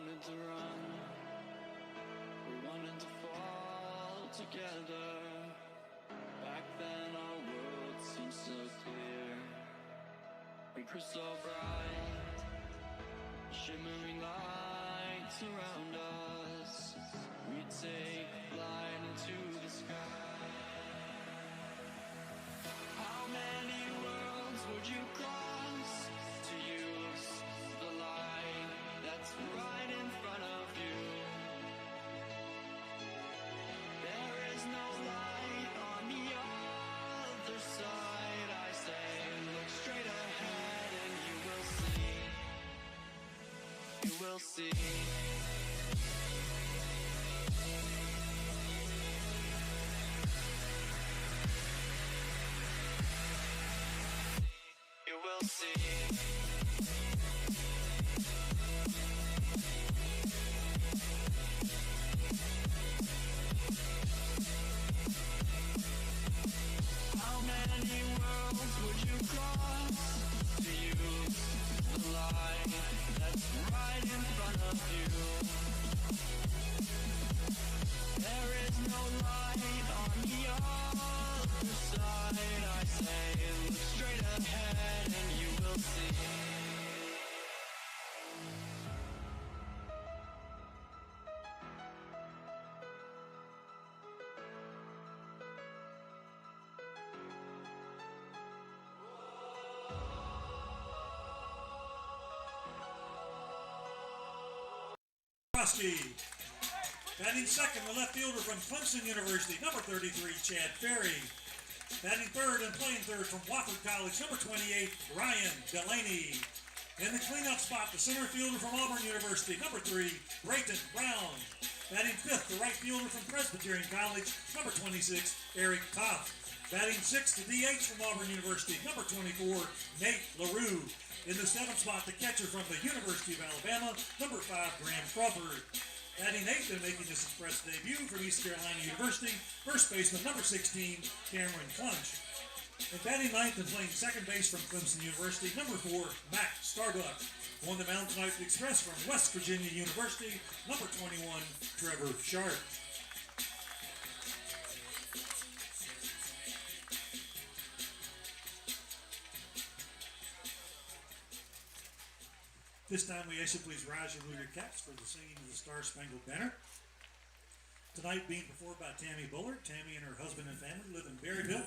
wanted to run, we wanted to fall together. Back then our world seemed so clear and crystal bright, shimmering lights around us. We'd take flight into the sky. How many worlds would you cross to use the light that's right in front of you? There is no light on the other side. I say, look straight ahead and you will see. You will see. You will see. How many worlds would you cross to use the light that's right in front of you? There is no light on the other side. I say, look straight ahead and you will see. Batting second, the left fielder from Clemson University, number 33, Chad Ferry. Batting third and playing third from Wofford College, number 28, Ryan Delaney. In the cleanup spot, the center fielder from Auburn University, number 3, Brayton Brown. Batting fifth, the right fielder from Presbyterian College, number 26, Eric Toth. Batting sixth, the DH from Auburn University, number 24, Nate LaRue. In the seventh spot, the catcher from the University of Alabama, number 5, Graham Crawford. Batting eighth and making his express debut from East Carolina University, first baseman number 16, Cameron Clunch. And batting ninth and playing second base from Clemson University, number 4, Matt Starbuck. On the mound tonight, the express from West Virginia University, number 21, Trevor Sharp. This time we ask you please rise and move your caps for the singing of the Star-Spangled Banner. Tonight being performed by Tammy Bullard. Tammy and her husband and family live in Berryville.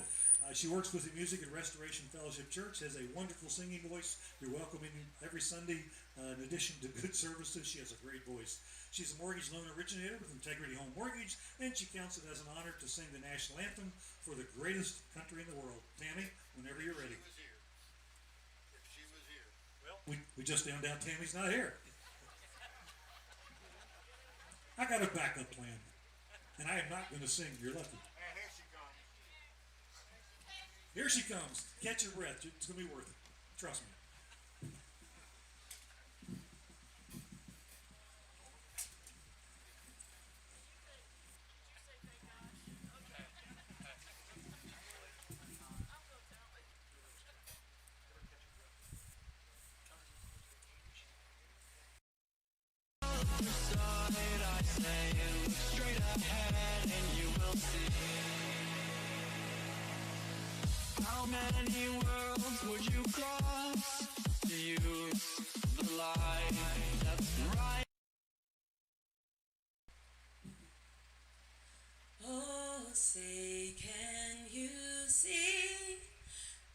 She works with the music at Restoration Fellowship Church, has a wonderful singing voice. You're welcome in every Sunday. In addition to good services, she has a great voice. She's a mortgage loan originator with Integrity Home Mortgage, and she counts it as an honor to sing the national anthem for the greatest country in the world. Tammy, whenever you're ready. Well, we just found out Tammy's not here. I got a backup plan, and I am not going to sing. You're lucky. And here she comes. Here she comes. Catch your breath. It's going to be worth it. Trust me. I say, look straight ahead and you will see. How many worlds would you cross to use the light that's right? Oh, say, can you see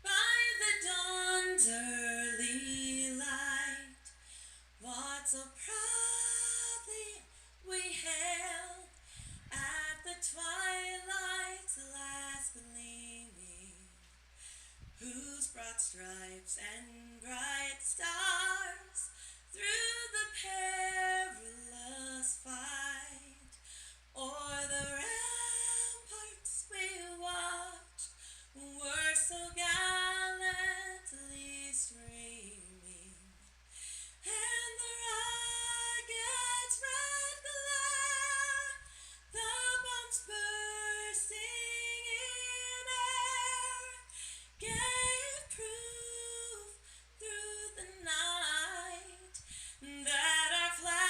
by the dawn's early light what so proudly we hailed at the twilight's last gleaming, whose broad stripes and bright stars through the perilous fight o'er the ramparts we watched were so gallantly streaming, and the rocket's red glare, the bombs bursting in air, gave proof through the night that our flag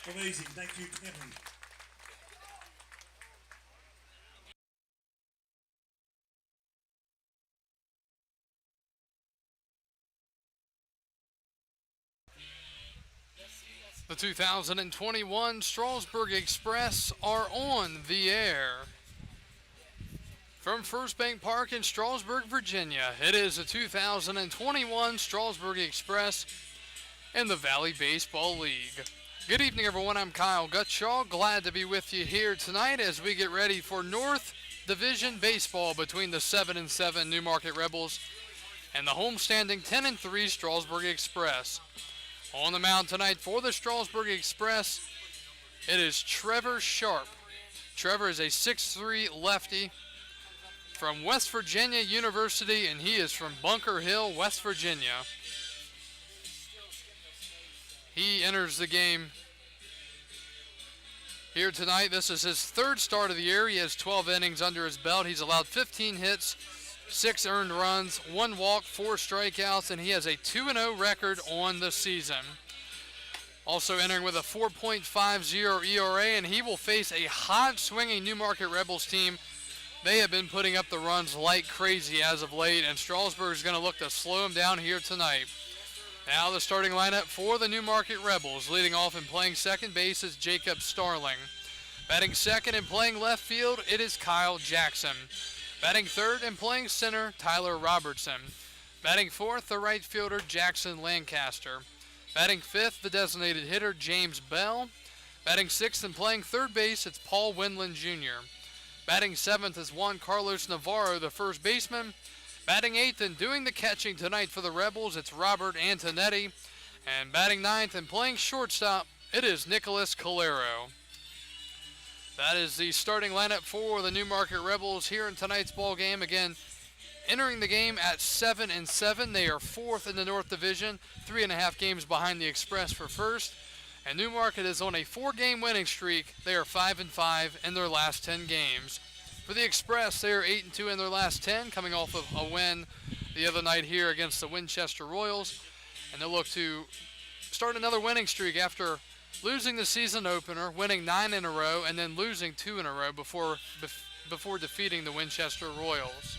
Amazing. Thank you, Timmy. The 2021 Strasburg Express are on the air. From First Bank Park in Strasburg, Virginia, it is the 2021 Strasburg Express in the Valley Baseball League. Good evening, everyone. I'm Kyle Gutshaw. Glad to be with you here tonight as we get ready for North Division Baseball between the 7-7 Newmarket Rebels and the homestanding 10-3 Strasburg Express. On the mound tonight for the Strasburg Express, it is Trevor Sharp. Trevor is a 6'3 lefty from West Virginia University, and he is from Bunker Hill, West Virginia. He enters the game here tonight. This is his third start of the year. He has 12 innings under his belt. He's allowed 15 hits, 6 earned runs, 1 walk, 4 strikeouts, and he has a 2-0 record on the season. Also entering with a 4.50 ERA, and he will face a hot swinging Newmarket Rebels team. They have been putting up the runs like crazy as of late, and Strasburg is going to look to slow him down here tonight. Now the starting lineup for the Newmarket Rebels. Leading off and playing second base is Jacob Starling. Batting second and playing left field, it is Kyle Jackson. Batting third and playing center, Tyler Robertson. Batting fourth, the right fielder, Jackson Lancaster. Batting fifth, the designated hitter, James Bell. Batting sixth and playing third base, it's Paul Windland Jr. Batting seventh is Juan Carlos Navarro, the first baseman. Batting eighth and doing the catching tonight for the Rebels, it's Robert Antonetti. And batting ninth and playing shortstop, it is Nicholas Calero. That is the starting lineup for the Newmarket Rebels here in tonight's ball game. Again, entering the game at 7-7. They are fourth in the North Division, 3.5 games behind the Express for first. And Newmarket is on a 4-game winning streak. They are 5-5 in their last 10 games. For the Express, they are 8-2 in their last 10, coming off of a win the other night here against the Winchester Royals. And they'll look to start another winning streak after losing the season opener, winning 9 in a row, and then losing 2 in a row before defeating the Winchester Royals.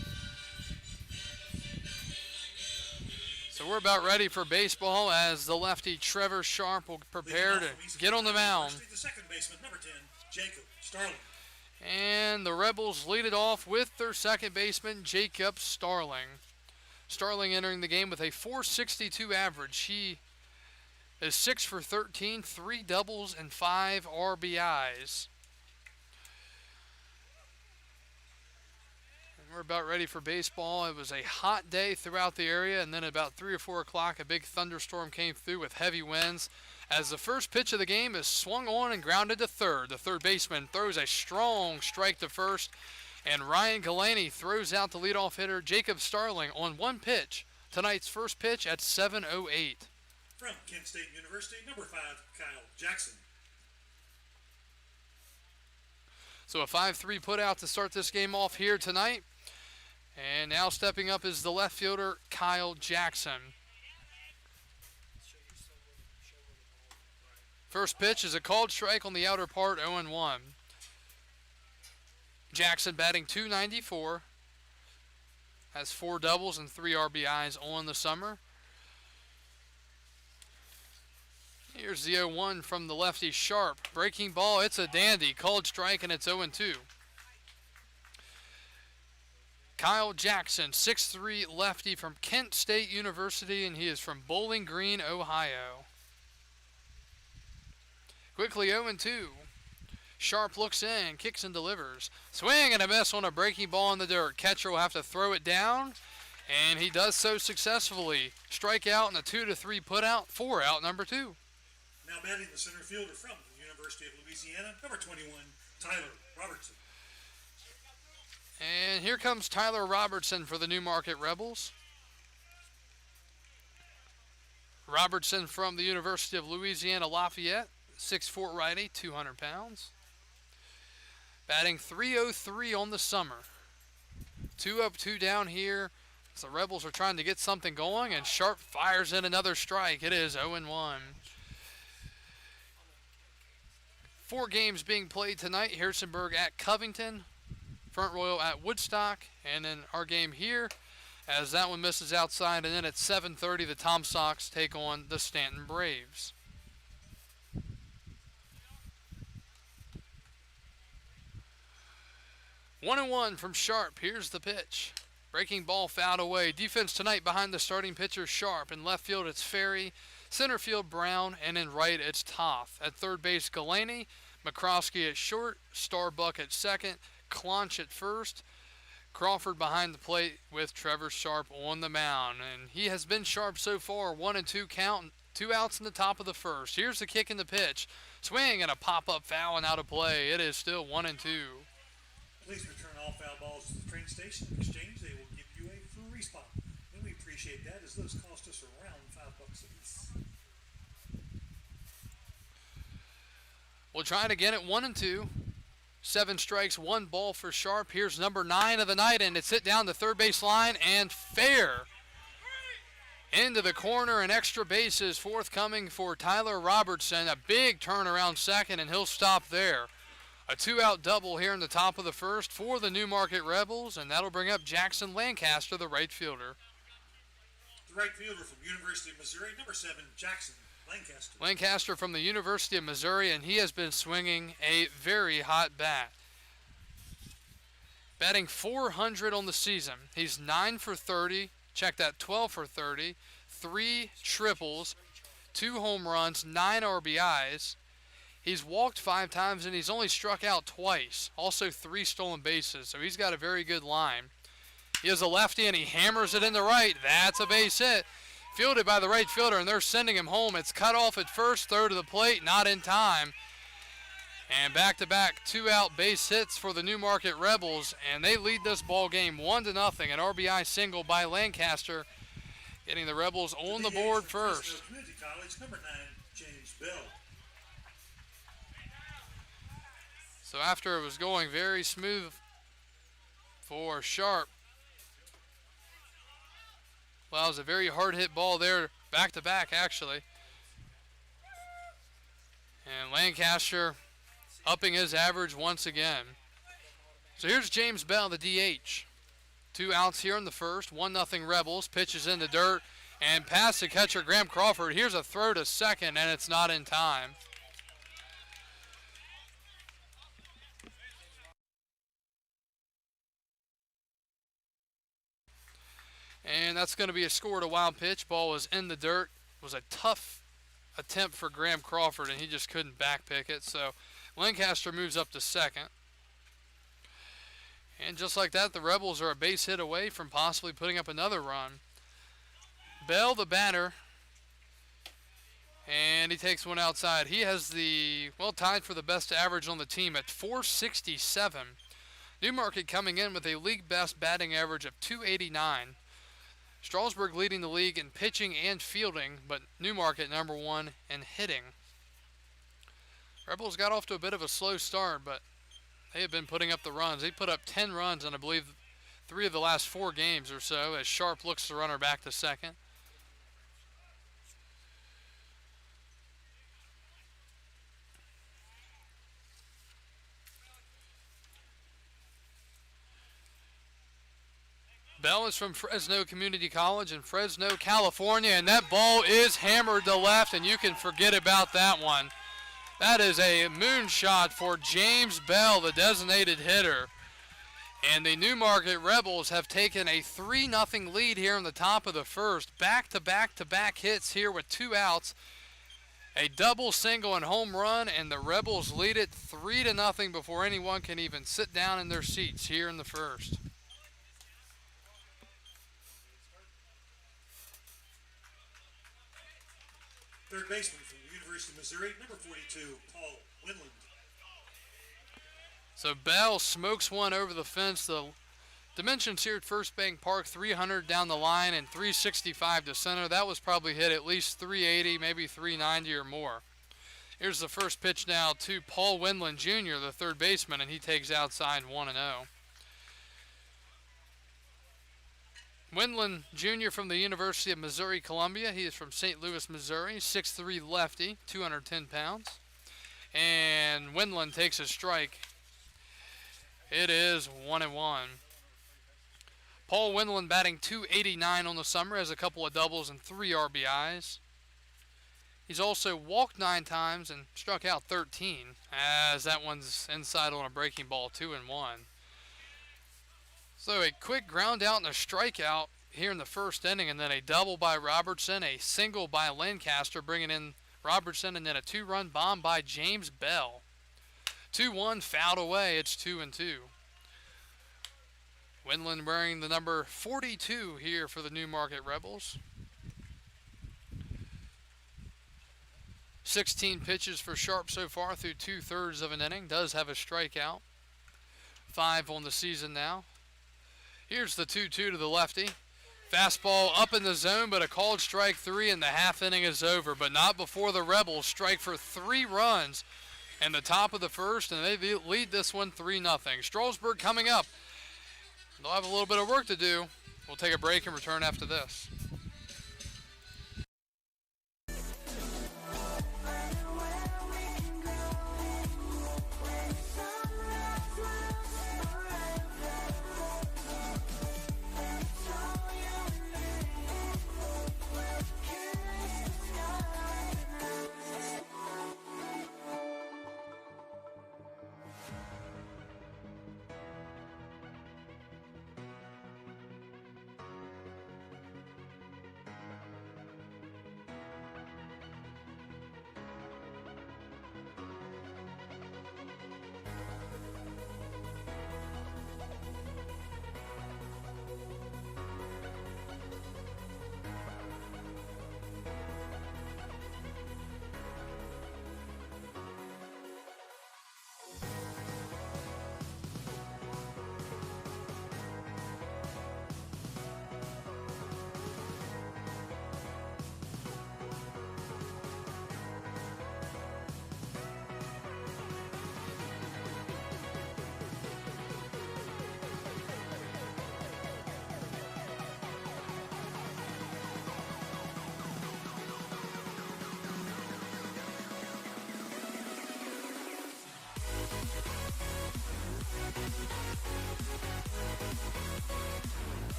So we're about ready for baseball as the lefty Trevor Sharp will prepare to get on the mound. The second baseman, number 10, Jacob Starling. And the Rebels lead it off with their second baseman, Jacob Starling. Starling entering the game with a .462 average. He is 6 for 13, 3 doubles, and 5 RBIs. We're about ready for baseball. It was a hot day throughout the area, and then at about 3 or 4 o'clock, a big thunderstorm came through with heavy winds. As the first pitch of the game is swung on and grounded to third. The third baseman throws a strong strike to first, and Ryan Galaney throws out the leadoff hitter, Jacob Starling, on one pitch. Tonight's first pitch at 7:08. From Kent State University, number 5, Kyle Jackson. So a 5-3 put out to start this game off here tonight. And now stepping up is the left fielder, Kyle Jackson. First pitch is a called strike on the outer part, 0-1. Jackson batting .294. Has 4 doubles and 3 RBIs on the summer. Here's the 0-1 from the lefty Sharp. Breaking ball, it's a dandy. Called strike, and it's 0-2. Kyle Jackson, 6'3 lefty from Kent State University, and he is from Bowling Green, Ohio. Quickly 0-2. Sharp looks in, kicks and delivers. Swing and a miss on a breaking ball in the dirt. Catcher will have to throw it down, and he does so successfully. Strikeout and a 2-3 put out, 4 out, number 2. Now batting the center fielder from the University of Louisiana, number 21, Tyler Robertson. And here comes Tyler Robertson for the Newmarket Rebels. Robertson from the University of Louisiana Lafayette, 6'4 righty, 200 pounds. Batting .303 on the summer. 2 up, 2 down here. So the Rebels are trying to get something going, and Sharp fires in another strike. It is 0-1. 4 games being played tonight. Harrisonburg at Covington, Front Royal at Woodstock, and then our game here, as that one misses outside. And then at 7:30, the Tom Sox take on the Stanton Braves. One and one from Sharp. Here's the pitch. Breaking ball fouled away. Defense tonight behind the starting pitcher Sharp. In left field it's Ferry. Center field Brown. And in right it's Toth. At third base Galaney. McCroskey at short. Starbuck at second. Clonch at first. Crawford behind the plate with Trevor Sharp on the mound. And he has been sharp so far. 1-2 count. 2 outs in the top of the first. Here's the kick in the pitch. Swing and a pop-up foul and out of play. It is still 1-2. Please return all foul balls to the train station. In exchange, they will give you a free spot. And we appreciate that, as those cost us around $5 apiece. We'll try it again at 1-2. 7 strikes, 1 ball for Sharp. Here's number 9 of the night, and it's hit down the third base line and fair. Into the corner, and extra bases forthcoming for Tyler Robertson. A big turnaround second, and he'll stop there. A 2-out double here in the top of the first for the Newmarket Rebels, and that'll bring up Jackson Lancaster, the right fielder. The right fielder from University of Missouri, number 7, Jackson Lancaster. Lancaster from the University of Missouri, and he has been swinging a very hot bat. Batting .400 on the season. He's 9 for 30. Check that, 12 for 30. 3 triples, 2 home runs, 9 RBIs. He's walked 5 times, and he's only struck out twice. Also 3 stolen bases, so he's got a very good line. He is a lefty, and he hammers it in the right. That's a base hit. Fielded by the right fielder, and they're sending him home. It's cut off at first, throw to the plate, not in time. And back-to-back 2-out base hits for the Newmarket Rebels, and they lead this ball game 1-0. An RBI single by Lancaster, getting the Rebels on the board first. Community College, number 9, James Bell. So after it was going very smooth for Sharp, well, it was a very hard hit ball there, back-to-back actually. And Lancaster upping his average once again. So here's James Bell, the DH. 2 outs here in the first, 1-0 Rebels. Pitches in the dirt and past the catcher Graham Crawford. Here's a throw to second, and it's not in time. And that's going to be a score to wild pitch. Ball was in the dirt. It was a tough attempt for Graham Crawford, and he just couldn't backpick it. So Lancaster moves up to second. And just like that, the Rebels are a base hit away from possibly putting up another run. Bell, the batter, and he takes one outside. He has the, well, tied for the best average on the team at .467. Newmarket coming in with a league best batting average of .289. Strasburg leading the league in pitching and fielding, but Newmarket number 1 in hitting. Rebels got off to a bit of a slow start, but they have been putting up the runs. They put up 10 runs in, I believe, 3 of the last 4 games or so, as Sharp looks the runner back to second. Bell is from Fresno Community College in Fresno, California, and that ball is hammered to left, and you can forget about that one. That is a moonshot for James Bell, the designated hitter. And the Newmarket Rebels have taken a 3-0 lead here in the top of the first. Back-to-back-to-back hits here with 2 outs. A double, single, and home run, and the Rebels lead it 3-0 before anyone can even sit down in their seats here in the first. Third baseman from the University of Missouri, number 42, Paul Winland. So Bell smokes one over the fence. The dimensions here at First Bank Park, 300 down the line and 365 to center. That was probably hit at least 380, maybe 390 or more. Here's the first pitch now to Paul Winland Jr., the third baseman, and he takes outside 1-0. Winland Jr. from the University of Missouri-Columbia. He is from St. Louis, Missouri. 6'3" lefty, 210 pounds. And Windland takes a strike. It is 1-1. Paul Windland batting .289 on the summer, has a couple of doubles and 3 RBIs. He's also walked 9 times and struck out 13, as that one's inside on a breaking ball, 2-1. So a quick ground out and a strikeout here in the first inning, and then a double by Robertson, a single by Lancaster, bringing in Robertson, and then a 2-run bomb by James Bell. 2-1, fouled away. It's 2-2. Windland wearing the number 42 here for the Newmarket Rebels. 16 pitches for Sharp so far through 2/3 of an inning. Does have a strikeout. 5 on the season now. Here's the 2-2 to the lefty. Fastball up in the zone, but a called strike 3, and the half inning is over. But not before the Rebels strike for 3 runs in the top of the first, and they lead this one 3-0. Strasburg coming up. They'll have a little bit of work to do. We'll take a break and return after this.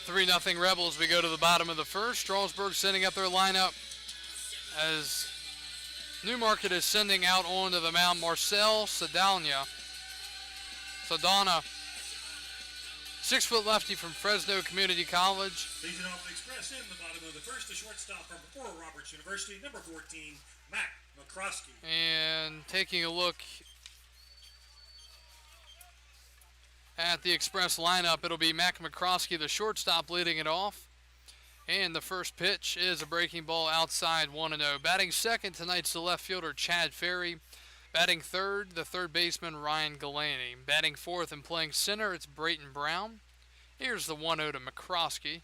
Three 0 Rebels. We go to the bottom of the first. Strasburg sending up their lineup as Newmarket is sending out onto the mound Marcel Sadana, 6-foot lefty from Fresno Community College. Leading off the Express in the bottom of the first, the shortstop from Oral Roberts University, number 14, Mac McCroskey. And taking a look at the Express lineup, it'll be Mac McCroskey, the shortstop, leading it off. And the first pitch is a breaking ball outside, 1-0. Batting second tonight's the left fielder Chad Ferry. Batting third, the third baseman Ryan Galaney. Batting fourth and playing center, it's Brayton Brown. Here's the 1-0 to McCroskey.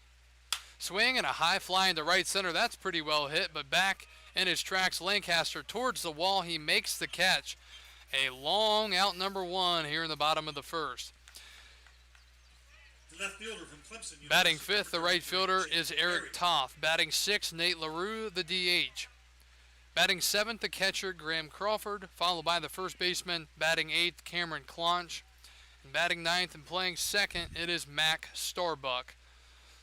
Swing and a high fly into right center. That's pretty well hit, but back in his tracks, Lancaster towards the wall. He makes the catch. A long out, number 1 here in the bottom of the first. The left fielder from Clemson University. Batting fifth, the right fielder is Eric Toth. Batting sixth, Nate LaRue, the DH. Batting seventh, the catcher, Graham Crawford, followed by the first baseman. Batting eighth, Cameron Clonch. And batting ninth and playing second, it is Mac Starbuck.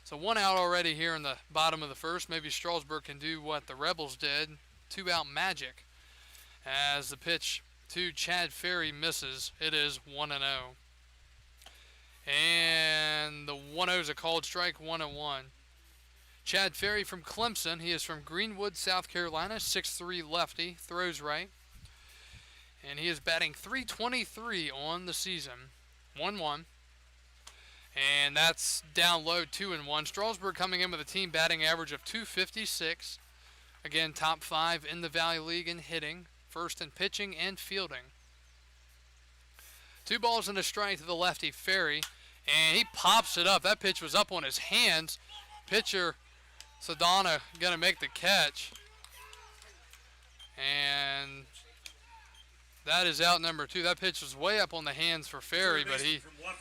So 1 out already here in the bottom of the first. Maybe Strasburg can do what the Rebels did, 2-out magic. As the pitch to Chad Ferry misses, it is 1-0. And the 1-0 is a called strike, 1-1. Chad Ferry from Clemson. He is from Greenwood, South Carolina, 6'3" lefty, throws right. And he is batting .323 on the season, 1-1. And that's down low, 2-1. Strasburg coming in with a team batting average of .256. Again, top 5 in the Valley League in hitting, first in pitching and fielding. 2 balls and a strike to the lefty, Ferry. And he pops it up. That pitch was up on his hands. Pitcher Sadana going to make the catch. And That is out number 2. That pitch was way up on the hands for Ferry, but he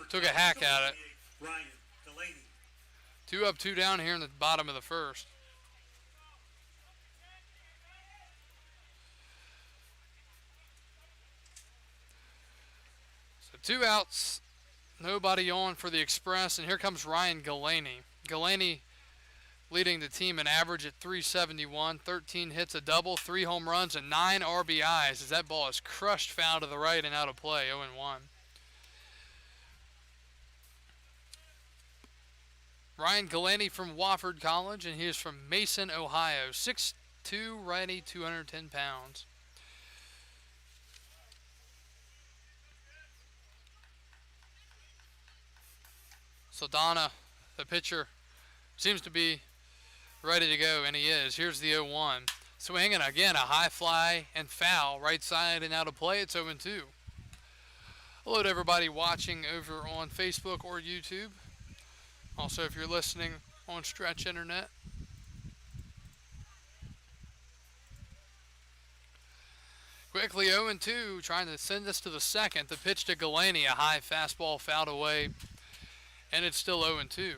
took a hack at it. Ryan Delaney. 2 up, 2 down here in the bottom of the first. So 2 outs, nobody on for the Express, and here comes Ryan Delaney. Delaney leading the team in average at 371, 13 hits, a double, 3 home runs, and 9 RBIs as that ball is crushed foul to the right and out of play, 0-1. Ryan Delaney from Wofford College, and he is from Mason, Ohio. 6'2", righty, 210 pounds. Saldana, the pitcher, seems to be ready to go, and he is. Here's the 0-1. Swinging again, a high fly and foul, right side and out of play. It's 0-2. Hello to everybody watching over on Facebook or YouTube. Also, if you're listening on Stretch Internet. Quickly 0-2, trying to send this to the second. The pitch to Delaney, a high fastball fouled away, and it's still 0-2.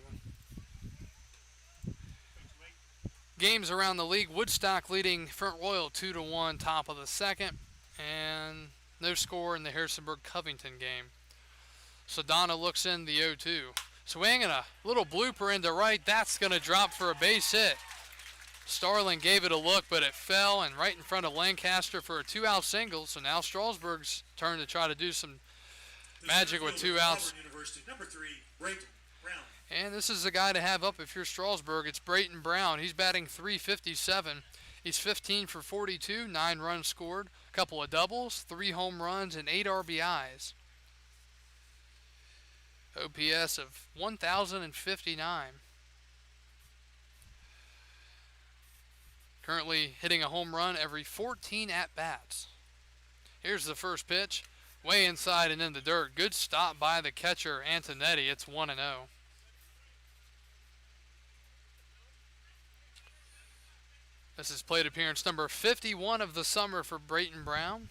Games around the league. Woodstock leading Front Royal 2-1, top of the second, and no score in the Harrisonburg-Covington game. Saldana looks in the 0-2. Swing and a little blooper into right. That's going to drop for a base hit. Starling gave it a look, but it fell and right in front of Lancaster for a 2-out single. So now Strasburg's turn to try to do some magic with 2 outs. Number 3, Brayton Brown. And this is the guy to have up if you're Strasburg. It's Brayton Brown. He's batting .357. He's 15 for 42, 9 runs scored, a couple of doubles, 3 home runs, and 8 RBIs. OPS of 1,059. Currently hitting a home run every 14 at-bats. Here's the first pitch. Way inside and in the dirt. Good stop by the catcher, Antonetti. It's 1-0. This is plate appearance number 51 of the summer for Brayton Brown.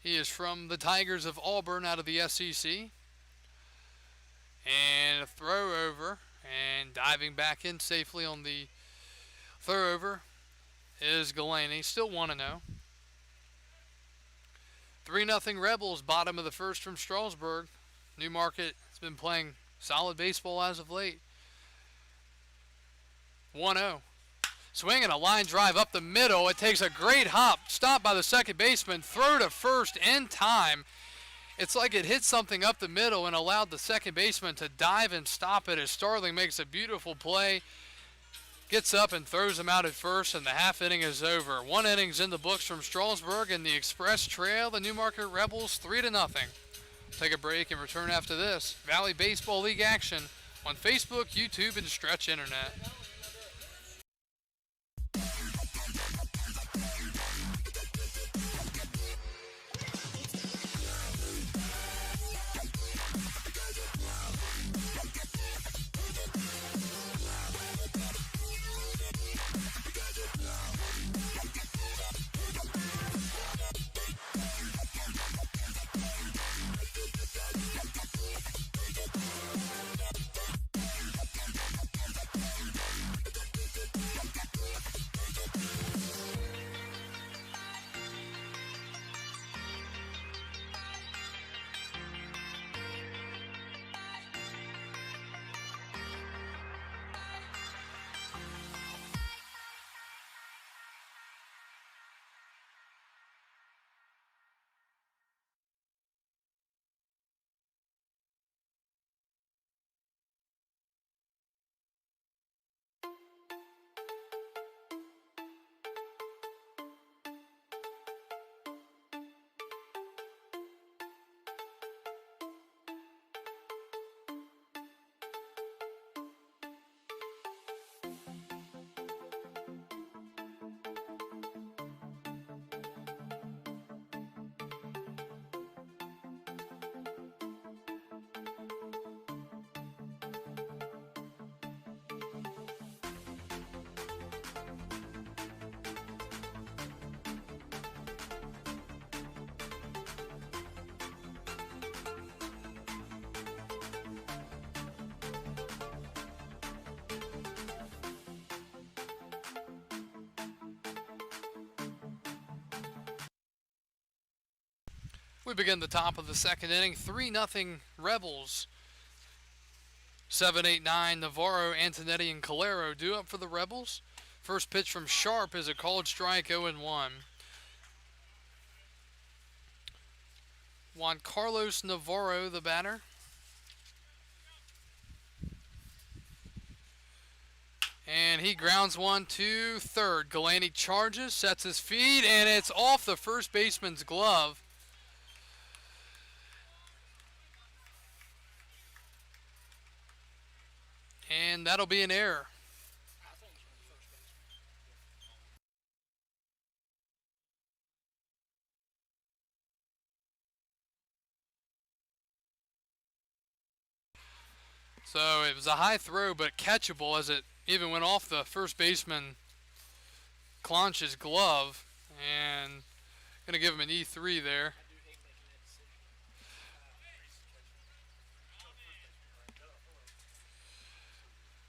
He is from the Tigers of Auburn out of the SEC. And a throw over, and diving back in safely on the throw over is Delaney. Still 1-0. 3-0 Rebels, bottom of the first from Strasburg. Newmarket has been playing solid baseball as of late. 1-0. Swinging a line drive up the middle. It takes a great hop. Stopped by the second baseman. Throw to first in time. It's like it hit something up the middle and allowed the second baseman to dive and stop it as Starling makes a beautiful play. Gets up and throws him out at first, and the half inning is over. 1 inning's in the books from Strasburg, and the Express trail the Newmarket Rebels 3-0. Take a break and return after this. Valley Baseball League action on Facebook, YouTube, and Stretch Internet. We begin the top of the second inning. 3-0 Rebels. 7, 8, 9 Navarro, Antonetti, and Calero due up for the Rebels. First pitch from Sharp is a called strike, 0-1. Juan Carlos Navarro, the batter. And he grounds one to third. Galaney charges, sets his feet, and it's off the first baseman's glove. And that'll be an error. So it was a high throw, but catchable as it even went off the first baseman Clonch's glove. And going to give him an E3 there.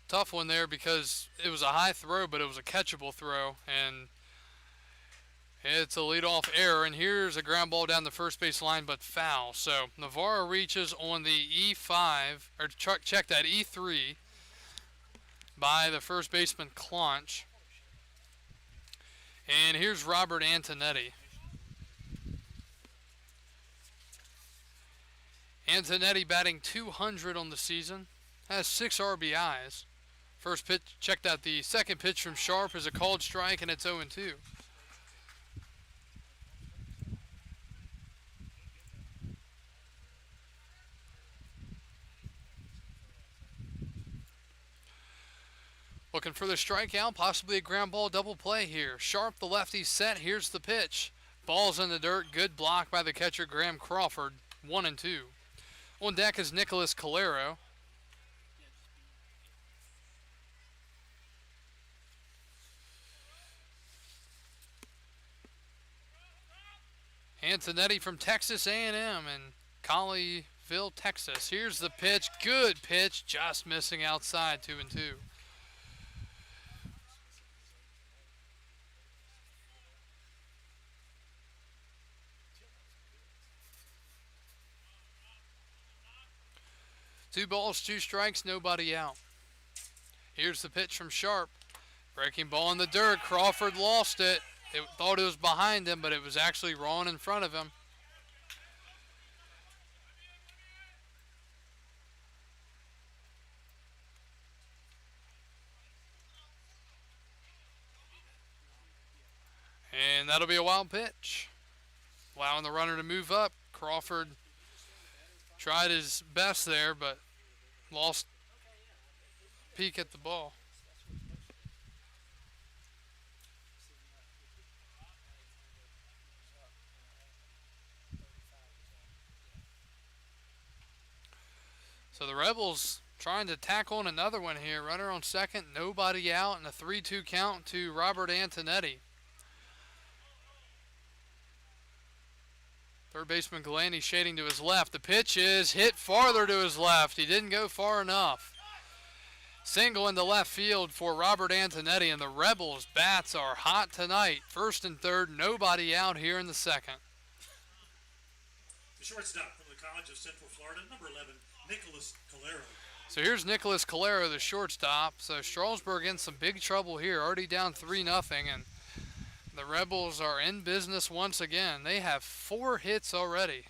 Tough one there because it was a high throw, but it was a catchable throw. And it's a leadoff error, and here's a ground ball down the first base line, but foul. So Navarro reaches on the E5, or check that, E3 by the first baseman Clonch. And here's Robert Antonetti. Antonetti batting .200 on the season, has 6 RBIs. First pitch, check that, the second pitch from Sharp is a called strike, and it's 0-2. Looking for the strikeout, possibly a ground ball double play here. Sharp, the lefty, set. Here's the pitch. Ball's in the dirt. Good block by the catcher, Graham Crawford. 1-2. On deck is Nicholas Calero. Antonetti from Texas A&M in Colleyville, Texas. Here's the pitch. Good pitch. Just missing outside. 2-2. Two balls, 2 strikes, nobody out. Here's the pitch from Sharp. Breaking ball in the dirt. Crawford lost it. It thought it was behind him, but it was actually wrong in front of him. And that'll be a wild pitch. Allowing the runner to move up. Crawford tried his best there, but lost peek at the ball. So the Rebels trying to tack on another one here. Runner on second, nobody out, and a 3-2 count to Robert Antonetti. Third baseman Galaney shading to his left. The pitch is hit farther to his left. He didn't go far enough. Single into left field for Robert Antonetti, and the Rebels' bats are hot tonight. First and third, nobody out here in the second. The shortstop from the College of Central Florida, number 11, Nicholas Calero. So here's Nicholas Calero, the shortstop. So Strasburg in some big trouble here, already down 3-0, and the Rebels are in business once again. They have 4 hits already.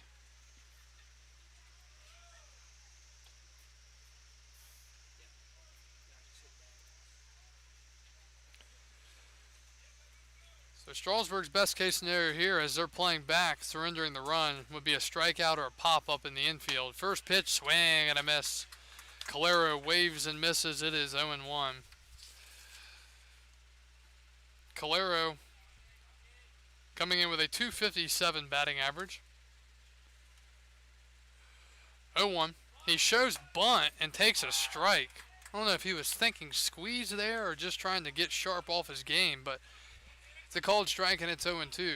So Strasburg's best case scenario here, as they're playing back, surrendering the run, would be a strikeout or a pop-up in the infield. First pitch, swing and a miss. Calero waves and misses. It is 0-1. Calero coming in with a .257 batting average. 0-1. He shows bunt and takes a strike. I don't know if he was thinking squeeze there or just trying to get Sharp off his game, but it's a called strike and it's 0-2.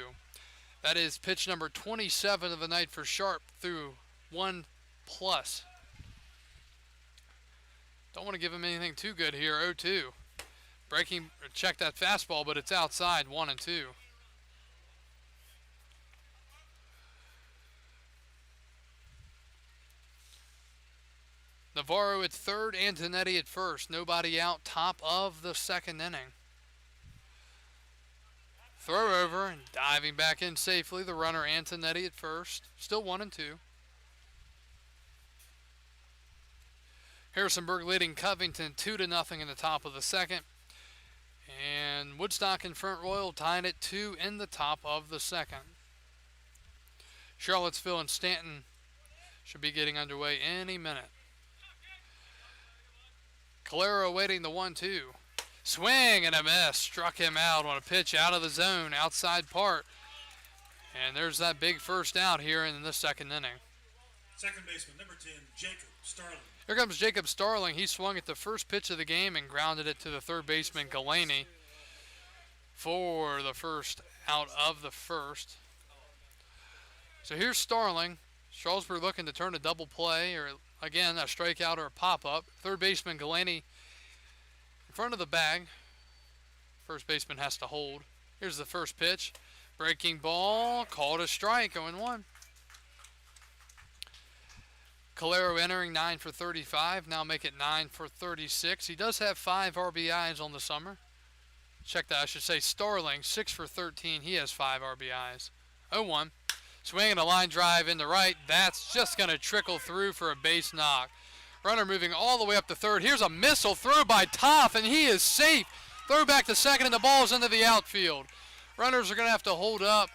That is pitch number 27 of the night for Sharp through 1+. Don't want to give him anything too good here. 0-2. Breaking, check that fastball, but it's outside. 1-2. Navarro at third, Antonetti at first. Nobody out, top of the second inning. Throw over and diving back in safely. The runner Antonetti at first. Still 1-2. Harrisonburg leading Covington 2-0 in the top of the second. And Woodstock and Front Royal tying it 2 in the top of the second. Charlottesville and Stanton should be getting underway any minute. Calero waiting the 1-2. Swing and a miss. Struck him out on a pitch out of the zone, outside part. And there's that big first out here in the second inning. Second baseman, number 10, Jacob Starling. Here comes Jacob Starling. He swung at the first pitch of the game and grounded it to the third baseman, Galaney, for the first out of the first. So here's Starling. Strasburg looking to turn a double play, or again, a strikeout or a pop-up. Third baseman, Galaney, in front of the bag. First baseman has to hold. Here's the first pitch. Breaking ball, called a strike, 0-1. Calero entering 9 for 35, now make it 9 for 36. He does have 5 RBIs on the summer. Check that, I should say Starling, 6 for 13, he has 5 RBIs. 0-1. Swinging a line drive in the right. That's just going to trickle through for a base knock. Runner moving all the way up to third. Here's a missile throw by Toth, and he is safe. Throw back to second, and the ball's into the outfield. Runners are going to have to hold up.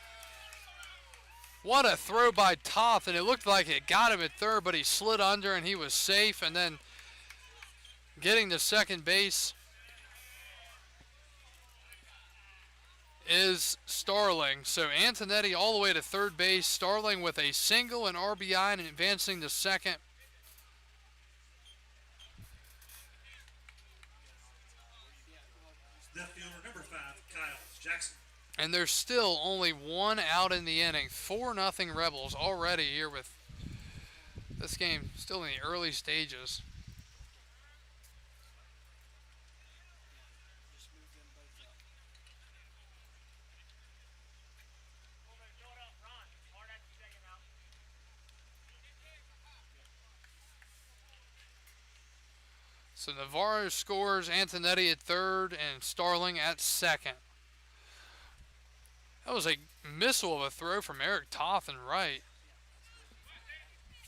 What a throw by Toth, and it looked like it got him at third, but he slid under, and he was safe. And then getting to second base is Starling. So Antonetti all the way to third base. Starling with a single and RBI and advancing to second. Left fielder number 5, Kyle Jackson. And there's still only 1 out in the inning. 4-0 Rebels already here with this game still in the early stages. So Navarro scores, Antonetti at third, and Starling at second. That was a missile of a throw from Eric Toth and right.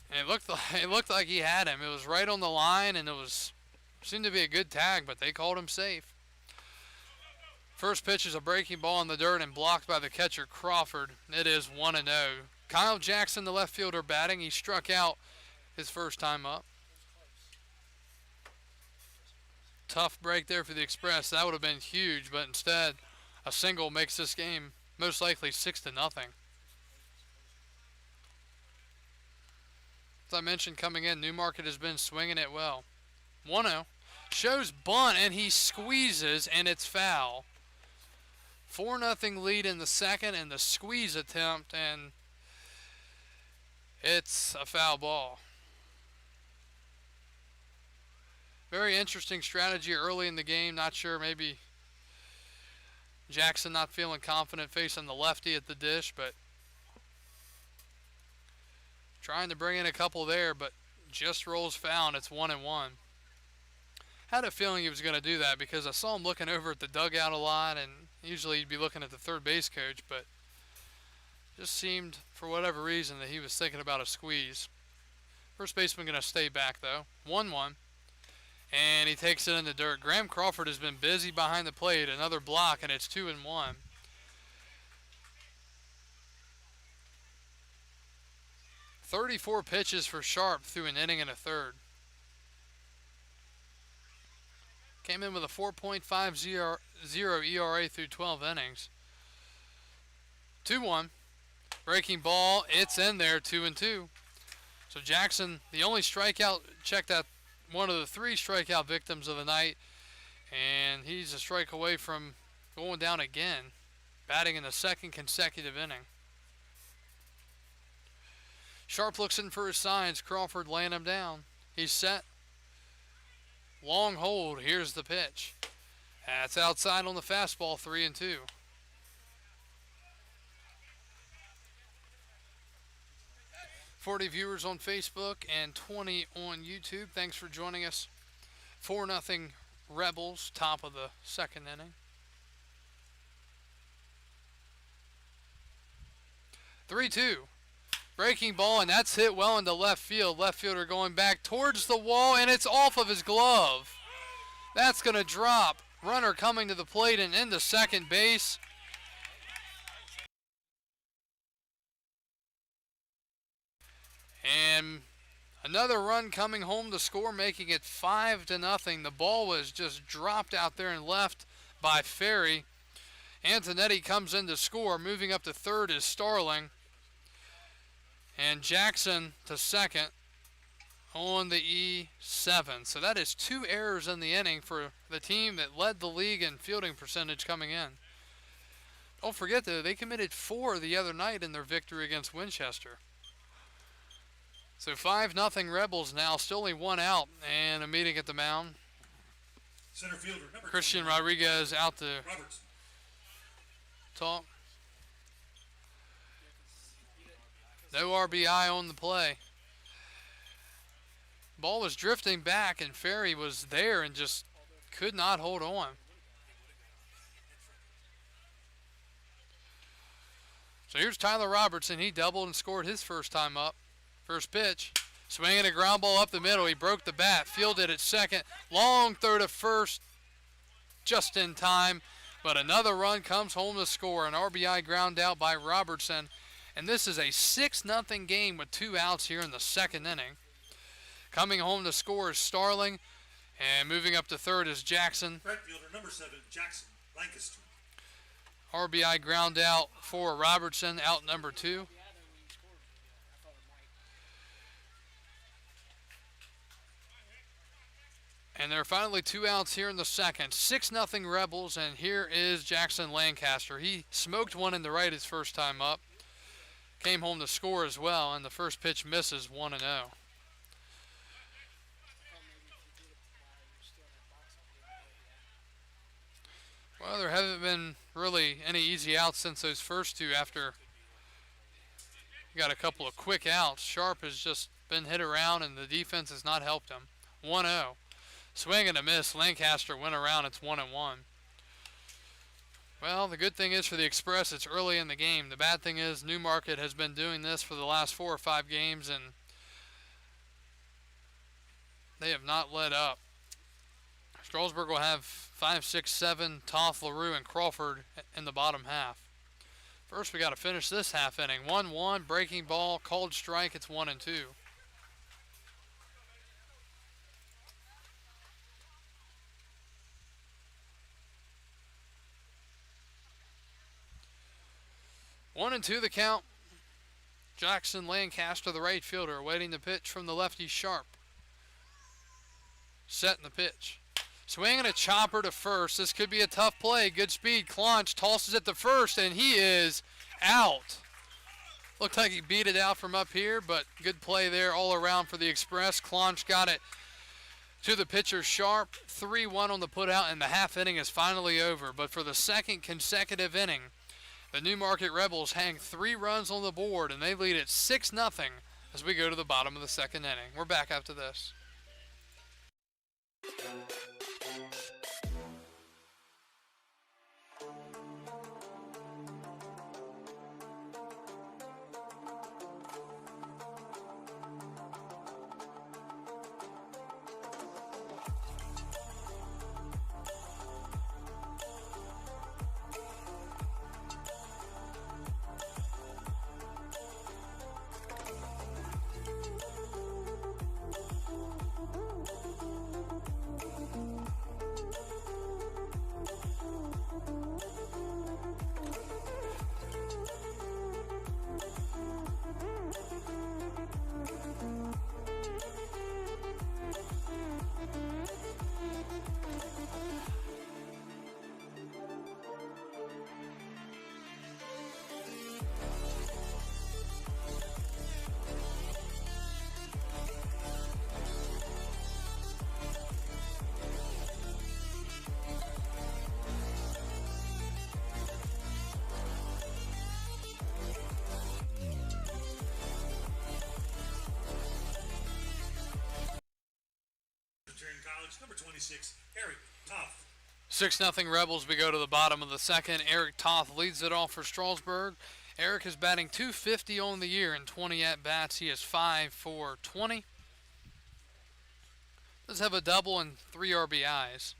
And it looked like he had him. It was right on the line, and seemed to be a good tag, but they called him safe. First pitch is a breaking ball in the dirt and blocked by the catcher Crawford. It is 1-0. Kyle Jackson, the left fielder, batting. He struck out his first time up. Tough break there for the Express. That would have been huge, but instead a single makes this game most likely 6-0. As I mentioned coming in, Newmarket has been swinging it well. 1-0. Shows bunt, and he squeezes, and it's foul. 4-0 lead in the second, and the squeeze attempt, and it's a foul ball. Very interesting strategy early in the game. Not sure, maybe Jackson not feeling confident facing the lefty at the dish, but trying to bring in a couple there, but just rolls foul, and it's 1-1. Had a feeling he was going to do that because I saw him looking over at the dugout a lot, and usually he'd be looking at the third base coach, but just seemed, for whatever reason, that he was thinking about a squeeze. First baseman going to stay back, though. 1-1. And he takes it in the dirt. Graham Crawford has been busy behind the plate. Another block, and it's 2-1. 34 pitches for Sharp through an inning and a third. Came in with a 4.50 ERA through 12 innings. 2-1. Breaking ball. It's in there, 2-2. So Jackson, the only strikeout, check that, one of the 3 strikeout victims of the night, and he's a strike away from going down again, batting in the second consecutive inning. Sharp looks in for his signs. Crawford laying him down. He's set. Long hold. Here's the pitch. That's outside on the fastball, 3-2. 40 viewers on Facebook and 20 on YouTube. Thanks for joining us. 4-0 Rebels, top of the second inning. 3-2. Breaking ball, and that's hit well into left field. Left fielder going back towards the wall, and it's off of his glove. That's going to drop. Runner coming to the plate and into second base. And another run coming home to score, making it 5-0. The ball was just dropped out there and left by Ferry. Antonetti comes in to score. Moving up to third is Starling. And Jackson to second on the E7. So that is 2 errors in the inning for the team that led the league in fielding percentage coming in. Don't forget, though, they committed 4 the other night in their victory against Winchester. So 5-0 Rebels now, still only 1 out, and a meeting at the mound. Center fielder, number Christian Rodriguez out to Robertson. talk. No RBI on the play. Ball was drifting back, and Ferry was there and just could not hold on. So here's Tyler Robertson. He doubled and scored his first time up. First pitch. Swinging a ground ball up the middle. He broke the bat. Fielded at second. Long throw to first. Just in time. But another run comes home to score. An RBI ground out by Robertson. And this is a 6-0 game with 2 outs here in the second inning. Coming home to score is Starling. And moving up to third is Jackson. Right fielder, number 7, Jackson Lancaster. RBI ground out for Robertson, out number 2. And there are finally 2 outs here in the second. 6-0 Rebels, and here is Jackson Lancaster. He smoked one in the right his first time up. Came home to score as well, and the first pitch misses 1-0. Well, there haven't been really any easy outs since those first 2 after you got a couple of quick outs. Sharp has just been hit around, and the defense has not helped him. 1-0. Swing and a miss. Lancaster went around. It's 1-1. Well, the good thing is for the Express, it's early in the game. The bad thing is Newmarket has been doing this for the last 4 or 5 games, and they have not let up. Strasburg will have 5, 6, 7, Toth, LaRue, and Crawford in the bottom half. First, we got to finish this half inning. 1-1, breaking ball, called strike. It's 1-2. One and 2 the count. Jackson Lancaster, the right fielder, awaiting the pitch from the lefty Sharp. Setting the pitch. Swinging a chopper to first. This could be a tough play. Good speed. Clonch tosses it to first, and he is out. Looked like he beat it out from up here, but good play there all around for the Express. Clonch got it to the pitcher Sharp. 3-1 on the putout, and the half inning is finally over. But for the second consecutive inning, the Newmarket Rebels hang 3 runs on the board, and they lead at 6-0 as we go to the bottom of the second inning. We're back after this. College, number 26, Eric Toth. 6-0 Rebels. We go to the bottom of the second. Eric Toth leads it off for Strasburg. Eric is batting .250 on the year in 20 at-bats. He is 5 for 20. Does have a double and 3 RBIs.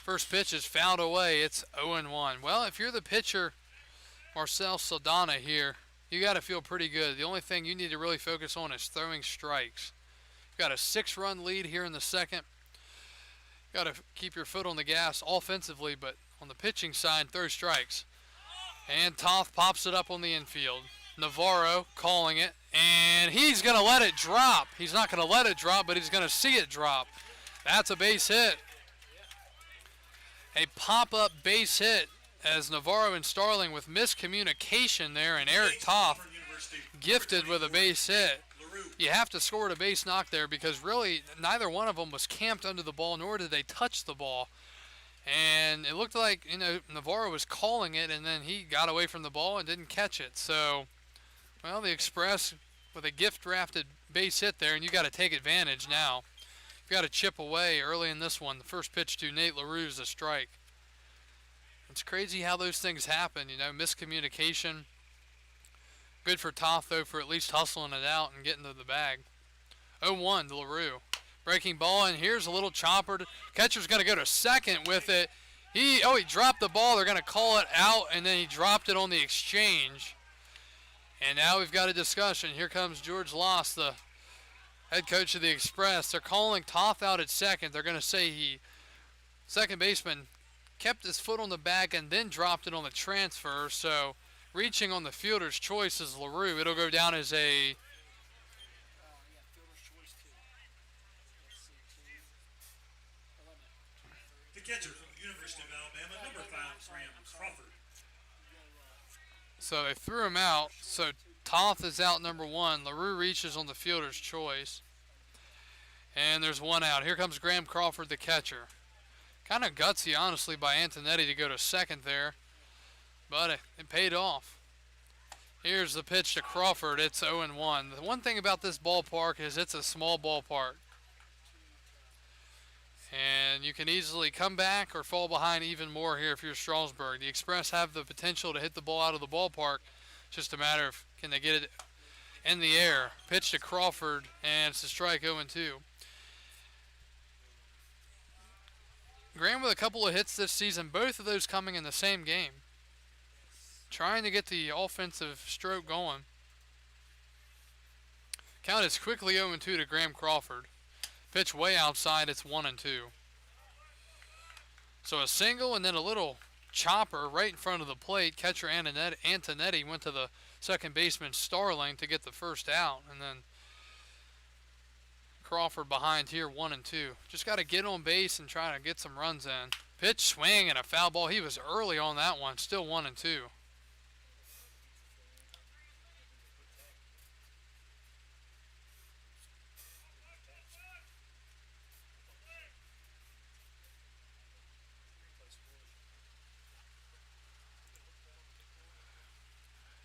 First pitch is fouled away. It's 0-1. Well, if you're the pitcher, Marcel Saldana here, you got to feel pretty good. The only thing you need to really focus on is throwing strikes. You've got a 6-run lead here in the second. Got to keep your foot on the gas offensively, but on the pitching side, throw strikes. And Toth pops it up on the infield. Navarro calling it, and he's going to let it drop. He's not going to let it drop, but he's going to see it drop. That's a base hit. A pop-up base hit as Navarro and Starling with miscommunication there, and Eric Toth gifted with a base hit. You have to score a base knock there because really neither one of them was camped under the ball, nor did they touch the ball. And it looked like, Navarro was calling it, and then he got away from the ball and didn't catch it. So, well, the Express with a gift-drafted base hit there, and you got to take advantage now. You've got to chip away early in this one. The first pitch to Nate LaRue is a strike. It's crazy how those things happen, miscommunication. Good for Toth, though, for at least hustling it out and getting to the bag. 0-1 to LaRue. Breaking ball, and here's a little chopper. Catcher's going to go to second with it. He dropped the ball. They're going to call it out, and then he dropped it on the exchange. And now we've got a discussion. Here comes George Loss, the head coach of the Express. They're calling Toth out at second. They're going to say second baseman kept his foot on the bag and then dropped it on the transfer. So reaching on the fielder's choice is LaRue. It'll go down as a Catcher from the University of Alabama, number 5, Graham Crawford. So they threw him out. So Toth is out number 1. LaRue reaches on the fielder's choice. And there's one out. Here comes Graham Crawford, the catcher. Kind of gutsy, honestly, by Antonetti to go to second there. But it paid off. Here's the pitch to Crawford. It's 0-1. The one thing about this ballpark is it's a small ballpark. And you can easily come back or fall behind even more here if you're Strasburg. The Express have the potential to hit the ball out of the ballpark. It's just a matter of can they get it in the air. Pitch to Crawford, and it's a strike 0-2. Graham with a couple of hits this season, both of those coming in the same game. Trying to get the offensive stroke going. Count is quickly 0-2 to Graham Crawford. Pitch way outside, it's 1-2. So a single and then a little chopper right in front of the plate. Catcher Antonetti went to the second baseman Starling to get the first out. And then Crawford behind here, 1-2. Just got to get on base and try to get some runs in. Pitch, swing, and a foul ball. He was early on that one, still 1-2.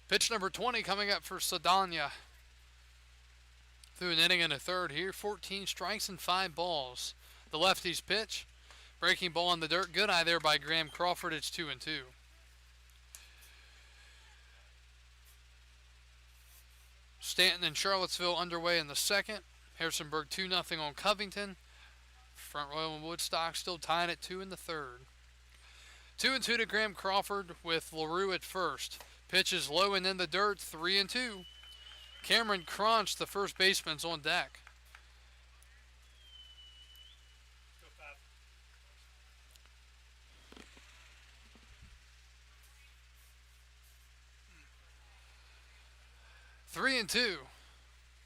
Pitch number 20 coming up for Saldana. Through an inning and a third here. 14 strikes and 5 balls. The lefty's pitch. Breaking ball in the dirt. Good eye there by Graham Crawford. It's 2-2. Stanton and Charlottesville underway in the second. Harrisonburg 2-0 on Covington. Front Royal and Woodstock still tying at 2 in the third. 2-2 to Graham Crawford with LaRue at first. Pitch is low and in the dirt, 3-2. Cameron Crunch, the first baseman's on deck. Three and two.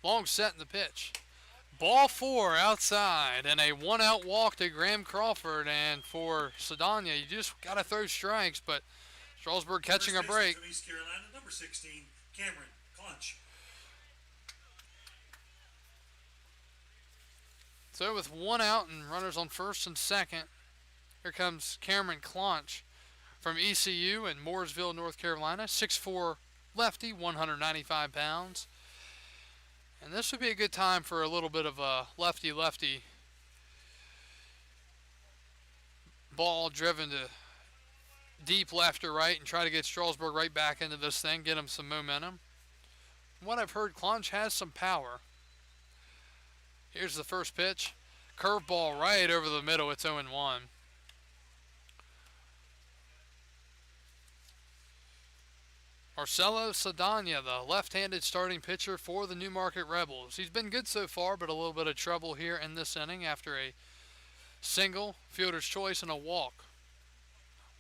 Long set in the pitch. Ball 4 outside and a 1-out walk to Graham Crawford. And for Saldana, you just got to throw strikes, but Strasburg catching a break. From East Carolina, number 16, Cameron Clunch. So with 1 out and runners on first and second, here comes Cameron Clunch from ECU in Mooresville, North Carolina. 6'4" lefty, 195 pounds. And this would be a good time for a little bit of a lefty-lefty Ball driven to deep left or right and try to get Strasburg right back into this thing, get him some momentum. From what I've heard, Clunch has some power. Here's the first pitch. Curveball right over the middle. It's 0-1. Marcelo Sadania, the left-handed starting pitcher for the Newmarket Rebels. He's been good so far, but a little bit of trouble here in this inning after a single, fielder's choice, and a walk.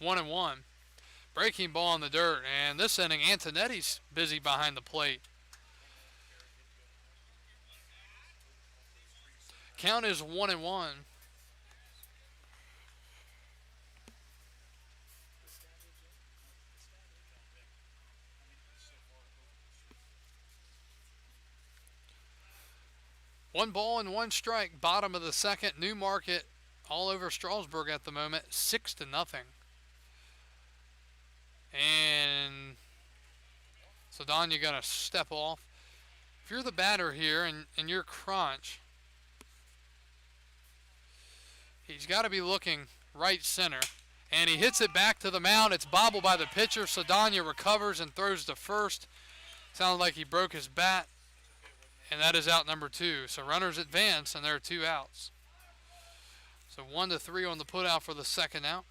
1-1. Breaking ball in the dirt, and this inning, Antonetti's busy behind the plate. Count is 1-1. One ball and one strike, bottom of the second. Newmarket all over Strasburg at the moment, 6-0. And Sadania gonna step off. If you're the batter here and you're Crunch, he's got to be looking right center. And he hits it back to the mound. It's bobbled by the pitcher. Sadania recovers and throws to first. Sounds like he broke his bat. And that is out number 2. So runners advance, and there are 2 outs. So 1-3 on the putout for the second out.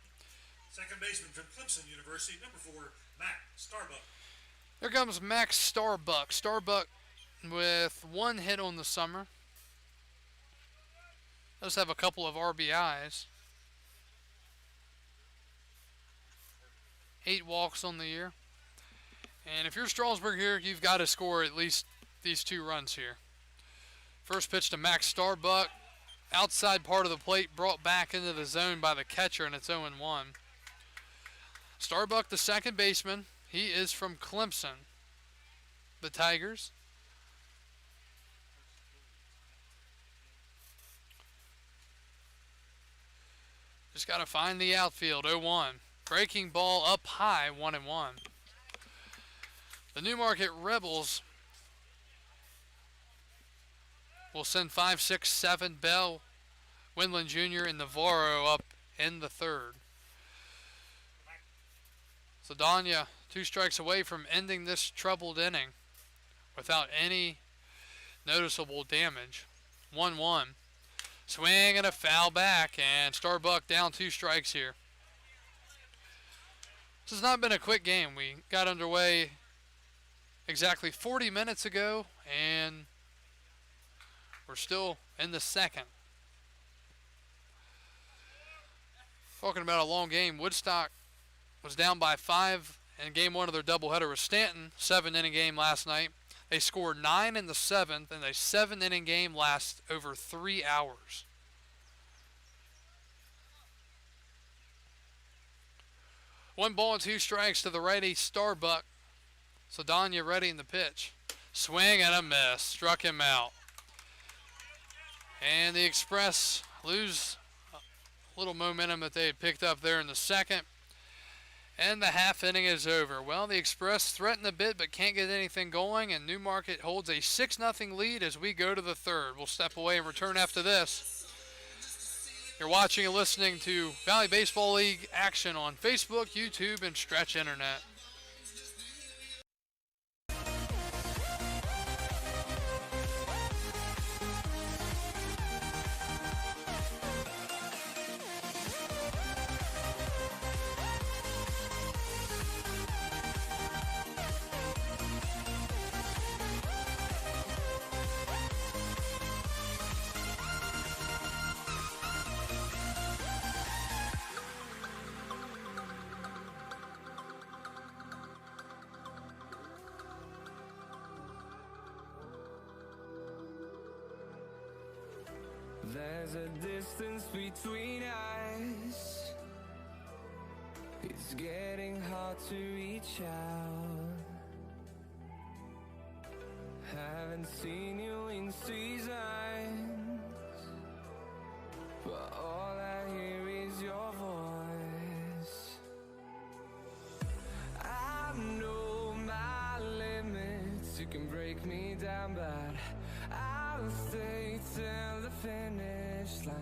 Second baseman from Clemson University, number 4, Matt Starbuck. There comes Max Starbuck. Starbuck with 1 hit on the summer. Does have a couple of RBIs. 8 walks on the year. And if you're Strasburg here, you've got to score at least these 2 runs here. First pitch to Max Starbuck. Outside part of the plate, brought back into the zone by the catcher, and it's 0-1. Starbuck, the second baseman. He is from Clemson, the Tigers. Just got to find the outfield. 0-1. Breaking ball up high. 1-1. The Newmarket Rebels will send 5, 6, 7 Bell, Windland Jr., and Navarro up in the third. Sadania 2 strikes away from ending this troubled inning without any noticeable damage. 1-1. Swing and a foul back, and Starbuck down 2 strikes here. This has not been a quick game. We got underway exactly 40 minutes ago, and we're still in the second. Talking about a long game, Woodstock was down by 5 in game 1 of their doubleheader with Stanton. 7-inning game last night. They scored 9 in the 7th, and a 7-inning game lasts over 3 hours. One ball and 2 strikes to the righty Starbuck. Sadania ready in the pitch. Swing and a miss. Struck him out. And the Express lose a little momentum that they had picked up there in the second. And the half inning is over. Well, the Express threatened a bit but can't get anything going, and Newmarket holds a 6-0 lead as we go to the third. We'll step away and return after this. You're watching and listening to Valley Baseball League action on Facebook, YouTube, and Stretch Internet. There's a distance between us. It's getting hard to reach out. Haven't seen you in seasons, but all I hear is your voice. I know my limits. You can break me down, but I'll stay till the finish line.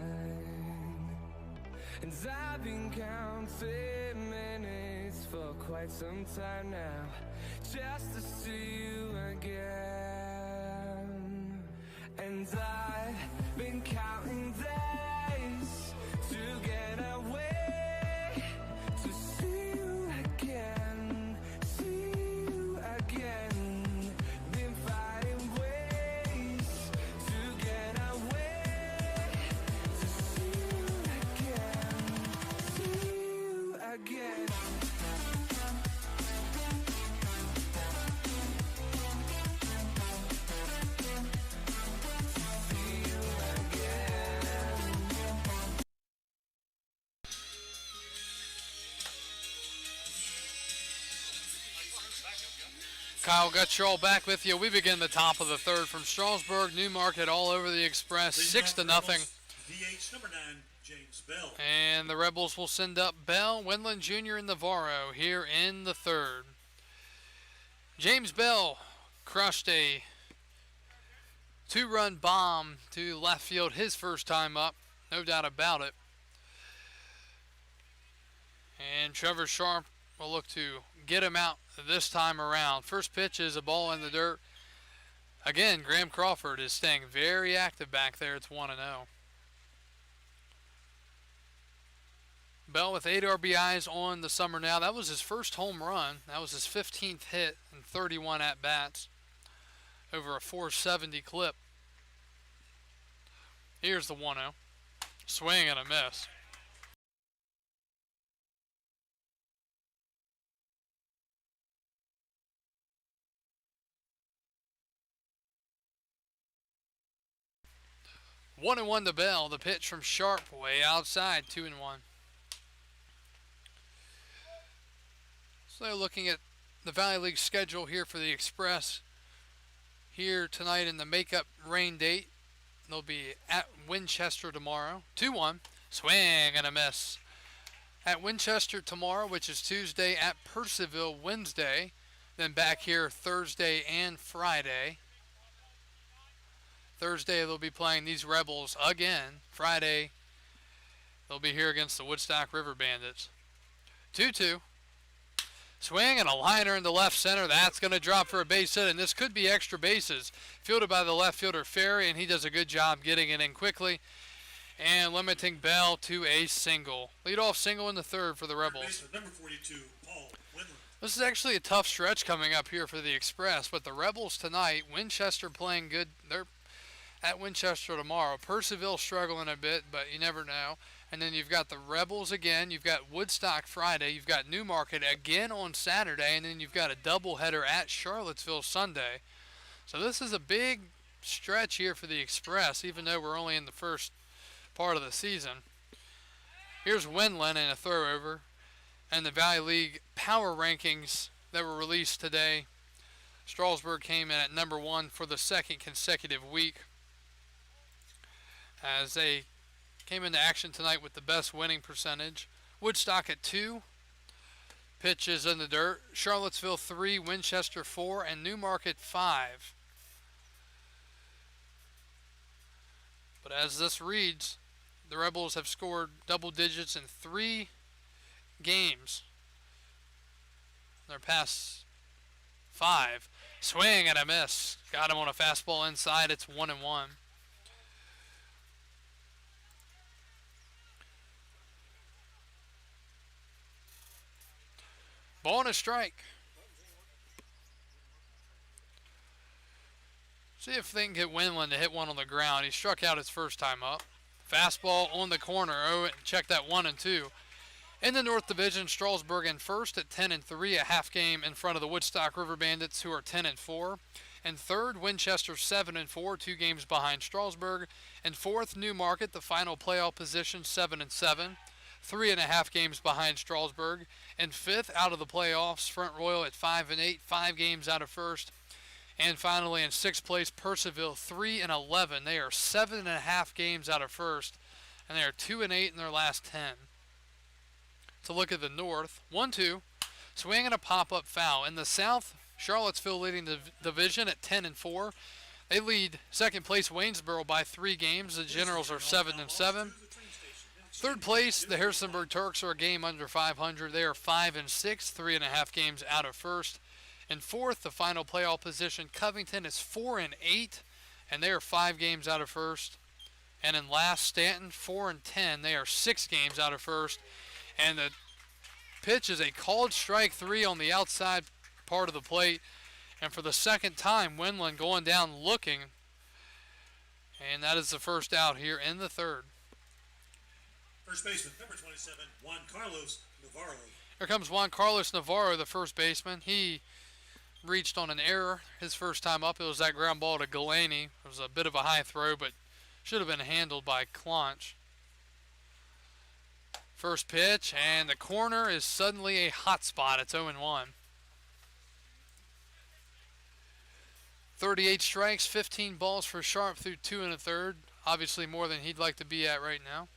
And I've been counting minutes for quite some time now, just to see you again. And I've been counting days to get away, to see you again, see you again. Been finding ways to get away, to see you again, see you again. Kyle Gutschall back with you. We begin the top of the third from Strasburg, Newmarket all over the Express, 6-0. DH number 9, James Bell. And the Rebels will send up Bell, Wendland Jr., and Navarro here in the third. James Bell crushed a 2-run bomb to left field his first time up, no doubt about it. And Trevor Sharp will look to get him out this time around. First pitch is a ball in the dirt. Again, Graham Crawford is staying very active back there. It's 1-0. Bell with 8 RBIs on the summer now. That was his first home run. That was his 15th hit and 31 at-bats. Over a 470 clip. Here's the 1-0. Swing and a miss. One and one to Bell. The pitch from Sharp way outside. 2-1. So looking at the Valley League schedule here for the Express. Here tonight in the makeup rain date. They'll be at Winchester tomorrow. 2-1. Swing and a miss. At Winchester tomorrow, which is Tuesday. At Percival Wednesday. Then back here Thursday and Friday. Thursday they'll be playing these Rebels again. Friday they'll be here against the Woodstock River Bandits. 2-2. Swing and a liner into left center. That's going to drop for a base hit, and this could be extra bases. Fielded by the left fielder Ferry, and he does a good job getting it in quickly and limiting Bell to a single. Leadoff single in the third for the Rebels. Number 42, Paul Windland. This is actually a tough stretch coming up here for the Express, but the Rebels tonight, Winchester playing good. They're at Winchester tomorrow. Percival struggling a bit, but you never know. And then you've got the Rebels again. You've got Woodstock Friday. You've got Newmarket again on Saturday. And then you've got a doubleheader at Charlottesville Sunday. So this is a big stretch here for the Express, even though we're only in the first part of the season. Here's Wendland in a throw over. And the Valley League power rankings that were released today. Strasburg came in at number 1 for the second consecutive week, as they came into action tonight with the best winning percentage. Woodstock at 2. Pitches in the dirt. Charlottesville 3, Winchester 4, and Newmarket 5. But as this reads, the Rebels have scored double digits in 3 games. Their past 5. Swing and a miss. Got him on a fastball inside. It's 1-1. Ball and a strike. See if they can get Wendland to hit one on the ground. He struck out his first time up. Fastball on the corner. Oh, check that 1-2. In the North Division, Strasburg in first at 10-3, a half game in front of the Woodstock River Bandits, who are 10-4. In third, Winchester 7-4, 2 games behind Strasburg. In fourth, Newmarket, the final playoff position, 7-7. 3.5 games behind Strasburg. And fifth, out of the playoffs, Front Royal at 5-8, 5 games out of first. And finally, in sixth place, Percival 3-11. They are 7.5 games out of first, and they are 2-8 in their last 10. To look at the North, 1-2, swing and a pop-up foul. In the South, Charlottesville leading the division at 10-4. They lead second place Waynesboro by 3 games. The Generals are 7-7. Third place, the Harrisonburg Turks are a game under 500. They are 5-6, 3.5 games out of first. In fourth, the final playoff position, Covington is 4-8, and they are 5 games out of first. And in last, Stanton 4-10. They are 6 games out of first. And the pitch is a called strike 3 on the outside part of the plate. And for the second time, Wendland going down looking. And that is the first out here in the third. First baseman, number 27, Juan Carlos Navarro. Here comes Juan Carlos Navarro, the first baseman. He reached on an error his first time up. It was that ground ball to Galaney. It was a bit of a high throw, but should have been handled by Clonch. First pitch, and the corner is suddenly a hot spot. It's 0-1. 38 strikes, 15 balls for Sharp through 2 1/3. Obviously more than he'd like to be at right now.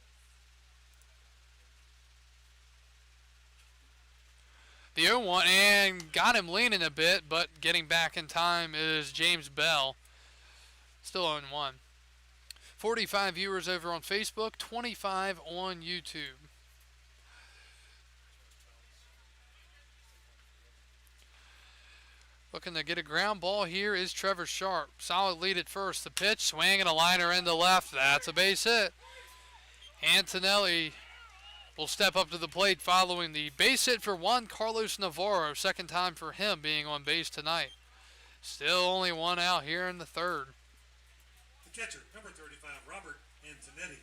The 0-1, and got him leaning a bit, but getting back in time is James Bell. Still 0-1. 45 viewers over on Facebook, 25 on YouTube. Looking to get a ground ball here is Trevor Sharp. Solid lead at first. The pitch, swing and a liner into left. That's a base hit. Antonelli will step up to the plate following the base hit for Juan Carlos Navarro. Second time for him being on base tonight. Still only one out here in the third. The catcher, number 35, Robert Antonetti.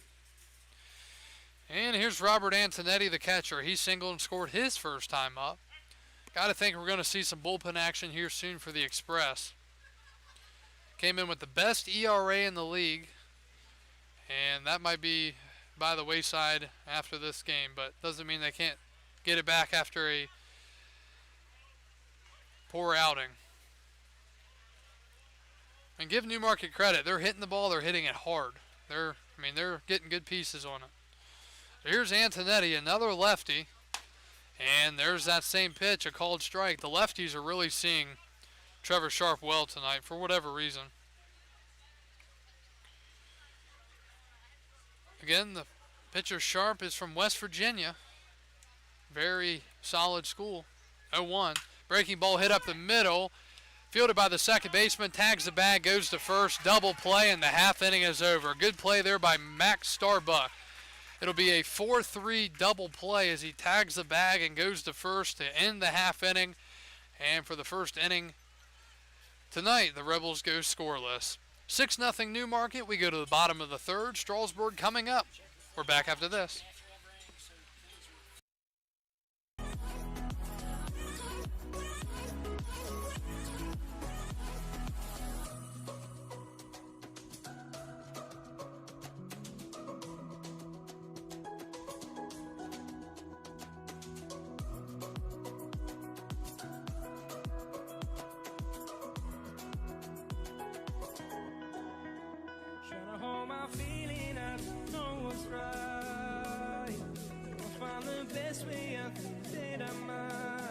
And here's Robert Antonetti, the catcher. He singled and scored his first time up. Got to think we're going to see some bullpen action here soon for the Express. Came in with the best ERA in the league. And that might be by the wayside after this game, but doesn't mean they can't get it back after a poor outing. And give Newmarket credit. They're hitting the ball. They're hitting it hard. They're getting good pieces on it. So here's Antonetti, another lefty. And there's that same pitch, a called strike. The lefties are really seeing Trevor Sharp well tonight for whatever reason. Again, the pitcher Sharp is from West Virginia. Very solid school. 0-1. Breaking ball hit up the middle. Fielded by the second baseman. Tags the bag, goes to first. Double play, and the half inning is over. Good play there by Max Starbuck. It'll be a 4-3 double play as he tags the bag and goes to first to end the half inning. And for the first inning tonight, the Rebels go scoreless. 6-0 Newmarket. We go to the bottom of the third. Strasburg coming up. We're back after this. Trying to hold my feeling, I don't know what's right. I'll find the best way, I think that I might.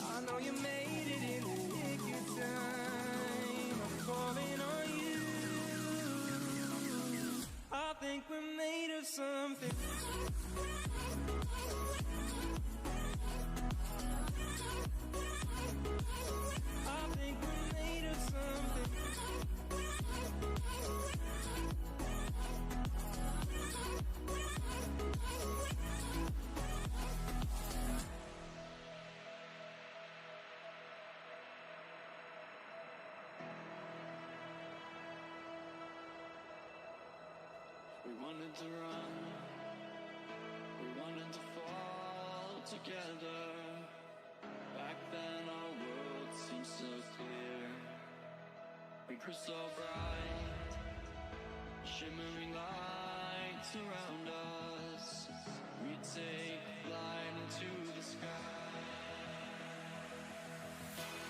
I know you made it in the nick of time. I'm falling on you. I think we're made of something. I think we're made of something. We wanted to run, we wanted to fall together. Back then our world seemed so clear. We grew so bright, shimmering lights around us. We take flight into the sky.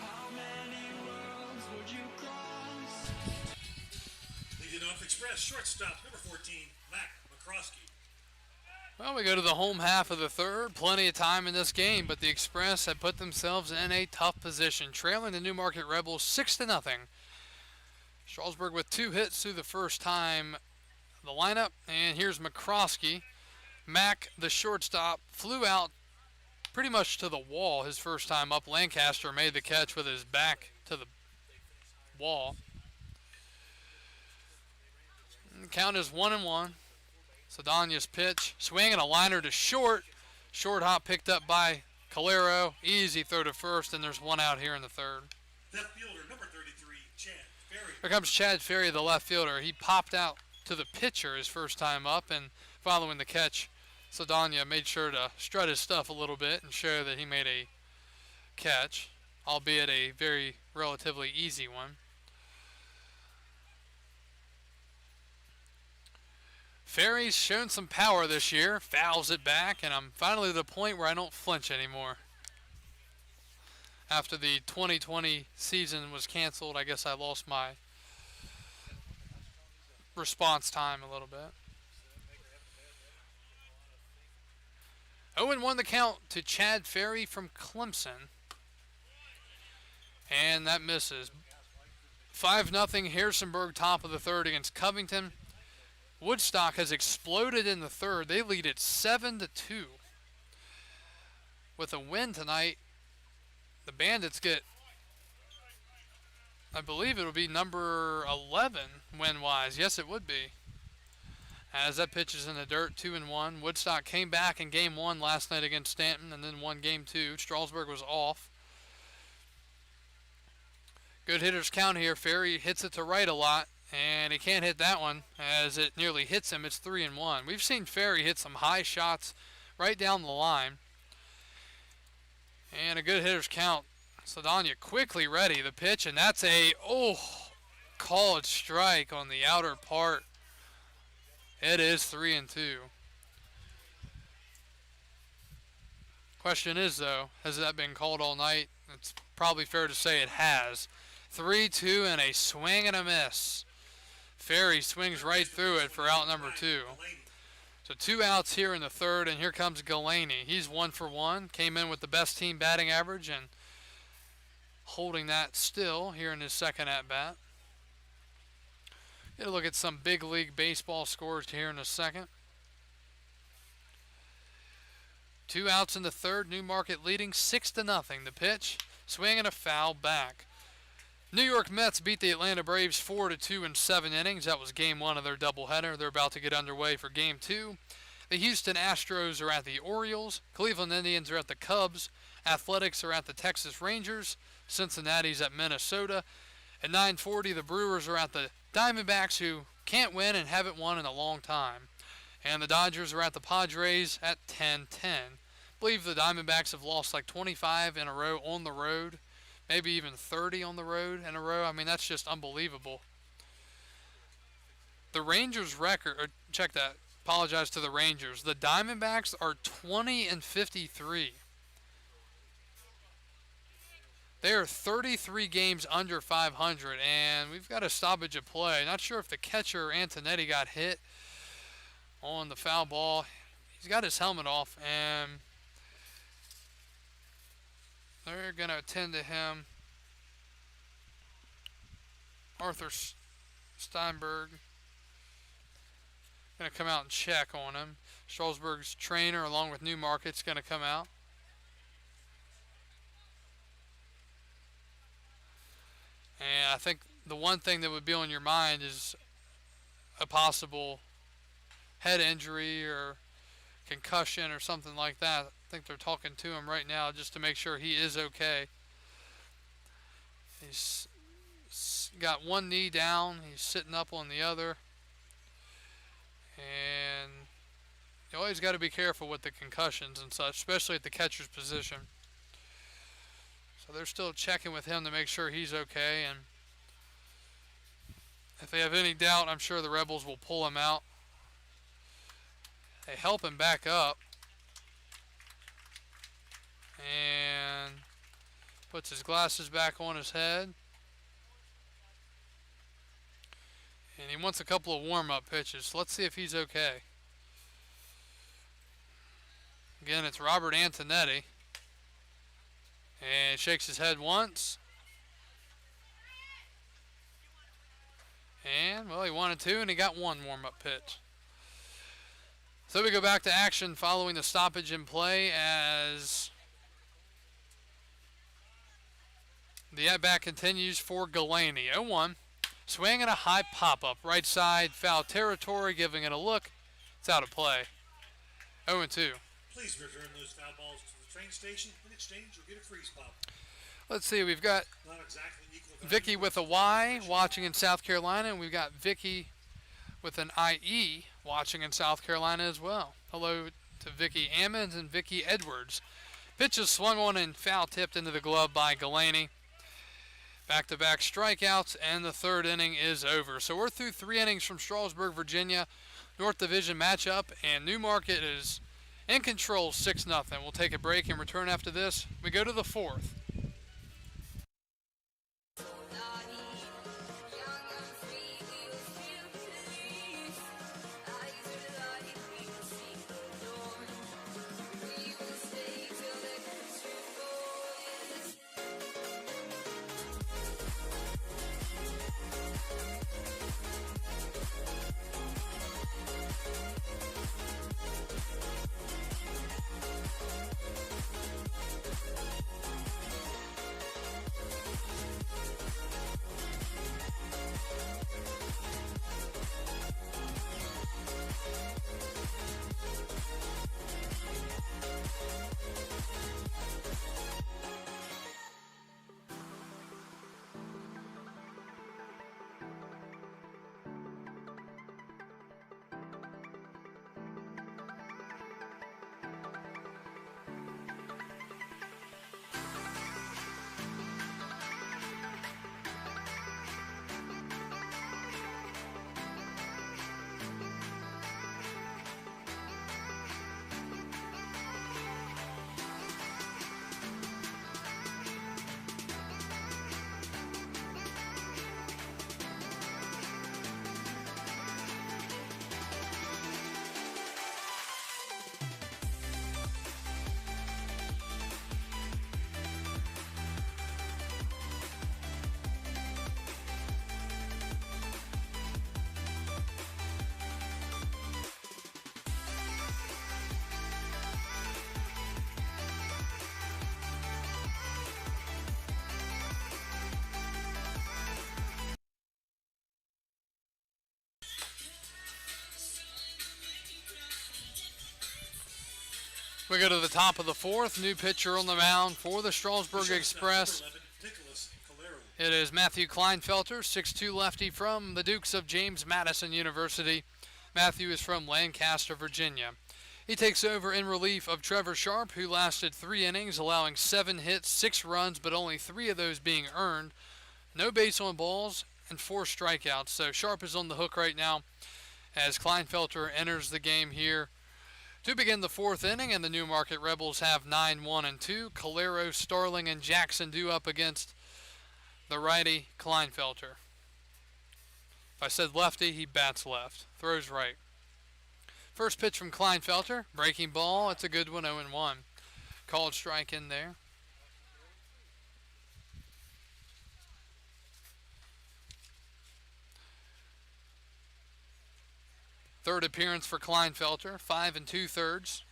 How many worlds would you cross? Leading off Express, shortstop, number 14, Mac McCroskey. Well, we go to the home half of the third. Plenty of time in this game, but the Express have put themselves in a tough position, trailing the Newmarket Rebels 6-0. Strasburg with 2 hits through the first time the lineup. And here's McCroskey. Mack, the shortstop, flew out pretty much to the wall his first time up. Lancaster made the catch with his back to the wall. And the count is 1-1. Sadonia's pitch, swinging a liner to short. Short hop picked up by Calero. Easy throw to first, and there's one out here in the third. Left fielder, number 33, Chad Ferry. Here comes Chad Ferry, the left fielder. He popped out to the pitcher his first time up, and following the catch, Sadonia made sure to strut his stuff a little bit and show that he made a catch, albeit a very relatively easy one. Ferry's shown some power this year, fouls it back, and I'm finally at the point where I don't flinch anymore. After the 2020 season was canceled, I guess I lost my response time a little bit. 0-1 the count to Chad Ferry from Clemson. And that misses. 5-0 Harrisonburg, top of the third against Covington. Woodstock has exploded in the third. They lead it 7-2. With a win tonight, the Bandits get, I believe it'll be number 11 win-wise. Yes, it would be. As that pitch is in the dirt, 2-1. Woodstock came back in game one last night against Stanton and then won game two. Strasburg was off. Good hitters count here. Ferry hits it to right a lot, and he can't hit that one as it nearly hits him. It's 3-1. We've seen Ferry hit some high shots right down the line. And a good hitter's count. Sadonia quickly ready. The pitch, and that's a, called strike on the outer part. It is 3-2. Question is, though, has that been called all night? It's probably fair to say it has. 3-2 and a swing and a miss. Ferry swings right through it for out number 2. So 2 outs here in the third, and here comes Galaney. He's 1 for 1. Came in with the best team batting average and holding that still here in his second at-bat. Get a look at some big league baseball scores here in a second. 2 outs in the third. Newmarket leading 6-0. The pitch, swing and a foul back. New York Mets beat the Atlanta Braves 4-2 in 7 innings. That was game 1 of their doubleheader. They're about to get underway for game 2. The Houston Astros are at the Orioles. Cleveland Indians are at the Cubs. Athletics are at the Texas Rangers. Cincinnati's at Minnesota. At 9:40, the Brewers are at the Diamondbacks, who can't win and haven't won in a long time. And the Dodgers are at the Padres at 10:10. I believe the Diamondbacks have lost like 25 in a row on the road. Maybe even 30 on the road in a row. I mean, that's just unbelievable. The Rangers record, or check that, apologize to the Rangers. The Diamondbacks are 20-53. They are 33 games under 500, and we've got a stoppage of play. Not sure if the catcher, Antonetti, got hit on the foul ball. He's got his helmet off, and they're going to attend to him. Arthur Steinberg going to come out and check on him. Strasburg's trainer, along with Newmarket's going to come out. And I think the one thing that would be on your mind is a possible head injury or concussion or something like that. I think they're talking to him right now just to make sure he is okay. He's got one knee down. He's sitting up on the other. And you always got to be careful with the concussions and such, especially at the catcher's position. So they're still checking with him to make sure he's okay. And if they have any doubt, I'm sure the Rebels will pull him out. They help him back up. And puts his glasses back on his head. And he wants a couple of warm-up pitches. So let's see if he's okay. Again, it's Robert Antonetti. And shakes his head once. And, well, he wanted two, and he got one warm-up pitch. So we go back to action following the stoppage in play as the at-bat continues for Galaney. 0-1. Swing and a high pop-up. Right side, foul territory, giving it a look. It's out of play. 0-2. Please return those foul balls to the train station. In exchange, you'll get a freeze pop. Let's see, we've got Not exactly an equal Vicky with a Y watching in South Carolina, and we've got Vicky with an IE watching in South Carolina as well. Hello to Vicky Ammons and Vicky Edwards. Pitch is swung on and foul tipped into the glove by Galaney. Back-to-back strikeouts, and the third inning is over. So we're through 3 innings from Strasburg, Virginia, North Division matchup, and Newmarket is in control 6-0. We'll take a break and return after this. We go to the 4th. We go to the top of the 4th. New pitcher on the mound for the Strasburg Express. It is Matthew Kleinfelter, 6'2 lefty from the Dukes of James Madison University. Matthew is from Lancaster, Virginia. He takes over in relief of Trevor Sharp, who lasted 3 innings, allowing 7 hits, 6 runs, but only 3 of those being earned. No base on balls and 4 strikeouts. So Sharp is on the hook right now as Kleinfelter enters the game here to begin the 4th inning, and the Newmarket Rebels have 9-1-2. Calero, Starling, and Jackson due up against the righty Kleinfelter. If I said lefty, he bats left. Throws right. First pitch from Kleinfelter. Breaking ball. It's a good one, 0-1. Called strike in there. Third appearance for Kleinfelter, 5 2/3.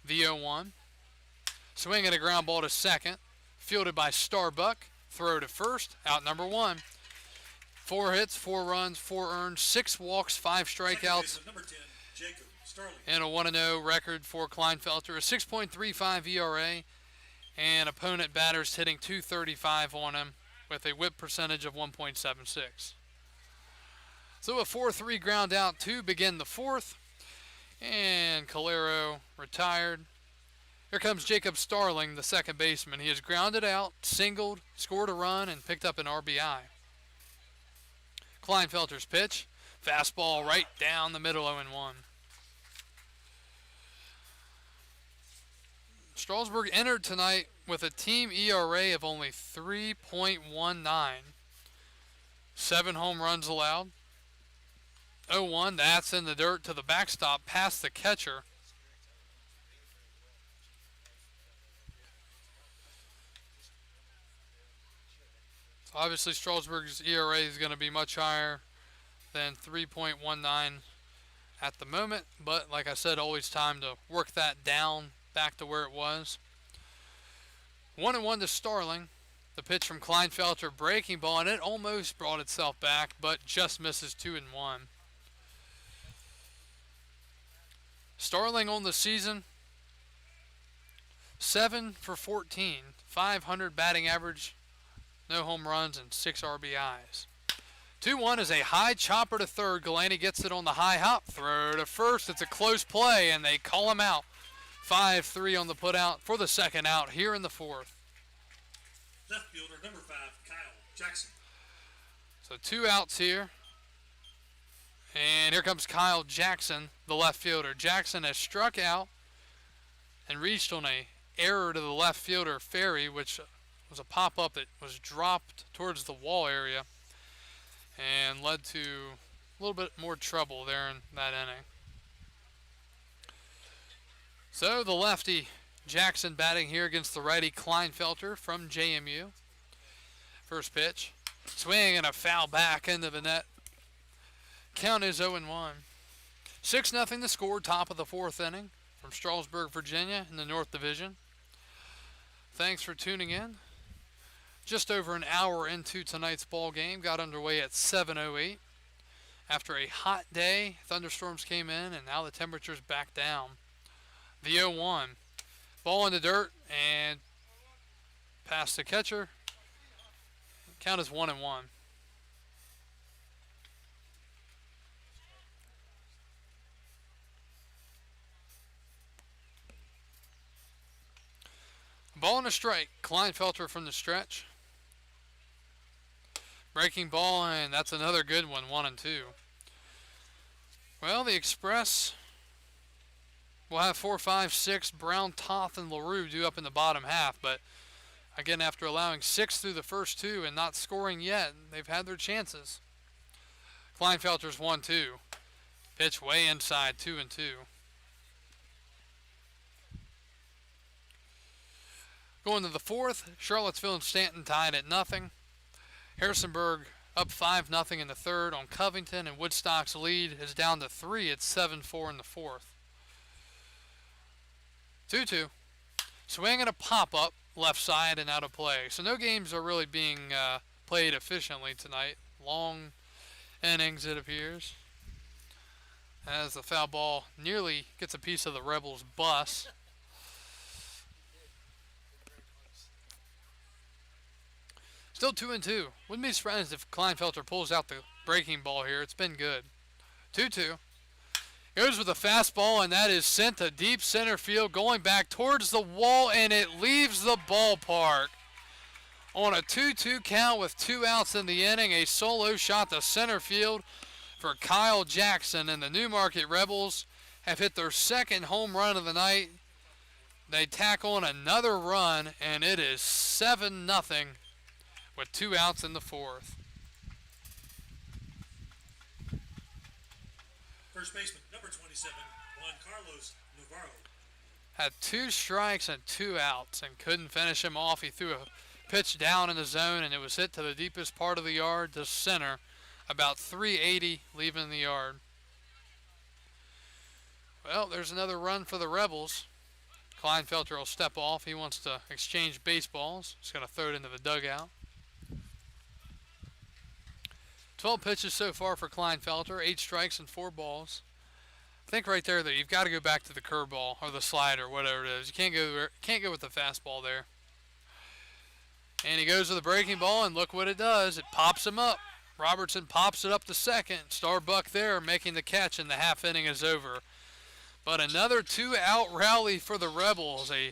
The 0-1. Swing and a ground ball to second. Fielded by Starbuck. Throw to first. Out number 1. 4 hits, 4 runs, 4 earned, 6 walks, 5 strikeouts. Number 10, Jacob Starling. And a 1-0 record for Kleinfelter. A 6.35 ERA. And opponent batters hitting .235 on him with a whip percentage of 1.76. So a 4-3 ground out to begin the 4th. And Calero retired. Here comes Jacob Starling, the second baseman. He has grounded out, singled, scored a run, and picked up an RBI. Kleinfelter's pitch. Fastball right down the middle, 0-1. Strasburg entered tonight with a team ERA of only 3.19. 7 home runs allowed. 0-1, that's in the dirt to the backstop past the catcher. Obviously, Strasburg's ERA is going to be much higher than 3.19 at the moment, but like I said, always time to work that down back to where it was. 1-1 to Starling. The pitch from Kleinfelter, breaking ball, and it almost brought itself back, but just misses 2-1. Starling on the season, 7 for 14, 500 batting average, no home runs, and 6 RBIs. 2-1 is a high chopper to third. Galaney gets it on the high hop throw to first. It's a close play, and they call him out. 5-3 on the putout for the second out here in the fourth. Left fielder number 5, Kyle Jackson. So 2 outs here. And here comes Kyle Jackson, the left fielder. Jackson has struck out and reached on a error to the left fielder, Ferry, which was a pop-up that was dropped towards the wall area and led to a little bit more trouble there in that inning. So the lefty Jackson batting here against the righty Kleinfelter from JMU. First pitch. Swing and a foul back into the net. Count is 0-1. 6-0 the score, top of the fourth inning from Strasburg, Virginia in the North Division. Thanks for tuning in. Just over an hour into tonight's ball game. Got underway at 7:08. After a hot day, thunderstorms came in, and now the temperature's back down. The 0-1. Ball in the dirt and past the catcher. Count is 1-1. Ball and a strike. Kleinfelter from the stretch. Breaking ball, and that's another good one, 1-2. Well, the Express will have 4, 5, 6, Brown, Toth, and LaRue due up in the bottom half, but again, after allowing 6 through the first 2 and not scoring yet, they've had their chances. Kleinfelter's 1-2. Pitch way inside, 2-2. Going to the fourth, Charlottesville and Stanton tied at 0. Harrisonburg up 5-0 in the third on Covington, and Woodstock's lead is down to 3. It's 7-4 in the fourth. 2-2. Swing and a pop-up left side and out of play. So no games are really being played efficiently tonight. Long innings, it appears, as the foul ball nearly gets a piece of the Rebels' bus. Still 2-2. Wouldn't be surprised if Kleinfelter pulls out the breaking ball here. It's been good. 2-2. Goes with a fastball, and that is sent to deep center field, going back towards the wall, and it leaves the ballpark. On a 2-2 count with 2 outs in the inning, a solo shot to center field for Kyle Jackson, and the Newmarket Rebels have hit their second home run of the night. They tack on another run, and it is 7-0 with 2 outs in the fourth. First baseman, number 27, Juan Carlos Navarro. Had 2 strikes and 2 outs and couldn't finish him off. He threw a pitch down in the zone, and it was hit to the deepest part of the yard to center, about 380 leaving the yard. Well, there's another run for the Rebels. Kleinfelter will step off. He wants to exchange baseballs. He's going to throw it into the dugout. 12 pitches so far for Kleinfelter, 8 strikes and 4 balls. I think right there that you've got to go back to the curveball or the slider, whatever it is. You can't go with the fastball there. And he goes to the breaking ball, and look what it does. It pops him up. Robertson pops it up to second. Starbuck there making the catch, and the half inning is over. But another 2-out rally for the Rebels. A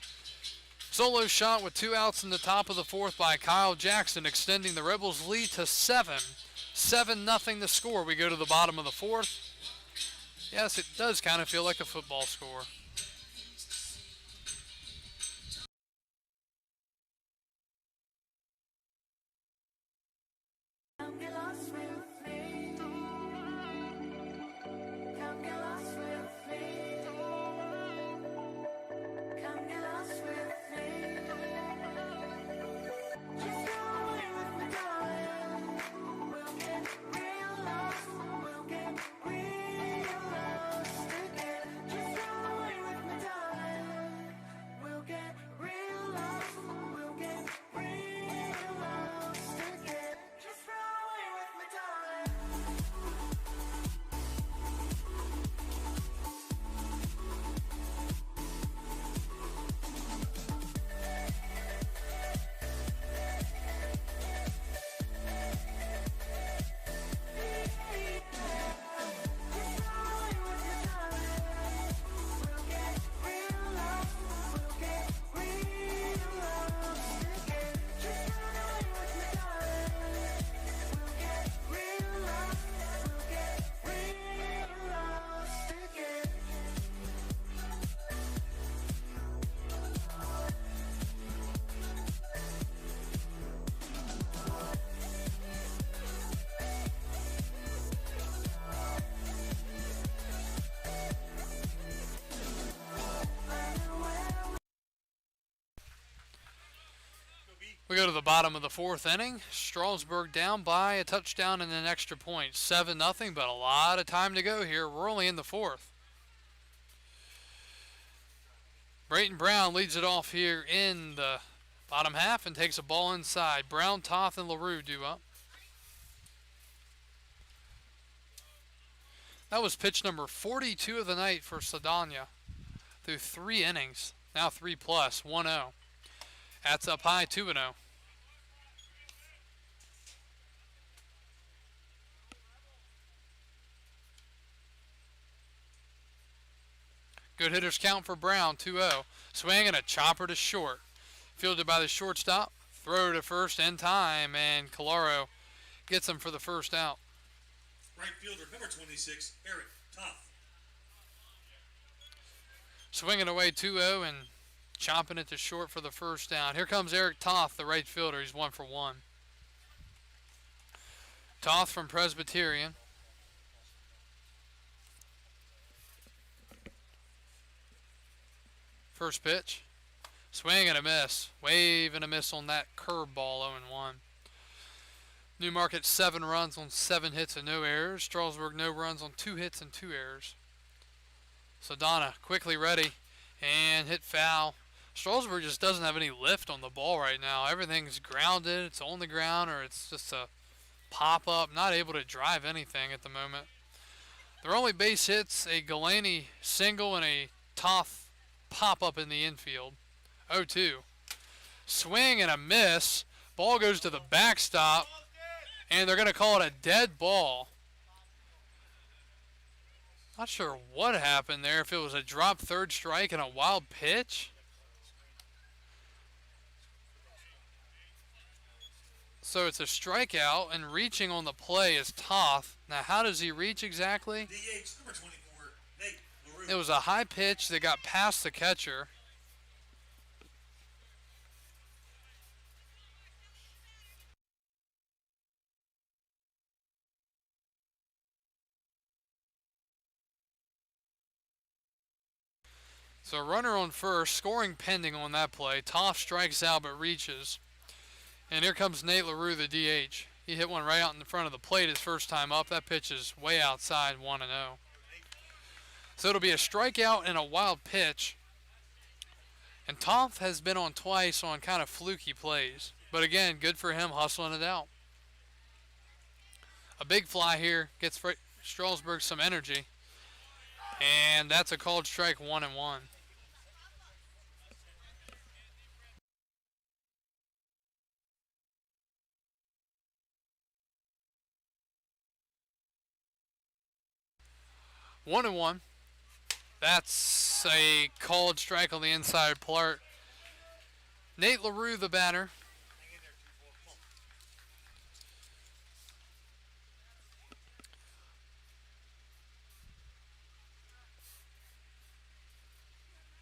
solo shot with 2 outs in the top of the fourth by Kyle Jackson, extending the Rebels' lead to 7. 7-0 the score. We go to the bottom of the fourth. Yes, it does kind of feel like a football score. Come get lost with me. Come get lost with me. Come get lost with me. Just go away with me, darling. We go to the bottom of the fourth inning. Strasburg down by a touchdown and an extra point. 7-0, but a lot of time to go here. We're only in the fourth. Brayton Brown leads it off here in the bottom half and takes a ball inside. Brown, Toth, and LaRue due up. That was pitch number 42 of the night for Saldana through 3 innings. Now 3+, 1-0. That's up high, 2-0. Good hitters count for Brown, 2-0. Swing and a chopper to short. Fielded by the shortstop. Throw to first in time, and Calaro gets him for the first out. Right fielder number 26, Eric Toth. Swinging away 2-0 and chopping it to short for the first down. Here comes Eric Toth, the right fielder. He's 1 for 1. Toth from Presbyterian. First pitch. Swing and a miss. Wave and a miss on that curveball, 0-1. Newmarket 7 runs on 7 hits and no errors. Strasburg no runs on 2 hits and 2 errors. Saldana quickly ready and hit foul. Strasburg just doesn't have any lift on the ball right now. Everything's grounded. It's on the ground or it's just a pop-up. Not able to drive anything at the moment. Their only base hits, a Delaney single and a Toth pop-up in the infield. 0-2. Swing and a miss. Ball goes to the backstop. And they're going to call it a dead ball. Not sure what happened there. If it was a drop third strike and a wild pitch. So it's a strikeout, and reaching on the play is Toth. Now, how does he reach exactly? DH number 24, Nate LaRue. It was a high pitch that got past the catcher. So runner on first, scoring pending on that play. Toth strikes out but reaches. And here comes Nate LaRue, the DH. He hit one right out in the front of the plate his first time up. That pitch is way outside, 1-0. So it'll be a strikeout and a wild pitch. And Toth has been on twice on kind of fluky plays. But again, good for him hustling it out. A big fly here gets Strasburg some energy. And that's a called strike, 1-1. One and one. That's a called strike on the inside part. Nate LaRue, the batter.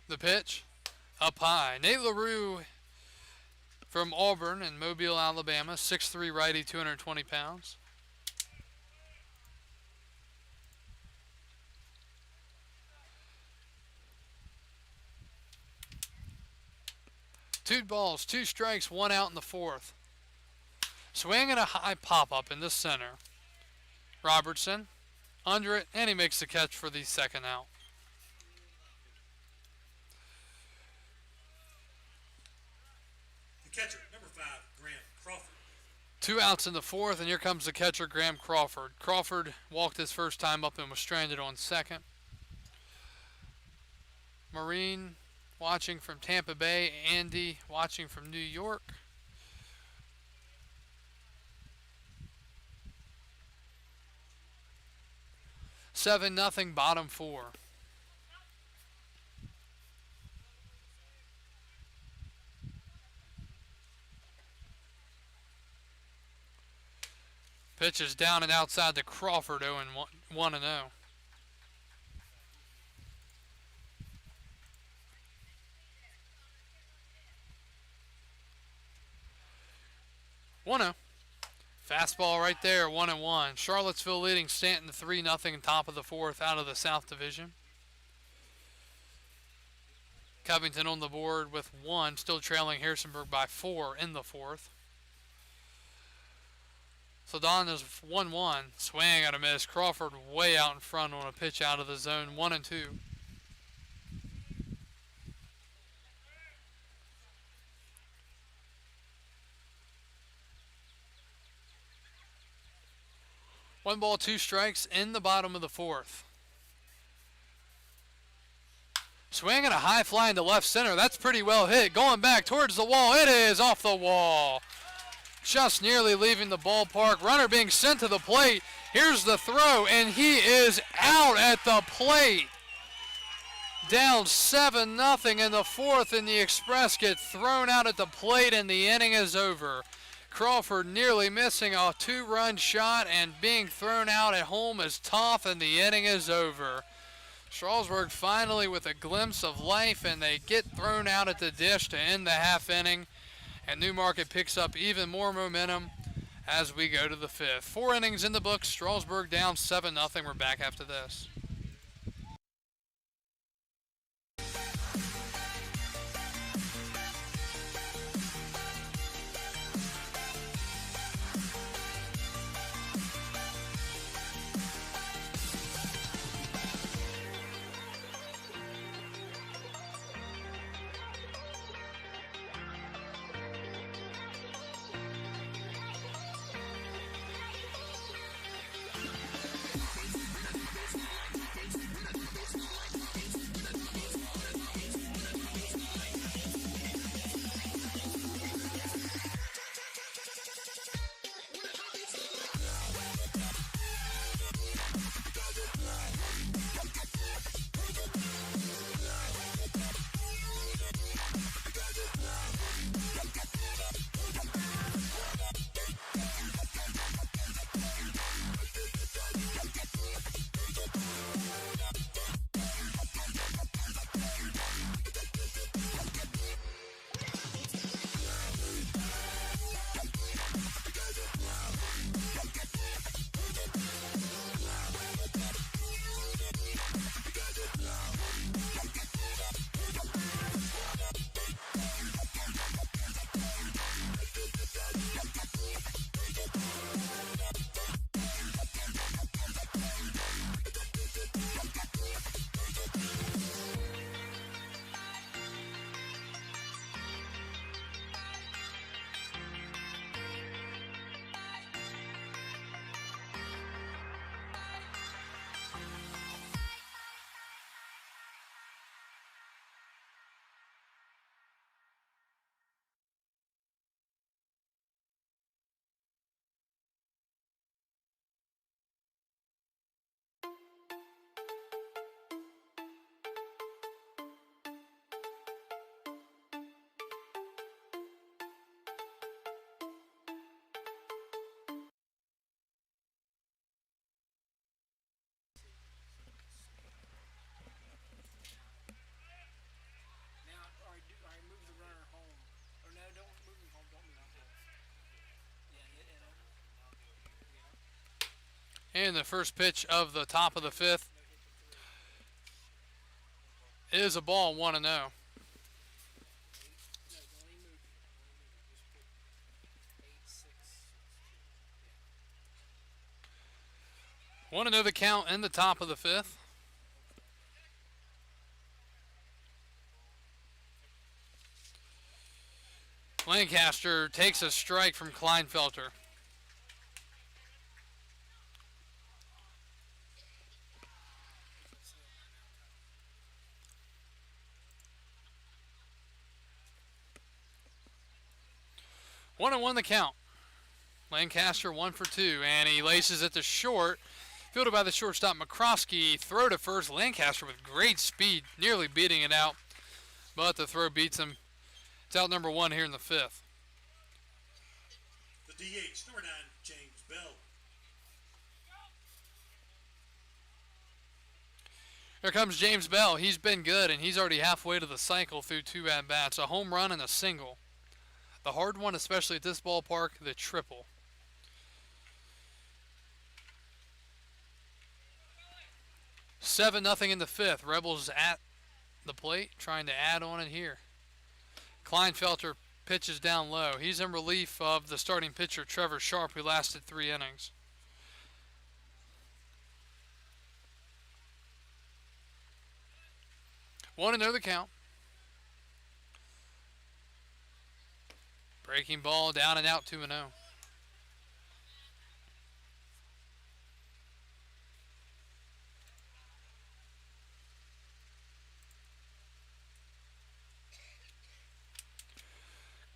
The pitch up high. Nate LaRue from Auburn in Mobile, Alabama. 6'3" righty, 220 pounds. Two balls, 2 strikes, 1 out in the fourth. Swing and a high pop-up in the center. Robertson under it, and he makes the catch for the second out. The catcher, number 5, Graham Crawford. 2 outs in the fourth, and here comes the catcher, Graham Crawford. Crawford walked his first time up and was stranded on second. Marine watching from Tampa Bay. Andy watching from New York. Seven nothing, bottom 4. Pitch is down and outside to Crawford, 1-0. Fastball right there, 1-1. Charlottesville leading Stanton 3-0, top of the fourth, out of the South Division. Covington on the board with 1, still trailing Harrisonburg by 4 in the 4th. So Don is 1-1. Swing and a miss. Crawford way out in front on a pitch out of the zone. 1-2. One ball, 2 strikes in the bottom of the 4th. Swing and a high fly into left center. That's pretty well hit. Going back towards the wall. It is off the wall. Just nearly leaving the ballpark. Runner being sent to the plate. Here's the throw, and he is out at the plate. Down 7-0 in the 4th, and the Express get thrown out at the plate, and the inning is over. Crawford nearly missing a 2-run shot, and being thrown out at home is tough, and the inning is over. Strasburg finally with a glimpse of life, and they get thrown out at the dish to end the half inning. And Newmarket picks up even more momentum as we go to the 5th. 4 innings in the books. Strasburg down 7-0. We're back after this. And the first pitch of the top of the 5th is a ball, 1-0. Want to know the count in the top of the 5th? Lancaster takes a strike from Kleinfelter. One and one the count. Lancaster 1 for 2, and he laces it to short. Fielded by the shortstop McCroskey. Throw to first. Lancaster with great speed, nearly beating it out, but the throw beats him. It's out number 1 here in the 5th. The DH, number 9, James Bell. Here comes James Bell. He's been good, and he's already halfway to the cycle through 2 at-bats. A home run and a single. The hard one, especially at this ballpark, the triple. Seven nothing in the 5th. Rebels at the plate, trying to add on it here. Kleinfelter pitches down low. He's in relief of the starting pitcher, Trevor Sharp, who lasted 3 innings. One and 0 the count. Breaking ball, down and out, 2 and 0.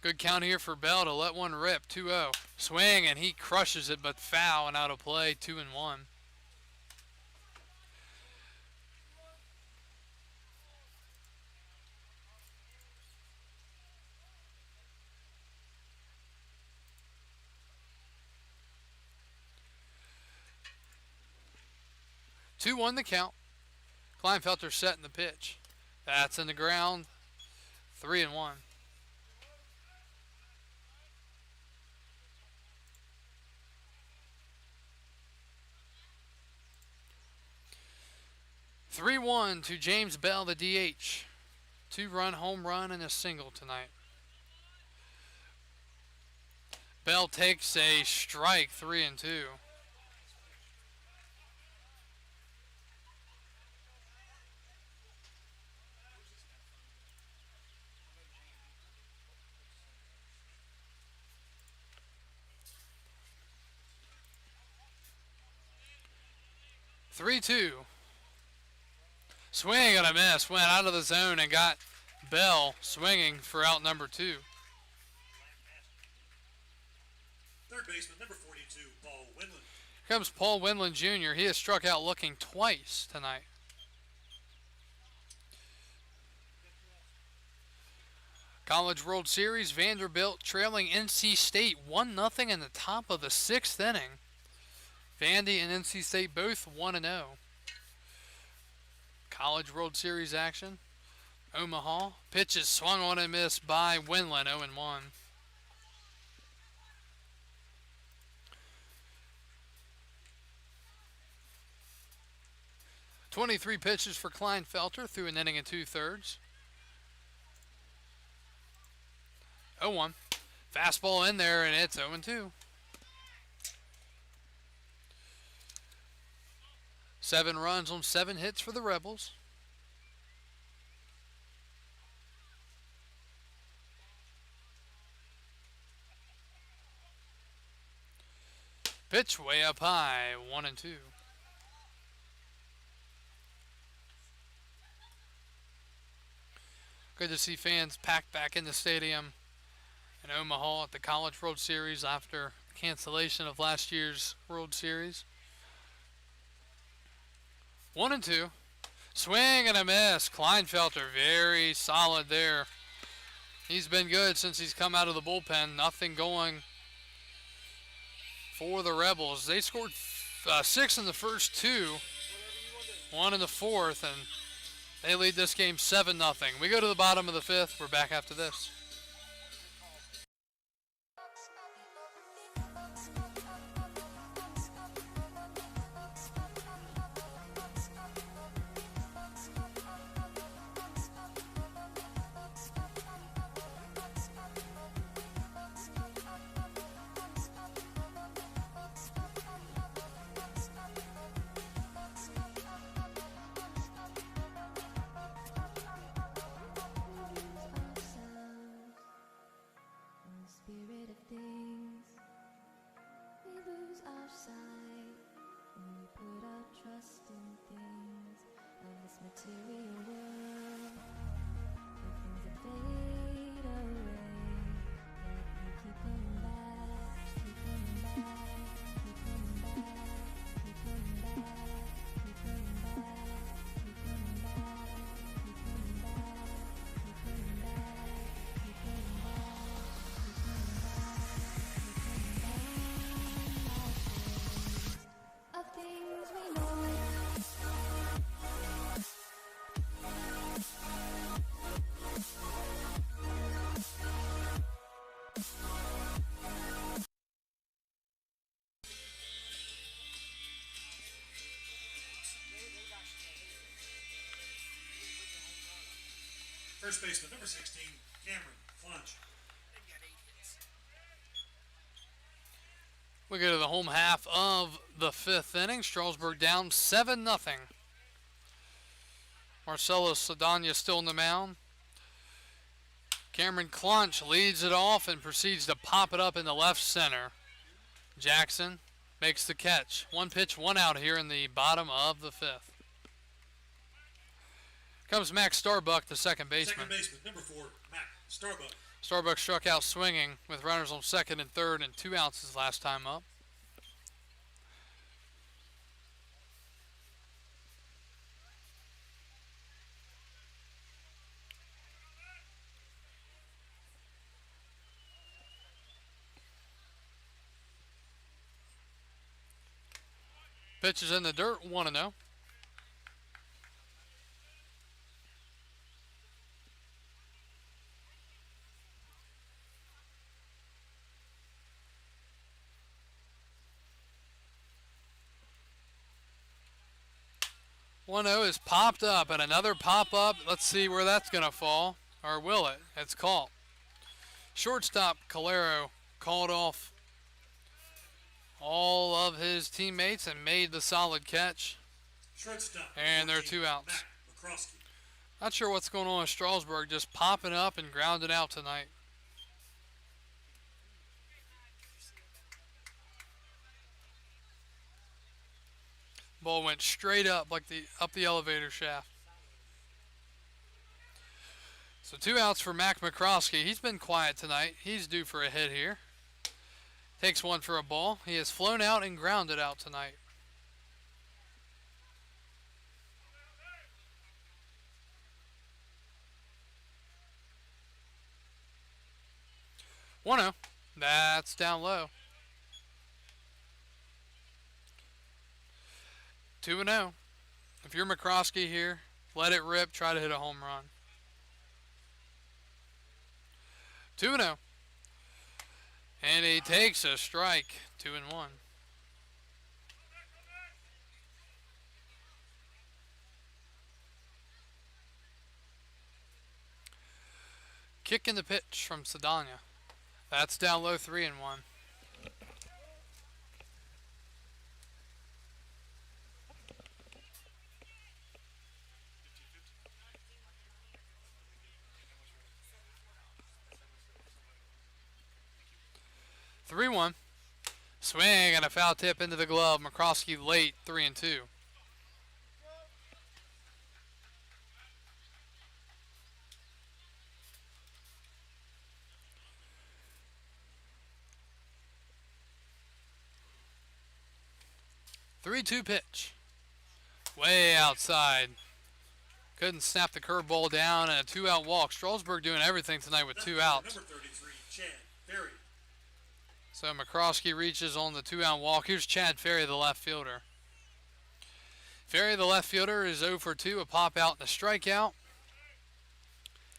Good count here for Bell to let one rip, 2-0. Swing, and he crushes it, but foul and out of play, 2 and 1. Two one the count. Kleinfelter setting the pitch. That's in the ground. 3 and 1. (3-1) to James Bell, the DH. 2-run home run and a single tonight. Bell takes a strike, 3 and 2. (3-2). Swing and a miss. Went out of the zone and got Bell swinging for out number 2. Third baseman, number 42, Paul Winland. Here comes Paul Winland Jr. He has struck out looking twice tonight. College World Series, Vanderbilt trailing NC State 1-0 in the top of the 6th inning. Vandy and NC State both 1-0. College World Series action. Omaha. Pitch is swung on and missed by Winland, 0-1. 23 pitches for Kleinfelter through an inning and 2/3. 0-1. Fastball in there, and it's 0-2. 7 runs on 7 hits for the Rebels. Pitch way up high, 1-2. Good to see fans packed back in the stadium in Omaha at the College World Series after the cancellation of last year's World Series. 1-2. Swing and a miss. Kleinfelter very solid there. He's been good since he's come out of the bullpen. Nothing going for the Rebels. They scored 6 in the first 2, 1 in the 4th, and they lead this game 7-0. We go to the bottom of the 5th. We're back after this. Spirit of things, we lose our sight when we put our trust in things of this material world. The things that fade away, yet we keep coming back, keep coming back, keep coming back, keep coming back, keep coming back, keep coming back, keep coming back, keep coming back, keep coming back. Of things we know. First baseman, number 16, Cameron Clunch. We go to the home half of the 5th inning. Strasburg down 7-0. Marcelo Sadania still on the mound. Cameron Clunch leads it off and proceeds to pop it up in the left center. Jackson makes the catch. 1 pitch, 1 out here in the bottom of the 5th. Comes Max Starbuck, the second baseman. Second baseman, number 4, Mac Starbuck. Starbuck struck out swinging with runners on second and third and 2 outs his last time up. Pitch is in the dirt, 1-0. Is popped up, and another pop up. Let's see where that's going to fall, or will it? It's caught. Shortstop Calero called off all of his teammates and made the solid catch. Shortstop. And there are 2 outs. Mac McCroskey. Not sure what's going on with Strasburg, just popping up and grounding out tonight. Ball went straight up like up the elevator shaft. So 2 outs for Mac McCroskey. He's been quiet tonight. He's due for a hit here. Takes one for a ball. He has flown out and grounded out tonight. One-oh. That's down low. 2-0. If you're McCroskey here, let it rip. Try to hit a home run. 2-0. And he takes a strike. 2-1. Kick in the pitch from Sadania. That's down low, 3-1. 3-1. Swing and a foul tip into the glove. McCroskey late, 3-2. Three-two pitch. Way outside. Couldn't snap the curveball down, and a 2-out walk. Strasburg doing everything tonight with 2 outs. Number 33, Chad Ferry. So McCroskey reaches on the 2-out walk. Here's Chad Ferry, the left fielder. Ferry, the left fielder, is 0 for 2, a pop out and a strikeout.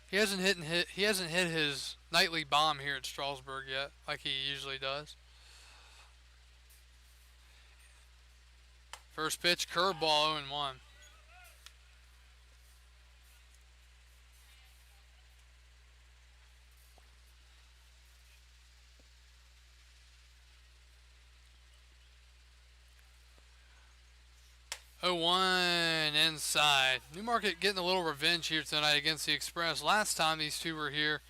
He hasn't hit his nightly bomb here at Strasburg yet, like he usually does. First pitch, curveball, 0-1. Inside. Newmarket getting a little revenge here tonight against the Express. Last time these two were here,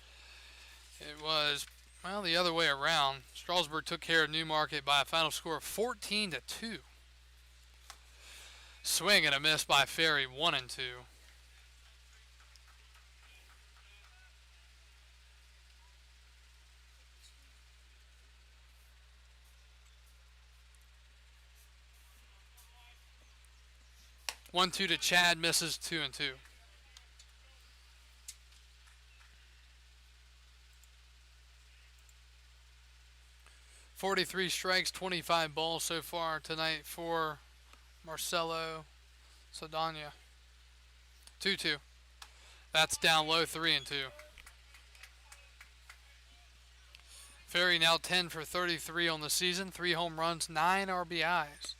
it was, well, the other way around. Strasburg took care of Newmarket by a final score of 14-2. Swing and a miss by Ferry, 1-2. One-two to Chad, misses 2-2. .43 strikes, 25 balls so far tonight for Marcelo Sadania. 2-2. That's down low, 3-2. Ferry now 10 for 33 on the season, 3 home runs, 9 RBIs.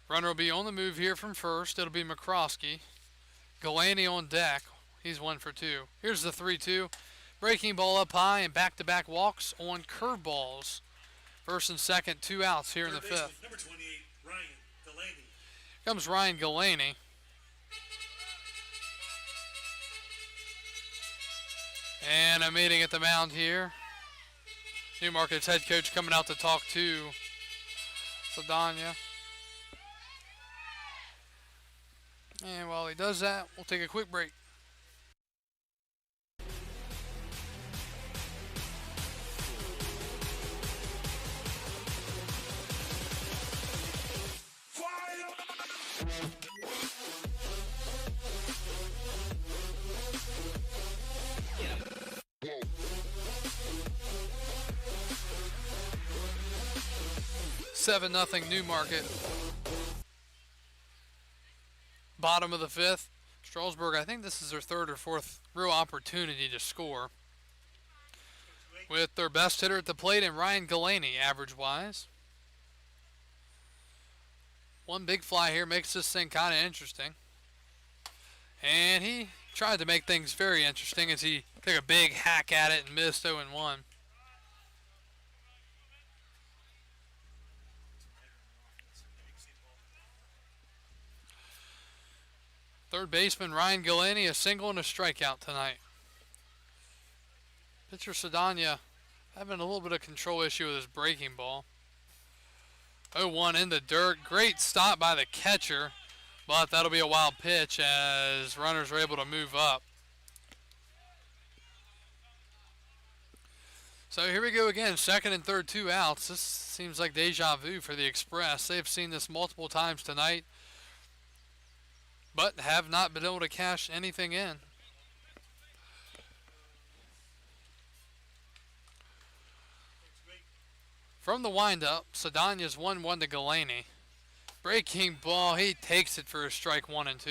Runner will be on the move here from first. It'll be McCroskey. Galaney on deck. He's 1 for 2. Here's the 3-2. Breaking ball up high and back-to-back walks on curveballs. First and second, 2 outs here in the fifth. Number 28, Ryan Delaney. Comes Ryan Galaney. And a meeting at the mound here. Newmarket's head coach coming out to talk to Saldana. And while he does that, we'll take a quick break. Seven nothing Newmarket. Bottom of the fifth. Strasburg, I think this is their third or fourth real opportunity to score. With their best hitter at the plate and Ryan Galaney, average-wise. One big fly here makes this thing kind of interesting. And he tried to make things very interesting as he took a big hack at it and missed 0-1. Third baseman Ryan Galaney, a single and a strikeout tonight. Pitcher Sedania having a little bit of control issue with his breaking ball. 0-1 in the dirt. Great stop by the catcher, but that'll be a wild pitch as runners are able to move up. So here we go again, second and third, 2 outs. This seems like deja vu for the Express. They've seen this multiple times tonight, but have not been able to cash anything in. From the windup, Sedania's 1-1 to Galaney. Breaking ball, he takes it for a strike 1 and 2.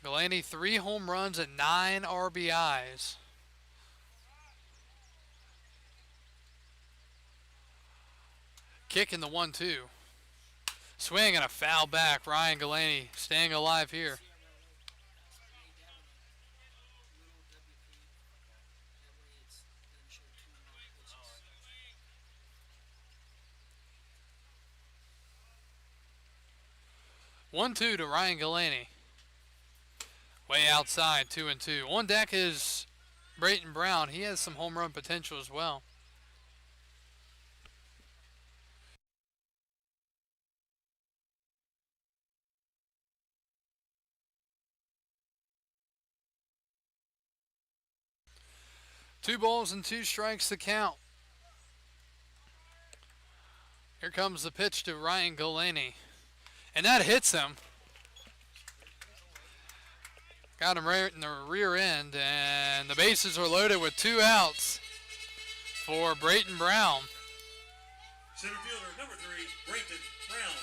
Galaney 3 home runs and 9 RBIs. Kick in the 1-2. Swing and a foul back. Ryan Galaney staying alive here. One two to Ryan Galaney. Way outside, 2-2. On deck is Brayton Brown. He has some home run potential as well. Two balls and 2 strikes to count. Here comes the pitch to Ryan Galaney. And that hits him. Got him right in the rear end, and the bases are loaded with 2 outs for Brayton Brown. Center fielder, number 3, Brayton Brown.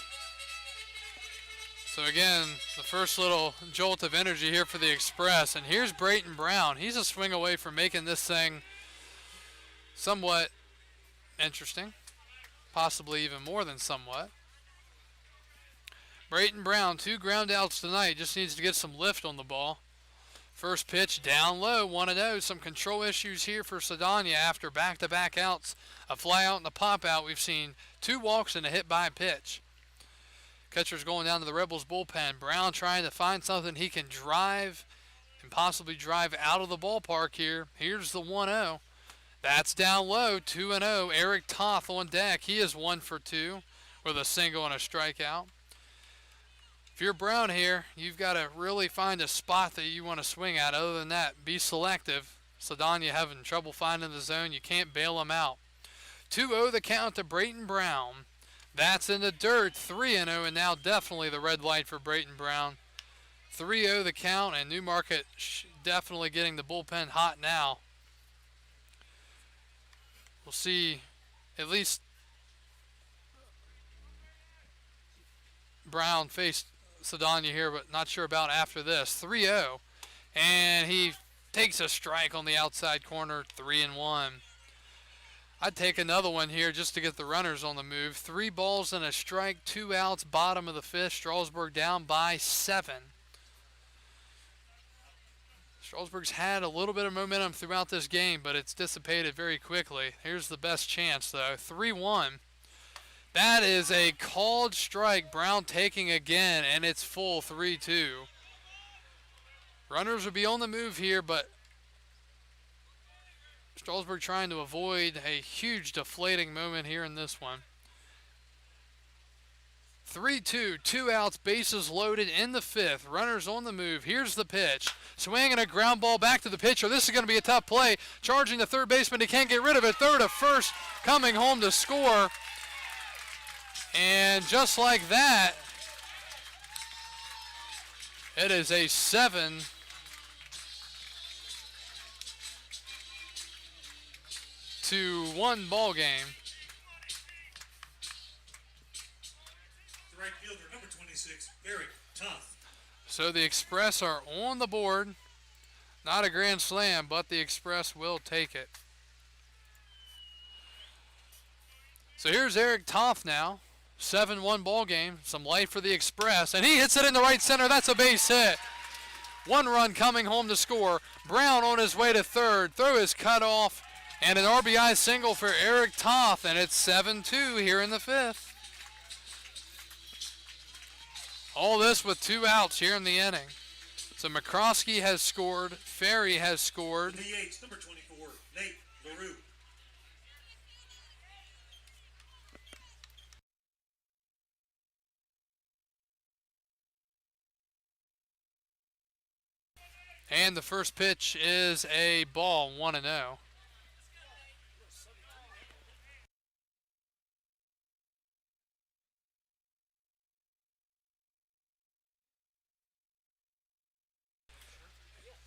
So again, the first little jolt of energy here for the Express. And here's Brayton Brown. He's a swing away from making this thing somewhat interesting. Possibly even more than somewhat. Brayton Brown, 2 ground outs tonight. Just needs to get some lift on the ball. First pitch down low, 1-0. Some control issues here for Sedania after back-to-back outs. A fly out and a pop out. We've seen 2 walks and a hit by pitch. Catcher's going down to the Rebels bullpen. Brown trying to find something he can drive and possibly drive out of the ballpark here. Here's the 1-0. That's down low, 2-0. Eric Toth on deck. He is 1 for 2 with a single and a strikeout. If you're Brown here, you've got to really find a spot that you want to swing at. Other than that, be selective. Sedania having trouble finding the zone. You can't bail him out. 2-0 the count to Brayton Brown. That's in the dirt, 3-0, and now definitely the red light for Brayton Brown. 3-0 the count, and Newmarket definitely getting the bullpen hot now. We'll see at least Brown faced Sedania here, but not sure about after this. 3-0, and he takes a strike on the outside corner, 3-1. I'd take another one here just to get the runners on the move. 3 balls and a strike, 2 outs, bottom of the 5th. Strasburg down by 7. Strasburg's had a little bit of momentum throughout this game, but it's dissipated very quickly. Here's the best chance, though. 3-1. That is a called strike. Brown taking again, and it's full 3-2. Runners will be on the move here, but Strasburg trying to avoid a huge deflating moment here in this one. 3-2, 2 outs, bases loaded in the 5th. Runners on the move. Here's the pitch. Swing and a ground ball back to the pitcher. This is going to be a tough play. Charging the third baseman. He can't get rid of it. Third to first. Coming home to score. And just like that, it is a 7-1 ball game. The right fielder, number 26, very tough. So the Express are on the board. Not a grand slam, but the Express will take it. So here's Eric Toth now. 7-1 ball game. Some light for the Express. And he hits it in the right center. That's a base hit. 1 run coming home to score. Brown on his way to third. Throw is cut off. And an RBI single for Eric Toth. And it's 7-2 here in the 5th. All this with 2 outs here in the inning. So McCroskey has scored. Ferry has scored. In the 8th, number 24, Nate LaRue. And the first pitch is a ball, 1-0.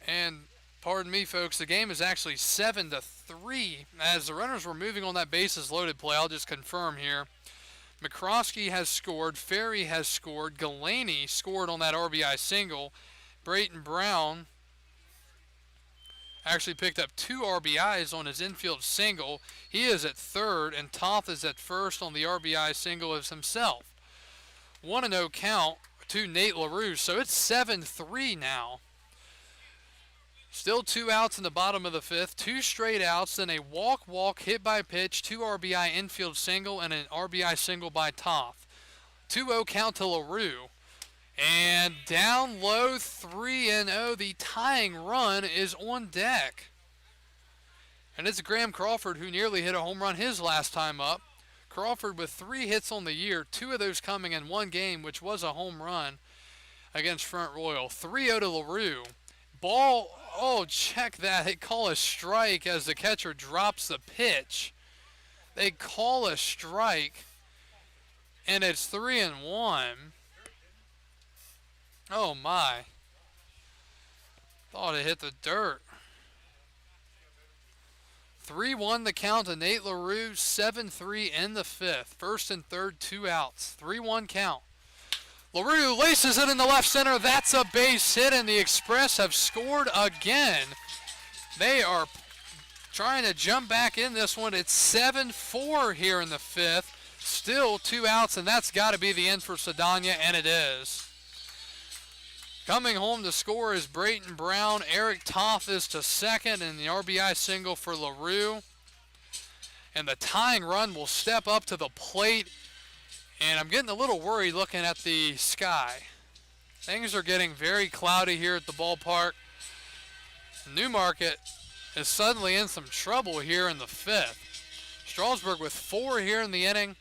And pardon me, folks, the game is actually 7-3. As the runners were moving on that bases loaded play, I'll just confirm here. McCroskey has scored. Ferry has scored. Galaney scored on that RBI single. Brayton Brown actually picked up 2 RBIs on his infield single. He is at third, and Toth is at first on the RBI single as himself. 1-0 count to Nate LaRue, so it's 7-3 now. Still 2 outs in the bottom of the 5th, 2 straight outs, then a walk, hit by pitch, 2 RBI infield single, and an RBI single by Toth. 2-0 count to LaRue. And down low, 3-0. The tying run is on deck. And it's Graham Crawford who nearly hit a home run his last time up. Crawford with 3 hits on the year, 2 of those coming in one game, which was a home run against Front Royal. 3-0 to LaRue. Ball, oh, check that. They call a strike as the catcher drops the pitch. They call a strike, and it's 3-1. Oh, my. Thought it hit the dirt. 3-1 the count to Nate LaRue, 7-3 in the 5th. First and third, 2 outs. 3-1 count. LaRue laces it in the left center. That's a base hit, and the Express have scored again. They are trying to jump back in this one. It's 7-4 here in the 5th. Still 2 outs, and that's got to be the end for Sedania, and it is. Coming home to score is Brayton Brown. Eric Toth is to second, and the RBI single for LaRue. And the tying run will step up to the plate. And I'm getting a little worried looking at the sky. Things are getting very cloudy here at the ballpark. Newmarket is suddenly in some trouble here in the 5th. Strasburg with 4 here in the inning.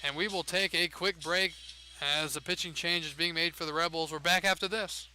And we will take a quick break as the pitching change is being made for the Rebels. We're back after this.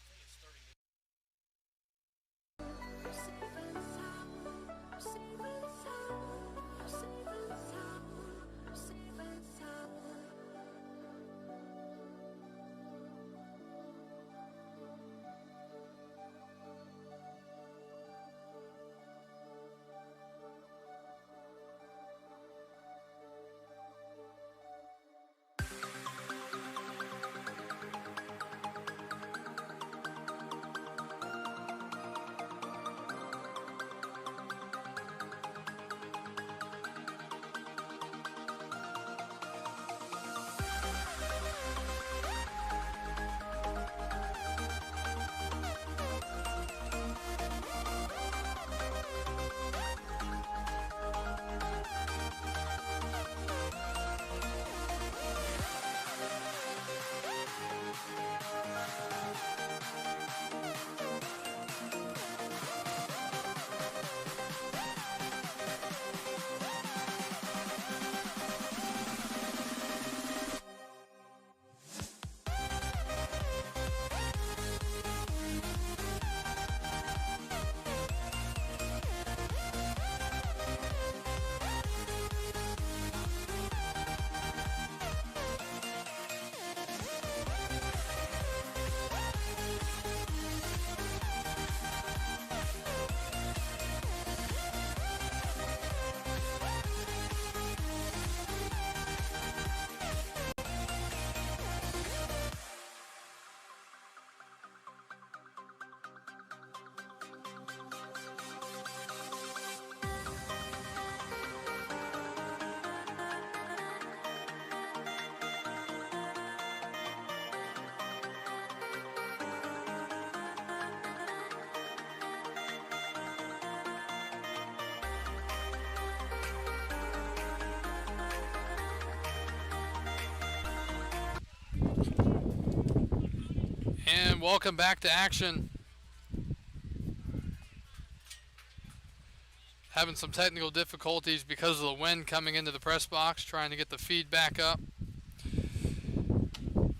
And welcome back to action. Having some technical difficulties because of the wind coming into the press box, trying to get the feed back up.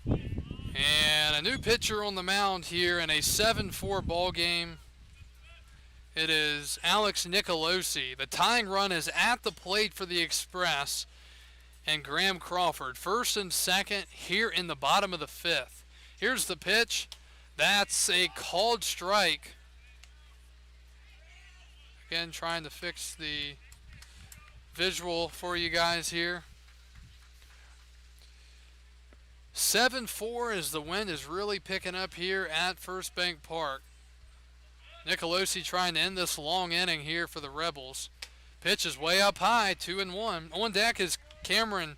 And a new pitcher on the mound here in a 7-4 ball game. It is Alex Nicolosi. The tying run is at the plate for the Express. And Graham Crawford, first and second here in the bottom of the 5th. Here's the pitch. That's a called strike. Again, trying to fix the visual for you guys here. 7-4 as the wind is really picking up here at First Bank Park. Nicolosi trying to end this long inning here for the Rebels. Pitch is way up high, 2-1. On deck is Cameron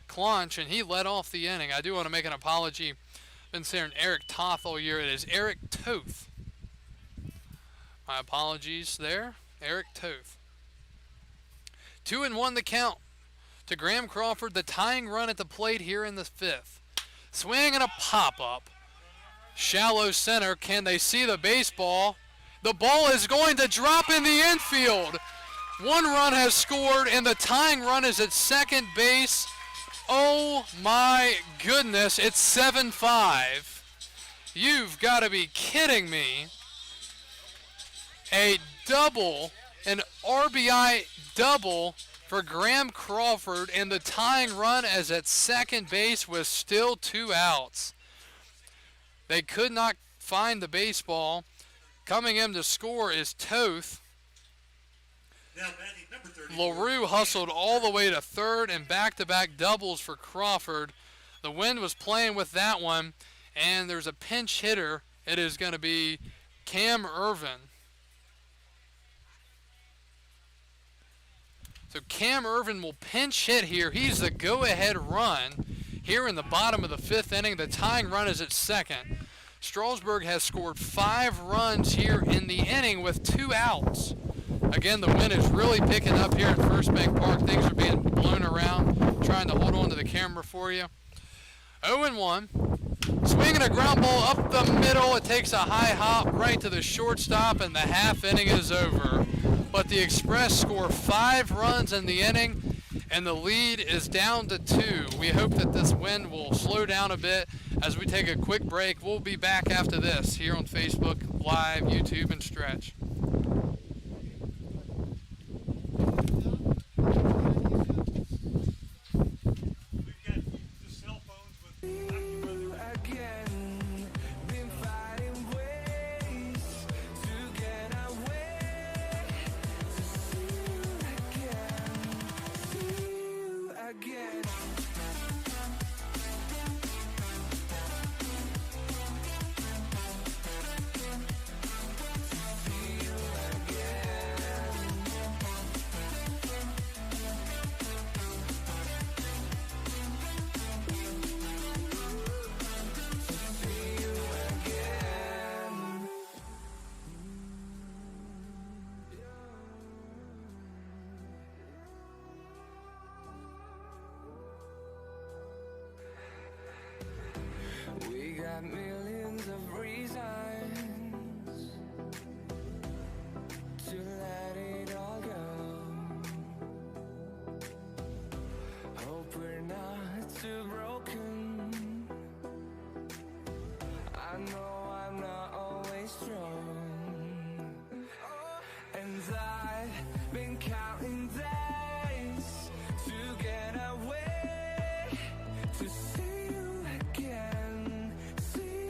Clonch, and he led off the inning. I do want to make an apology. I've been saying Eric Toth all year. It is Eric Toth. My apologies there. Eric Toth. 2-1 the count to Graham Crawford. The tying run at the plate here in the 5th. Swing and a pop-up. Shallow center. Can they see the baseball? The ball is going to drop in the infield. One run has scored, and the tying run is at second base. Oh, my goodness. It's 7-5. You've got to be kidding me. A double, an RBI double for Graham Crawford, and the tying run is at second base with still 2 outs. They could not find the baseball. Coming in to score is Toth. Now batting number 30. LaRue hustled all the way to third, and back-to-back doubles for Crawford. The wind was playing with that one, and there's a pinch hitter. It is going to be Cam Irvin. So Cam Irvin will pinch hit here. He's the go-ahead run here in the bottom of the 5th inning. The tying run is at second. Strasburg has scored 5 runs here in the inning with 2 outs. Again, the wind is really picking up here at First Bank Park. Things are being blown around. Trying to hold on to the camera for you. 0-1. Swinging a ground ball up the middle. It takes a high hop right to the shortstop, and the half inning is over. But the Express score 5 runs in the inning, and the lead is down to 2. We hope that this wind will slow down a bit as we take a quick break. We'll be back after this here on Facebook Live, YouTube, and Stretch. We got millions of reasons to let it all go. Hope we're not too broken. I know I'm not always strong, and I've been counting days to get away, to see you again, see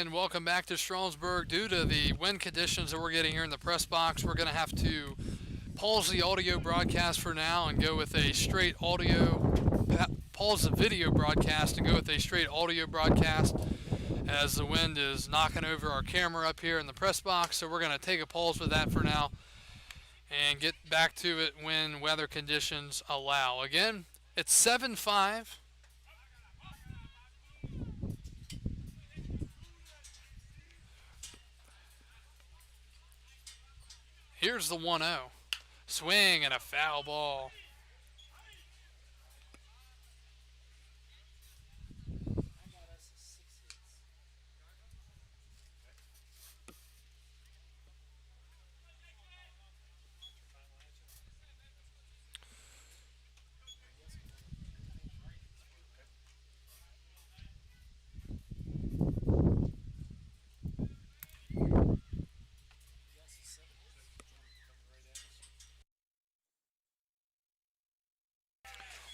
And welcome back to Strasburg. Due to the wind conditions that we're getting here in the press box, we're going to have to pause the audio broadcast for now and go with a straight pause the video broadcast and go with a straight audio broadcast, as the wind is knocking over our camera up here in the press box. So we're going to take a pause with that for now and get back to it when weather conditions allow. Again, it's 7-5. Here's the 1-0. Swing and a foul ball.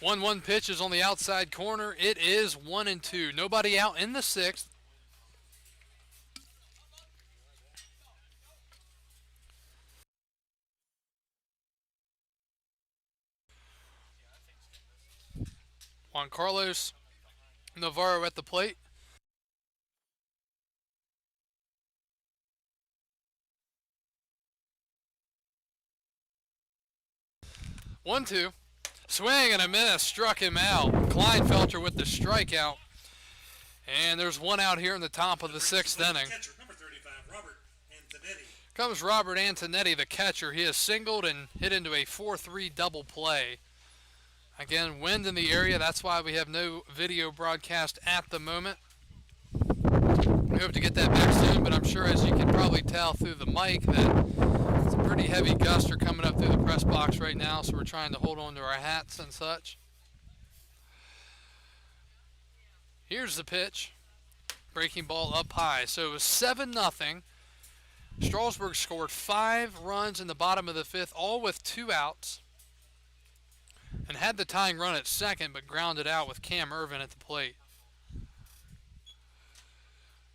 One pitch is on the outside corner. It is 1-2. Nobody out in the sixth. Juan Carlos Navarro at the plate. One, two. Swing and a miss, struck him out. Kleinfelter with the strikeout. And there's one out here in the top of the sixth inning. Catcher, number 35, Robert Antonetti. Comes Robert Antonetti, the catcher. He has singled and hit into a 4-3 double play. Again, wind in the area. That's why we have no video broadcast at the moment. We hope to get that back soon, but I'm sure, as you can probably tell through the mic, that it's a pretty heavy gust are coming up through the press box right now, so we're trying to hold on to our hats and such. Here's the pitch. Breaking ball up high. So it was 7-0. Strasburg scored 5 runs in the bottom of the fifth, all with 2 outs, and had the tying run at second, but grounded out with Cam Irvin at the plate.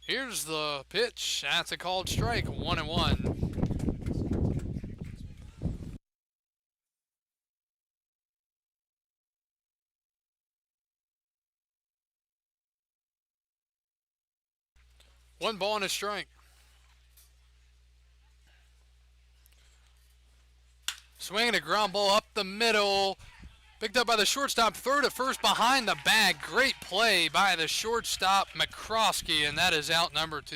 Here's the pitch. That's a called strike. 1-1. One ball and a strike. Swinging a ground ball up the middle. Picked up by the shortstop, third at first behind the bag. Great play by the shortstop, McCroskey, and that is out number 2.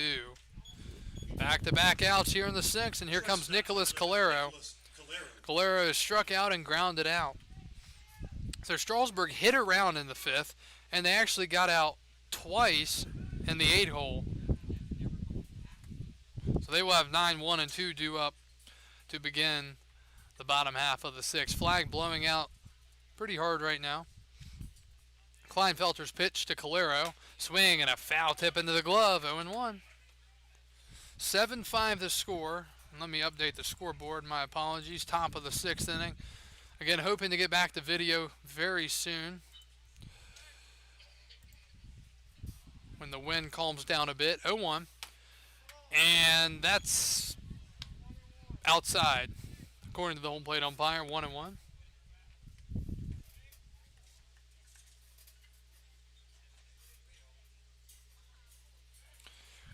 Back-to-back outs here in the sixth, and here comes Nicholas Calero. Calero is struck out and grounded out. So Strasburg hit around in the fifth, and they actually got out twice in the 8-hole. So they will have 9-1-2 due up to begin the bottom half of the sixth. Flag blowing out pretty hard right now. Kleinfelter's pitch to Calero. Swing and a foul tip into the glove. 0-1. 7-5 the score. And let me update the scoreboard. My apologies. Top of the sixth inning. Again, hoping to get back to video very soon, when the wind calms down a bit. 0-1. And that's outside, according to the home plate umpire. 1-1.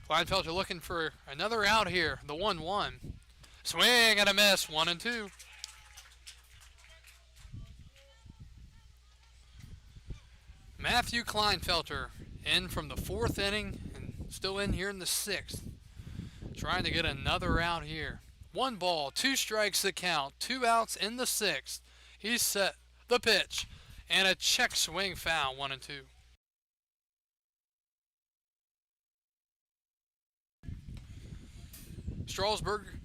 Kleinfelter looking for another out here. The 1-1. Swing and a miss. 1-2. Matthew Kleinfelter in from the 4th inning and still in here in the 6th. Trying to get another out here. 1 ball, 2 strikes the count. 2 outs in the 6th. He's set the pitch. And a check swing foul. 1-2. Strasburg,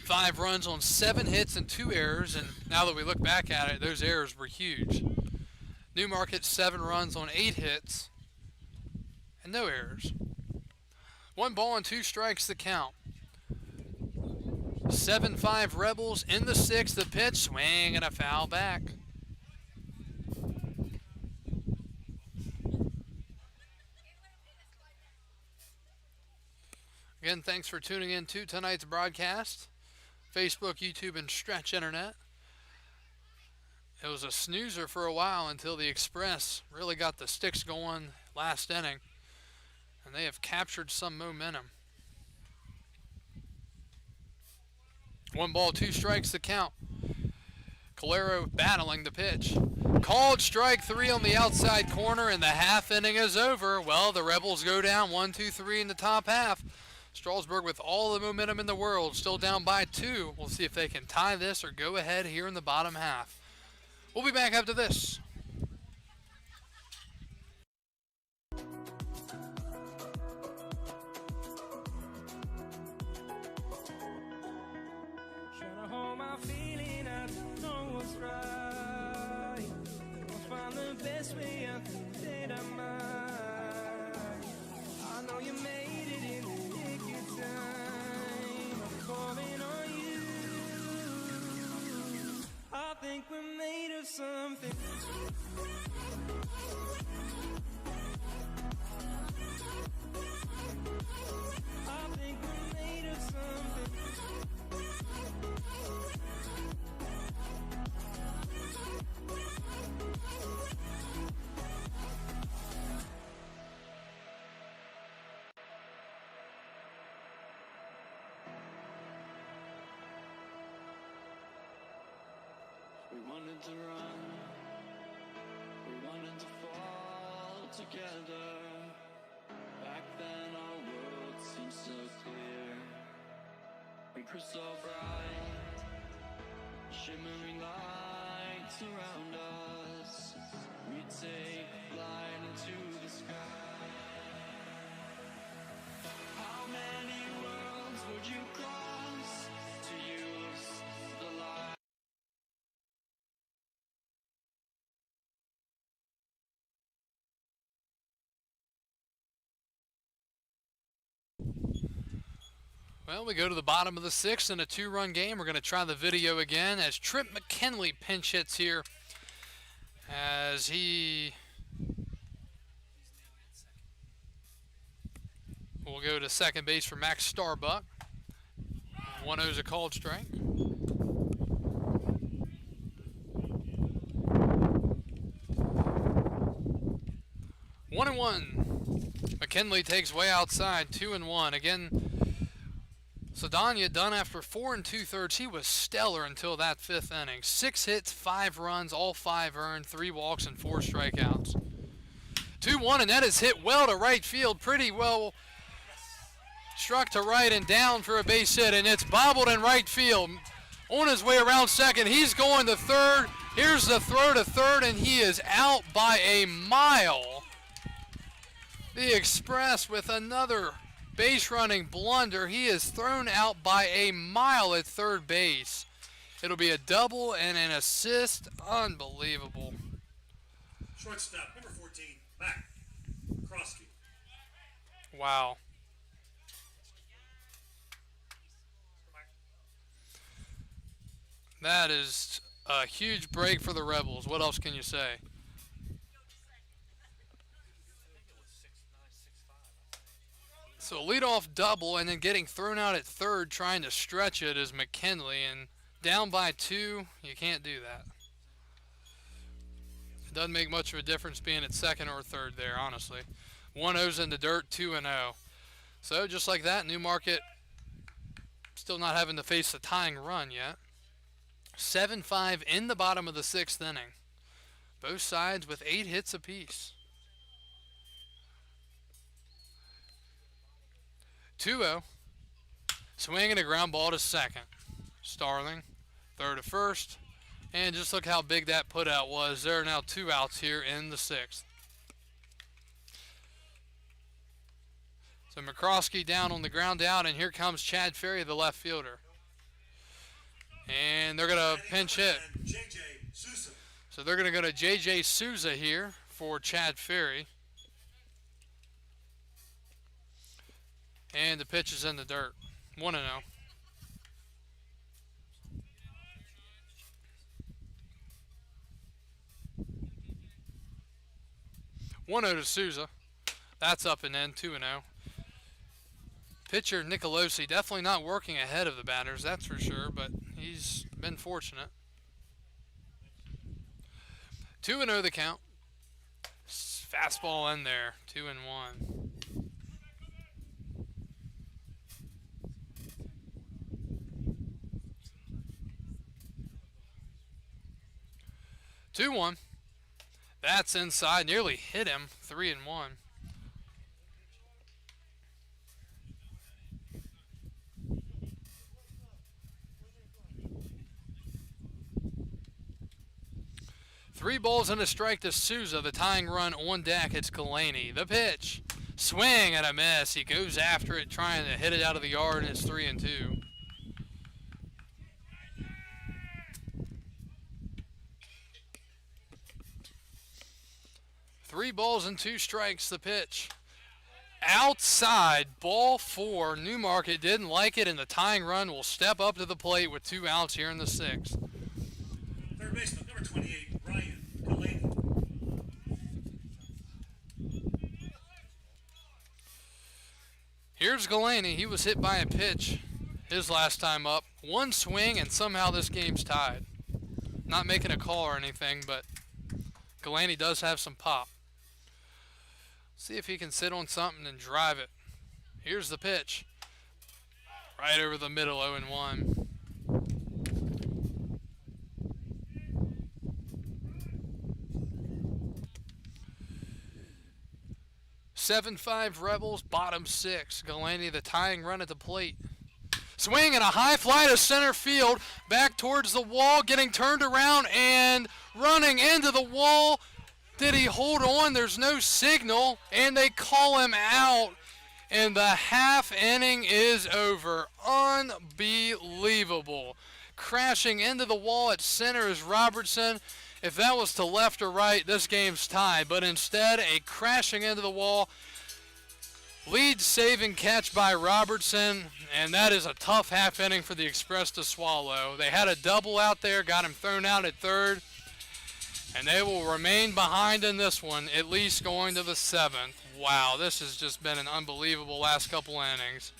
5 runs on 7 hits and 2 errors. And now that we look back at it, those errors were huge. Newmarket, 7 runs on 8 hits and no errors. 1 ball and 2 strikes the count. 7-5 Rebels in the 6th. The pitch, swing and a foul back. Again, thanks for tuning in to tonight's broadcast. Facebook, YouTube, and Stretch Internet. It was a snoozer for a while until the Express really got the sticks going last inning, and they have captured some momentum. 1 ball, 2 strikes the count. Calero battling the pitch. Called strike 3 on the outside corner, and the half inning is over. Well, the Rebels go down 1-2-3 in the top half. Strasburg with all the momentum in the world, still down by 2. We'll see if they can tie this or go ahead here in the bottom half. We'll be back after this. Trying to hold my feeling, I don't know what's right. I'll find the best way out the that I might. I know you made it in the nick of time. I'm calling on you. I think we're made of something. I think we're made of something. We wanted to run, we wanted to fall together. Back then our world seemed so clear. We were so bright, shimmering lights around us. We'd take flight into the sky. How many worlds would you cross to use the light? Well, we go to the bottom of the 6th in a 2-run game. We're going to try the video again as Trip McKinley pinch hits here as he will go to second base for Max Starbuck. 1-0's a called strike. 1-1. McKinley takes way outside, 2-1. Again, Sadania done after 4 2/3. He was stellar until that 5th inning. 6 hits, 5 runs, all 5 earned, 3 walks, and 4 strikeouts. 2-1, and that is hit well to right field. Pretty well struck to right and down for a base hit, and it's bobbled in right field. On his way around second, he's going to third. Here's the throw to third, and he is out by a mile. The Express with another base running blunder. He is thrown out by a mile at third base. It'll be a double and an assist. Unbelievable. Shortstop, number 14, Mac Krosky. Wow. That is a huge break for the Rebels. What else can you say? So leadoff double, and then getting thrown out at third trying to stretch it is McKinley, and down by 2, you can't do that. It doesn't make much of a difference being at second or third there, honestly. 1-0's in the dirt, 2-0. So just like that, Newmarket still not having to face a tying run yet. 7-5 in the bottom of the 6th inning. Both sides with 8 hits apiece. 2-0. Swinging a ground ball to second. Starling, third to first. And just look how big that put out was. There are now 2 outs here in the 6th. So McCroskey down on the ground out, and here comes Chad Ferry, the left fielder. And they're going to pinch hit. J.J. Sousa. So they're going to go to J.J. Sousa here for Chad Ferry. And the pitch is in the dirt. 1-0. 1-0 to Sousa. That's up and in, 2-0. Pitcher Nicolosi definitely not working ahead of the batters, that's for sure, but he's been fortunate. 2-0 the count. Fastball in there, 2-1. 2-1. That's inside, nearly hit him, 3-1. Three balls and a strike to Souza. The tying run on deck. It's Galaney. The pitch. Swing and a miss. He goes after it, trying to hit it out of the yard, and it's 3-2. Three balls and two strikes. The pitch. Outside, ball 4. Newmarket didn't like it, and the tying run will step up to the plate with 2 outs here in the 6th. Third baseman, number 28, Ryan Delaney. Here's Galaney. He was hit by a pitch his last time up. One swing, and somehow this game's tied. Not making a call or anything, but Galaney does have some pop. See if he can sit on something and drive it. Here's the pitch. Right over the middle, 0-1. (7-5) Rebels, bottom 6. Galaney, the tying run at the plate. Swing and a high fly to center field. Back towards the wall, getting turned around and running into the wall. Did he hold on? There's no signal, and they call him out, and the half inning is over. Unbelievable. Crashing into the wall at center is Robertson. If that was to left or right, this game's tied, but instead a crashing into the wall. Lead saving catch by Robertson, and that is a tough half inning for the Express to swallow. They had a double out there, got him thrown out at third. And they will remain behind in this one, at least going to the 7th. Wow, this has just been an unbelievable last couple innings.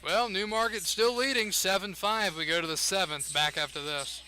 Well, Newmarket still leading 7-5. We go to the 7th back after this.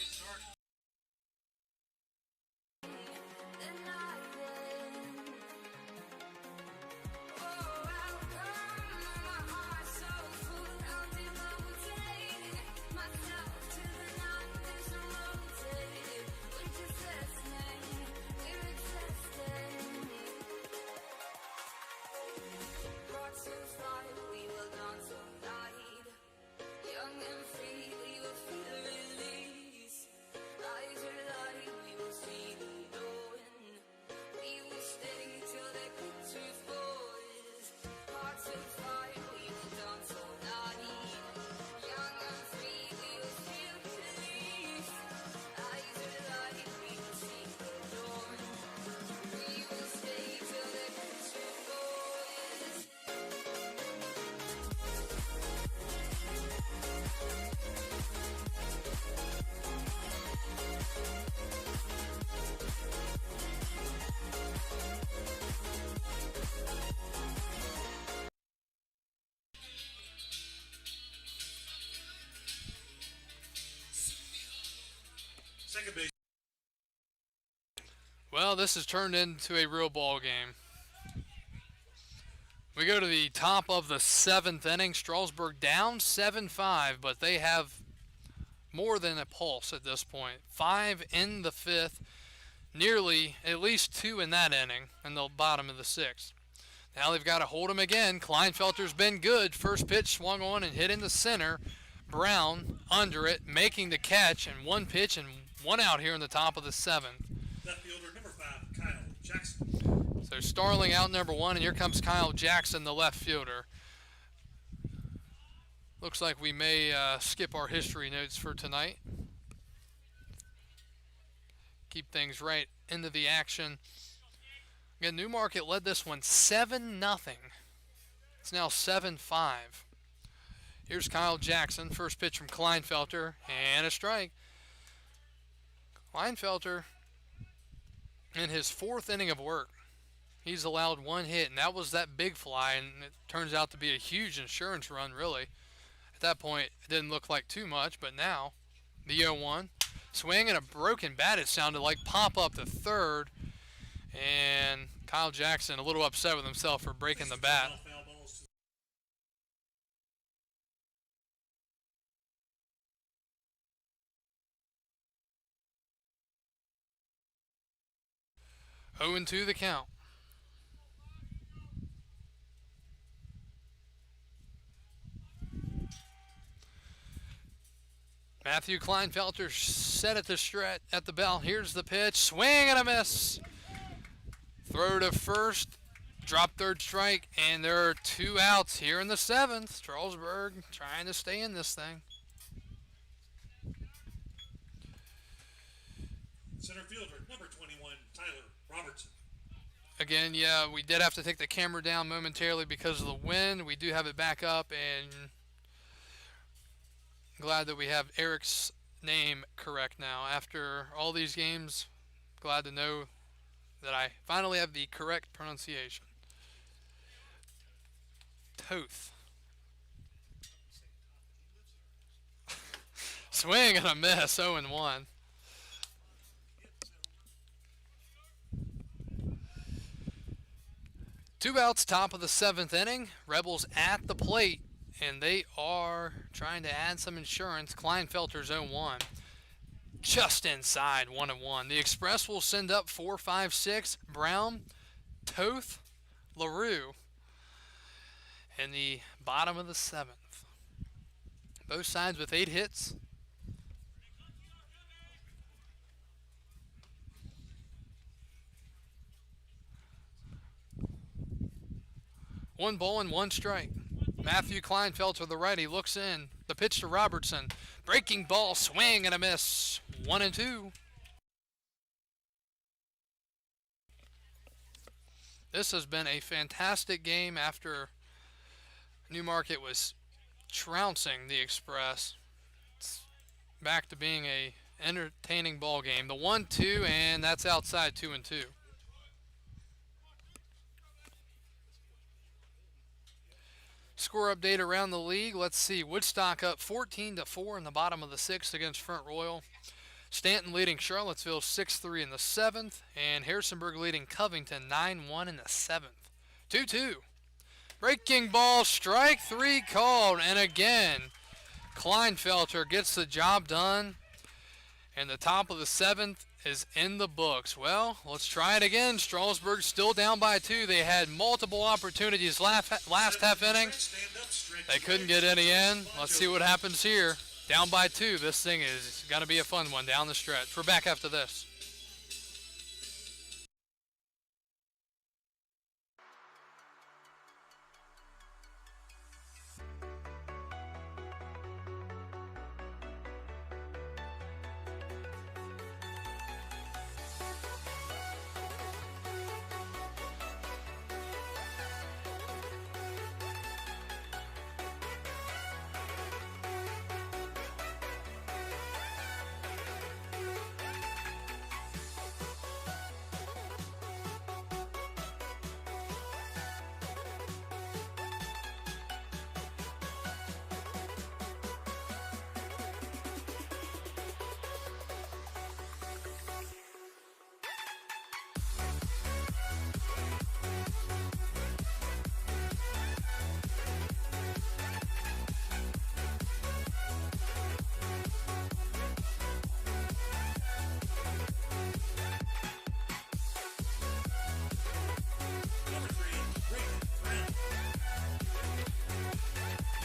Second base. Well, this has turned into a real ball game. We go to the top of the 7th inning. Strasburg down 7-5, but they have more than a pulse at this point. 5 in the 5th, nearly at least 2 in that inning, in the bottom of the 6th. Now they've got to hold him again. Kleinfelter's been good. First pitch swung on and hit in the center. Brown under it, making the catch, and one pitch and one out here in the top of the 7th. Left fielder, number 5, Kyle Jackson. So Starling out number 1, and here comes Kyle Jackson, the left fielder. Looks like we may skip our history notes for tonight. Keep things right into the action. Again, Newmarket led this one 7-0. It's now 7-5. Here's Kyle Jackson. First pitch from Kleinfelter, and a strike. Kleinfelter in his 4th inning of work. He's allowed one hit, and that was that big fly, and it turns out to be a huge insurance run, really. At that point, it didn't look like too much, but now, the 0-1. Swing and a broken bat, it sounded like. Pop up the third, and Kyle Jackson a little upset with himself for breaking the bat. Foul balls. 0-2 the count. Matthew Kleinfelter set at the stretch at the bell. Here's the pitch. Swing and a miss. Throw to first. Drop third strike. And there are 2 outs here in the 7th. Strasburg trying to stay in this thing. Center fielder, number 21, Tyler Robertson. Again, yeah, we did have to take the camera down momentarily because of the wind. We do have it back up, and glad that we have Eric's name correct now. After all these games, glad to know that I finally have the correct pronunciation. Toth. Swing and a miss, 0-1. Two outs, top of the 7th inning. Rebels at the plate, and they are trying to add some insurance. Kleinfelter's 0-1. Just inside, 1-1. The Express will send up 4, 5, 6. Brown, Toth, LaRue in the bottom of the 7th. Both sides with 8 hits. One ball and 1 strike. Matthew Kleinfelter, the righty, looks in. The pitch to Robertson. Breaking ball, swing and a miss. 1-2. This has been a fantastic game after Newmarket was trouncing the Express. It's back to being a entertaining ball game. The 1-2, and that's outside, 2-2. Score update around the league. Let's see. Woodstock up 14-4 in the bottom of the 6th against Front Royal. Stanton leading Charlottesville 6-3 in the 7th. And Harrisonburg leading Covington 9-1 in the 7th. 2-2. Breaking ball, strike 3 called. And again, Kleinfelter gets the job done. And the top of the 7th is in the books. Well, let's try it again. Strasburg still down by 2. They had multiple opportunities last half inning. They couldn't get any in. Let's see what happens here. Down by 2. This thing is going to be a fun one down the stretch. We're back after this.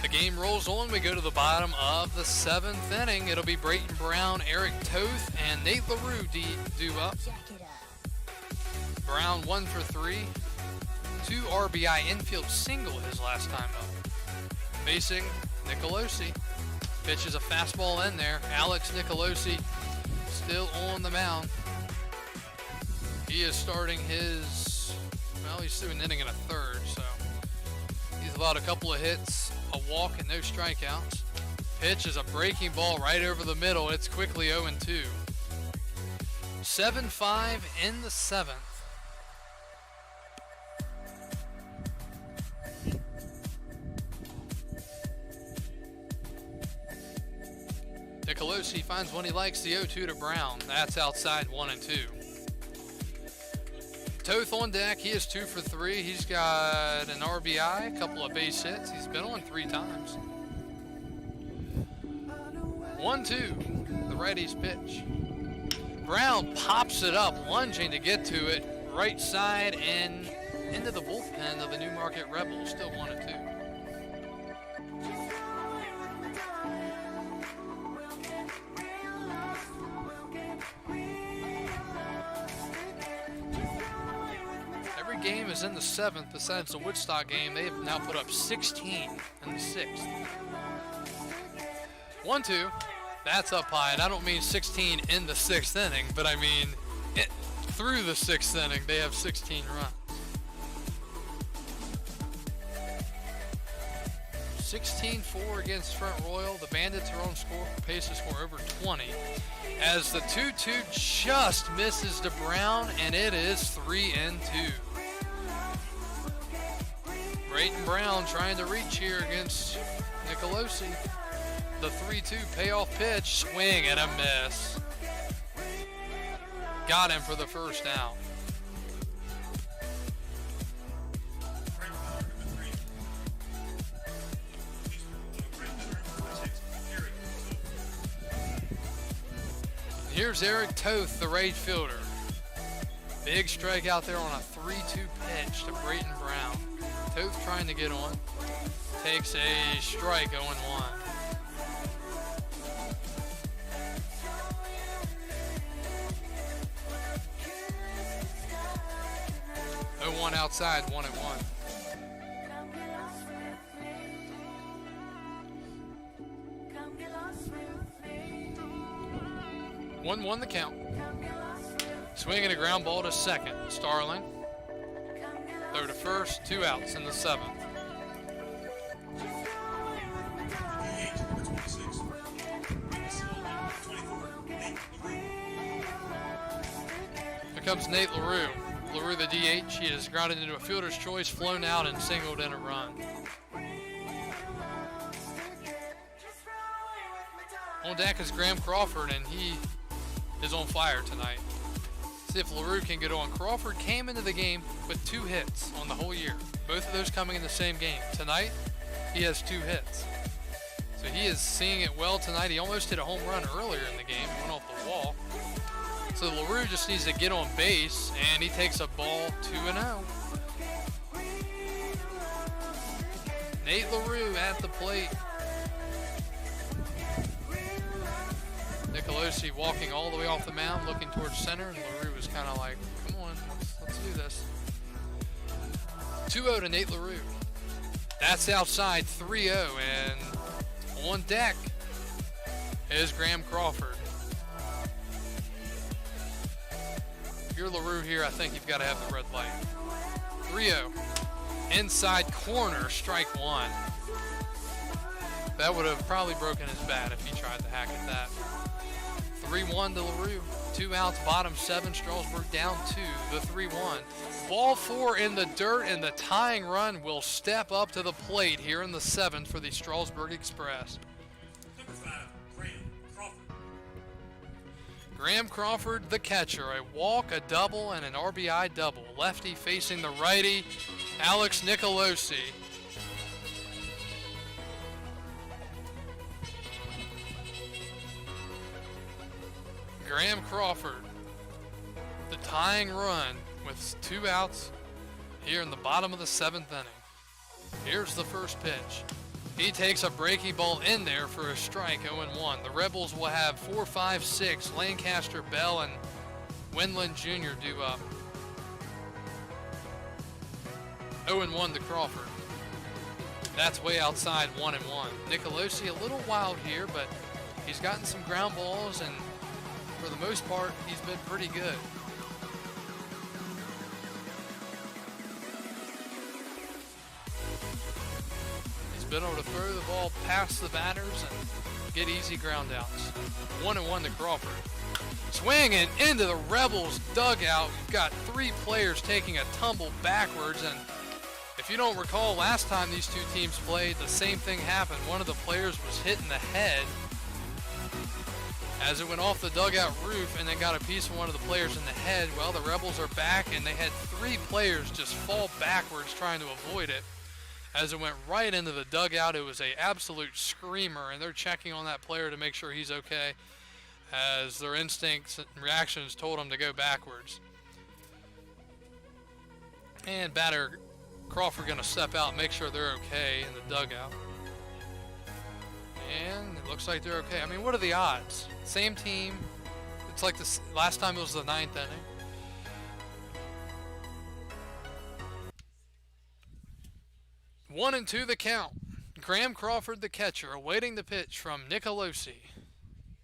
The game rolls on. We go to the bottom of the 7th inning. It'll be Brayton Brown, Eric Toth, and Nate LaRue due up. Brown 1 for 3. 2 RBI infield single his last time up. Facing Nicolosi. Pitches a fastball in there. Alex Nicolosi still on the mound. He is starting his, well, he's through an inning and a third, so he's allowed a couple of hits, a walk, and no strikeouts. Pitch is a breaking ball right over the middle. It's quickly 0-2. 7-5 in the 7th. Nicolosi finds one he likes, the 0-2 to Brown. That's outside 1-2. Toth on deck. He is 2 for 3. He's got an RBI, a couple of base hits. He's been on 3 times. 1-2. The righty's pitch. Brown pops it up, lunging to get to it. Right side and into the bullpen of the Newmarket Rebels. Still 1-2. Every game is in the 7th besides the Woodstock game. They have now put up 16 in the 6th. 1-2. That's up high, and I don't mean 16 in the 6th inning, but I mean through the 6th inning, they have 16 runs. 16-4 against Front Royal. The Bandits are on pace to score over 20. As the 2-2 just misses to Brown, and it is 3-2. Brayton Brown trying to reach here against Nicolosi. The 3-2 payoff pitch, swing and a miss. Got him for the first out. Here's Eric Toth, the right fielder. Big strike out there on a 3-2 pitch to Brayton Brown. Toth trying to get on. Takes a strike, 0-1. 0-1 outside, 1-1. 1-1 the count. Swinging a ground ball to second. Starling. Throw to first. 2 outs in the 7th. Here comes Nate LaRue. LaRue the DH. He is grounded into a fielder's choice, flown out, and singled in a run. On deck is Graham Crawford, and he is on fire tonight. See if LaRue can get on. Crawford came into the game with 2 hits on the whole year. Both of those coming in the same game. Tonight, he has 2 hits. So he is seeing it well tonight. He almost hit a home run earlier in the game. Went off the wall. So LaRue just needs to get on base, and he takes a ball 2-0. Nate LaRue at the plate. Nicolosi walking all the way off the mound, looking towards center, and LaRue was kind of like, come on, let's do this. 2-0 to Nate LaRue. That's outside, 3-0, and on deck is Graham Crawford. If you're LaRue here, I think you've got to have the red light. 3-0. Inside corner, strike 1. That would have probably broken his bat if he tried to hack at that. 3-1 to LaRue. 2 outs, bottom 7. Strasburg down 2. The 3-1. Ball 4 in the dirt, and the tying run will step up to the plate here in the 7th for the Strasburg Express. Number 5, Graham Crawford. Graham Crawford, the catcher. A walk, a double, and an RBI double. Lefty facing the righty, Alex Nicolosi. Graham Crawford, the tying run with 2 outs here in the bottom of the 7th inning. Here's the first pitch. He takes a breaking ball in there for a strike, 0-1. The Rebels will have 4, 5, 6. Lancaster, Bell, and Wendland Jr. due up. 0-1 to Crawford. That's way outside, 1-1. Nicolosi a little wild here, but he's gotten some ground balls, and for the most part, he's been pretty good. He's been able to throw the ball past the batters and get easy ground outs. 1-1 to Crawford. Swinging into the Rebels dugout. We've got 3 players taking a tumble backwards, and if you don't recall, last time these 2 teams played, the same thing happened. One of the players was hit in the head, as it went off the dugout roof and then got a piece of one of the players in the head. Well, the Rebels are back, and they had 3 players just fall backwards trying to avoid it. As it went right into the dugout, it was an absolute screamer, and they're checking on that player to make sure he's okay, as their instincts and reactions told him to go backwards. And batter Crawford going to step out and make sure they're okay in the dugout. And it looks like they're okay. I mean, what are the odds? Same team. It's like this last time it was the 9th inning. One and two the count. Graham Crawford, the catcher, awaiting the pitch from Nicolosi.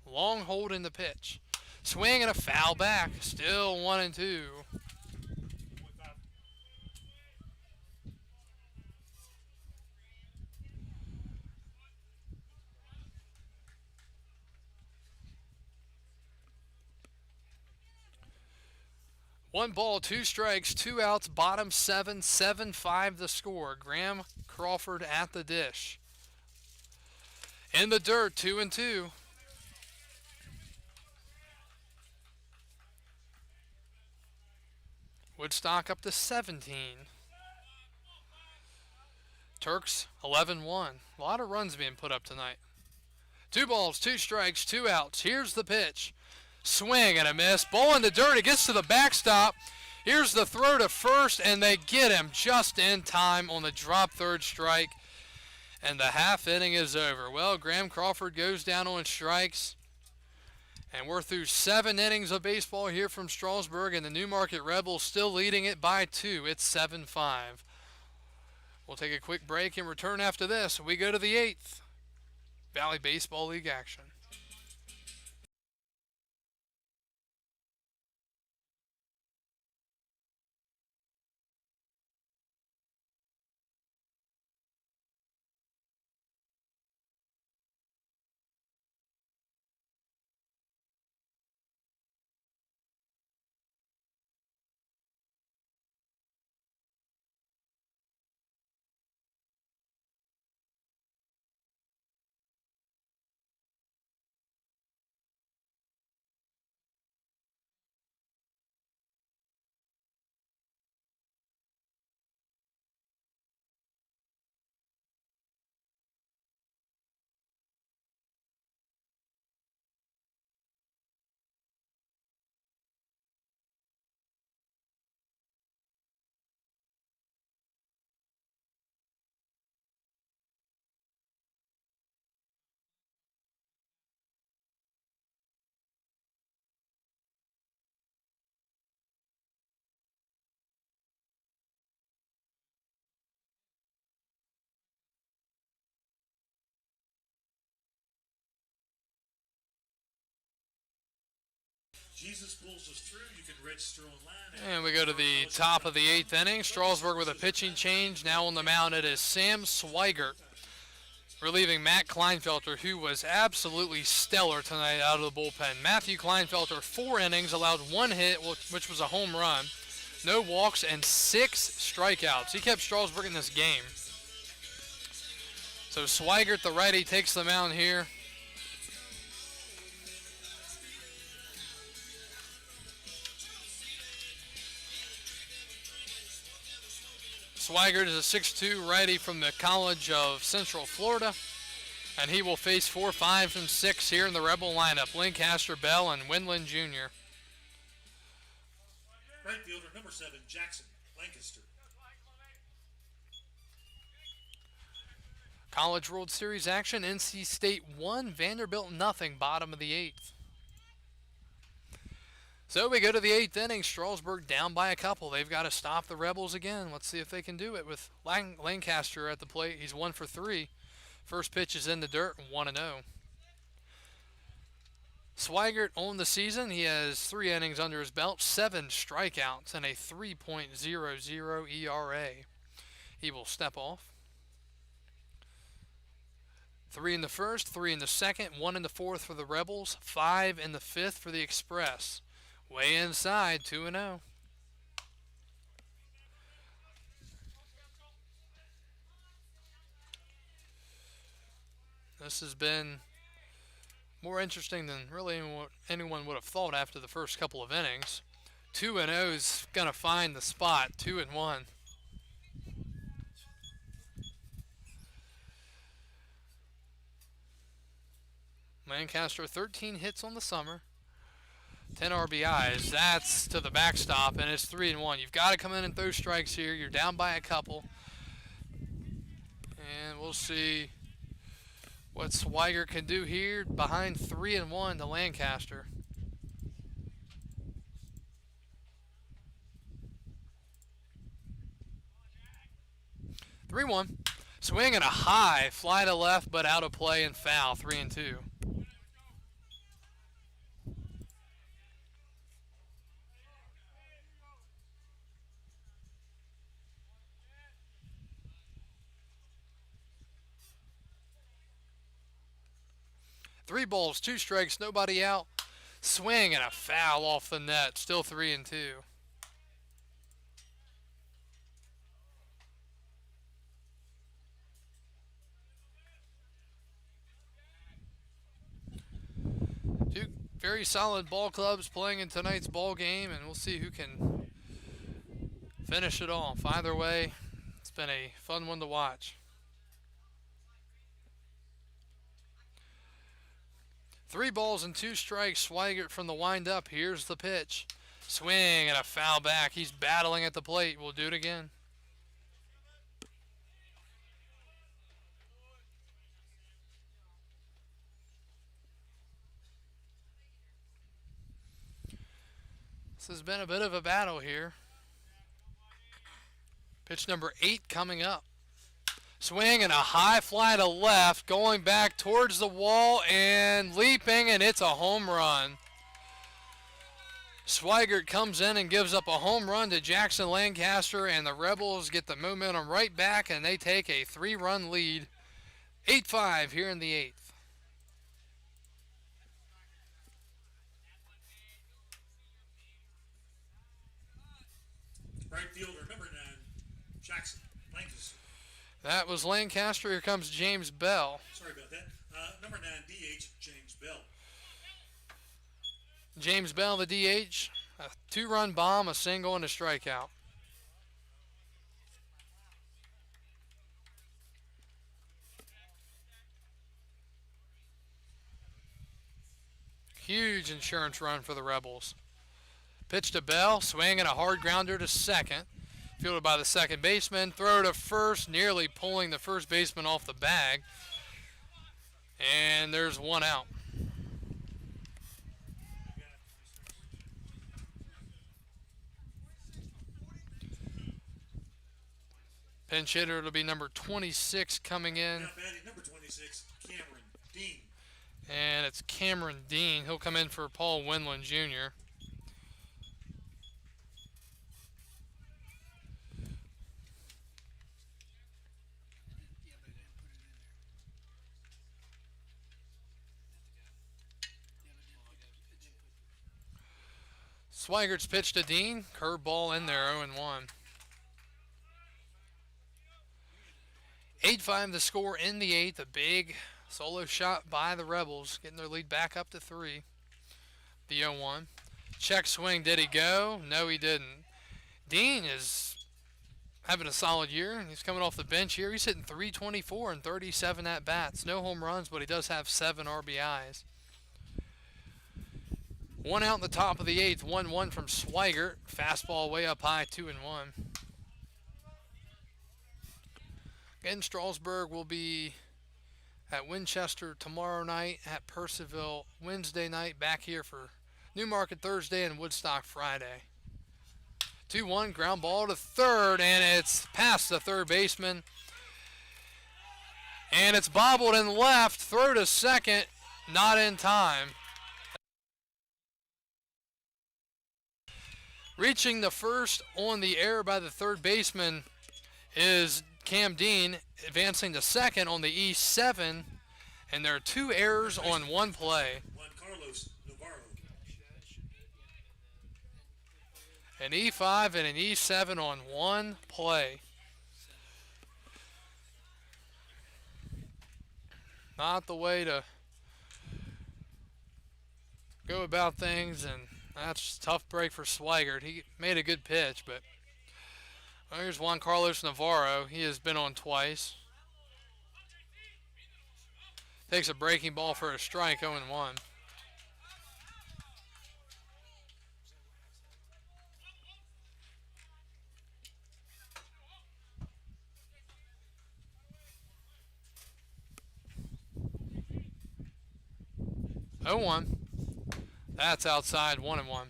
Long hold in the pitch. Swing and a foul back. Still 1-2. One ball, 2 strikes, 2 outs, bottom 7, 7-5 the score. Graham Crawford at the dish. In the dirt, 2-2. Woodstock up to 17. Turks 11-1. A lot of runs being put up tonight. 2 balls, 2 strikes, 2 outs. Here's the pitch. Swing and a miss. Ball in the dirt. It gets to the backstop. Here's the throw to first, and they get him just in time on the drop third strike. And the half inning is over. Well, Graham Crawford goes down on strikes. And we're through 7 innings of baseball here from Strasburg, and the Newmarket Rebels still leading it by 2. It's 7-5. We'll take a quick break and return after this. We go to the 8th. Valley Baseball League action. Jesus pulls us through. You can register online. And we go to the top of the 8th inning. Strasburg with a pitching change. Now on the mound it is Sam Swigert, relieving Matt Kleinfelter, who was absolutely stellar tonight out of the bullpen. Matthew Kleinfelter, 4 innings, allowed 1 hit, which was a home run, no walks, and 6 strikeouts. He kept Strasburg in this game. So Swigert, the righty, takes the mound here. Swigert is a 6'2" righty from the College of Central Florida, and he will face 4, 5, and 6 here in the Rebel lineup. Lancaster, Bell, and Windland Jr. Right fielder number 7, Jackson Lancaster. College World Series action, NC State 1, Vanderbilt nothing, bottom of the 8th. So we go to the 8th inning. Strasburg down by a couple. They've got to stop the Rebels again. Let's see if they can do it with Lancaster at the plate. He's 1 for 3. First pitch is in the dirt, 1-0. Swigert on the season, he has 3 innings under his belt, 7 strikeouts, and a 3.00 ERA. He will step off. 3 in the first, 3 in the second, 1 in the fourth for the Rebels, 5 in the fifth for the Express. Way inside, 2-0. This has been more interesting than really anyone would have thought after the first couple of innings. 2-0 is going to find the spot, 2-1. Lancaster 13 hits on the summer, 10 RBIs. That's to the backstop, and it's 3-1. You've got to come in and throw strikes here. You're down by a couple. And we'll see what Swigert can do here behind 3-1 to Lancaster. 3-1. Swing and a high, fly to left, but out of play and foul. 3-2. Three balls, 2 strikes, nobody out. Swing and a foul off the net. Still 3-2. Two very solid ball clubs playing in tonight's ball game, and we'll see who can finish it off. Either way, it's been a fun one to watch. 3 balls and 2 strikes. Swigert from the windup. Here's the pitch. Swing and a foul back. He's battling at the plate. We'll do it again. This has been a bit of a battle here. Pitch number 8 coming up. Swing and a high fly to left, going back towards the wall and leaping, and it's a home run. Swigert comes in and gives up a home run to Jackson Lancaster, and the Rebels get the momentum right back, and they take a 3-run lead. 8-5 here in the 8th. Right fielder, number 9, Jackson Lancaster. That was Lancaster. Here comes James Bell. Sorry about that. Number 9, DH, James Bell. James Bell, the DH. A 2-run bomb, a single, and a strikeout. Huge insurance run for the Rebels. Pitch to Bell, swing and a hard grounder to second. Fielded by the second baseman. Throw to first, nearly pulling the first baseman off the bag. And there's 1 out. Pinch hitter, it'll be number 26 coming in. Now batting number 26, Cameron Dean. And it's Cameron Dean. He'll come in for Paul Winland Jr. Swigert's pitch to Dean. Curveball in there, 0-1. 8-5 the score in the 8th. A big solo shot by the Rebels, getting their lead back up to 3. The 0-1. Check swing. Did he go? No, he didn't. Dean is having a solid year. He's coming off the bench here. He's hitting .324 and 37 at-bats. No home runs, but he does have 7 RBIs. 1 out in the top of the 8th. 1-1 from Swigert. Fastball way up high, 2-1. Again, Strasburg will be at Winchester tomorrow night, at Percival Wednesday night, back here for Newmarket Thursday and Woodstock Friday. 2-1, ground ball to third, and it's past the third baseman. And it's bobbled in left, throw to second, not in time. Reaching the first on the air by the third baseman is Cam Dean, advancing to second on the E7, and there are 2 errors on 1 play. Juan Carlos Navarro. An E5 and an E7 on 1 play. Not the way to go about things, and that's a tough break for Swigert. He made a good pitch, but well, here's Juan Carlos Navarro. He has been on twice. Takes a breaking ball for a strike, 0-1. Oh, 1. That's outside, 1-1.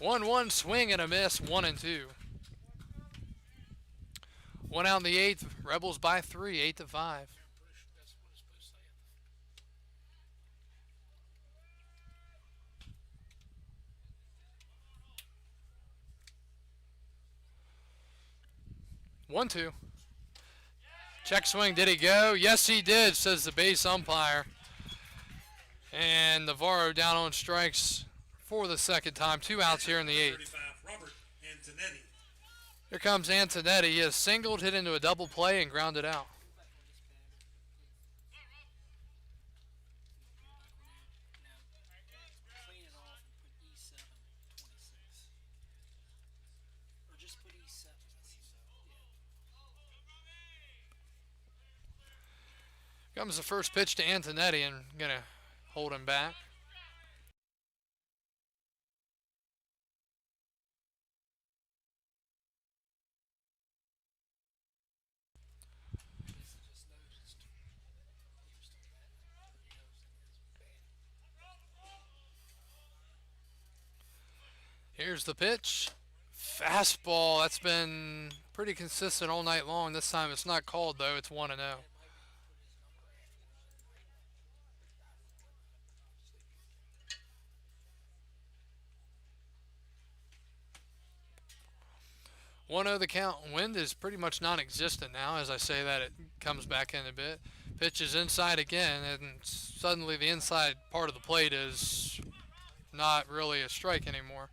1-1 swing and a miss, 1-2. One out in the eighth. Rebels by 3, 8-5. One, two. Check swing. Did he go? Yes, he did, says the base umpire. And Navarro down on strikes for the second time. 2 outs here in the eighth. Robert Antonetti. Here comes Antonetti. He has singled, hit into a double play, and grounded out. Comes the first pitch to Antonetti, and gonna hold him back. Here's the pitch. Fastball. That's been pretty consistent all night long. This time it's not called, though. It's 1-0. One the count. Wind is pretty much non-existent now. As I say that, it comes back in a bit. Pitch is inside again, and suddenly the inside part of the plate is not really a strike anymore.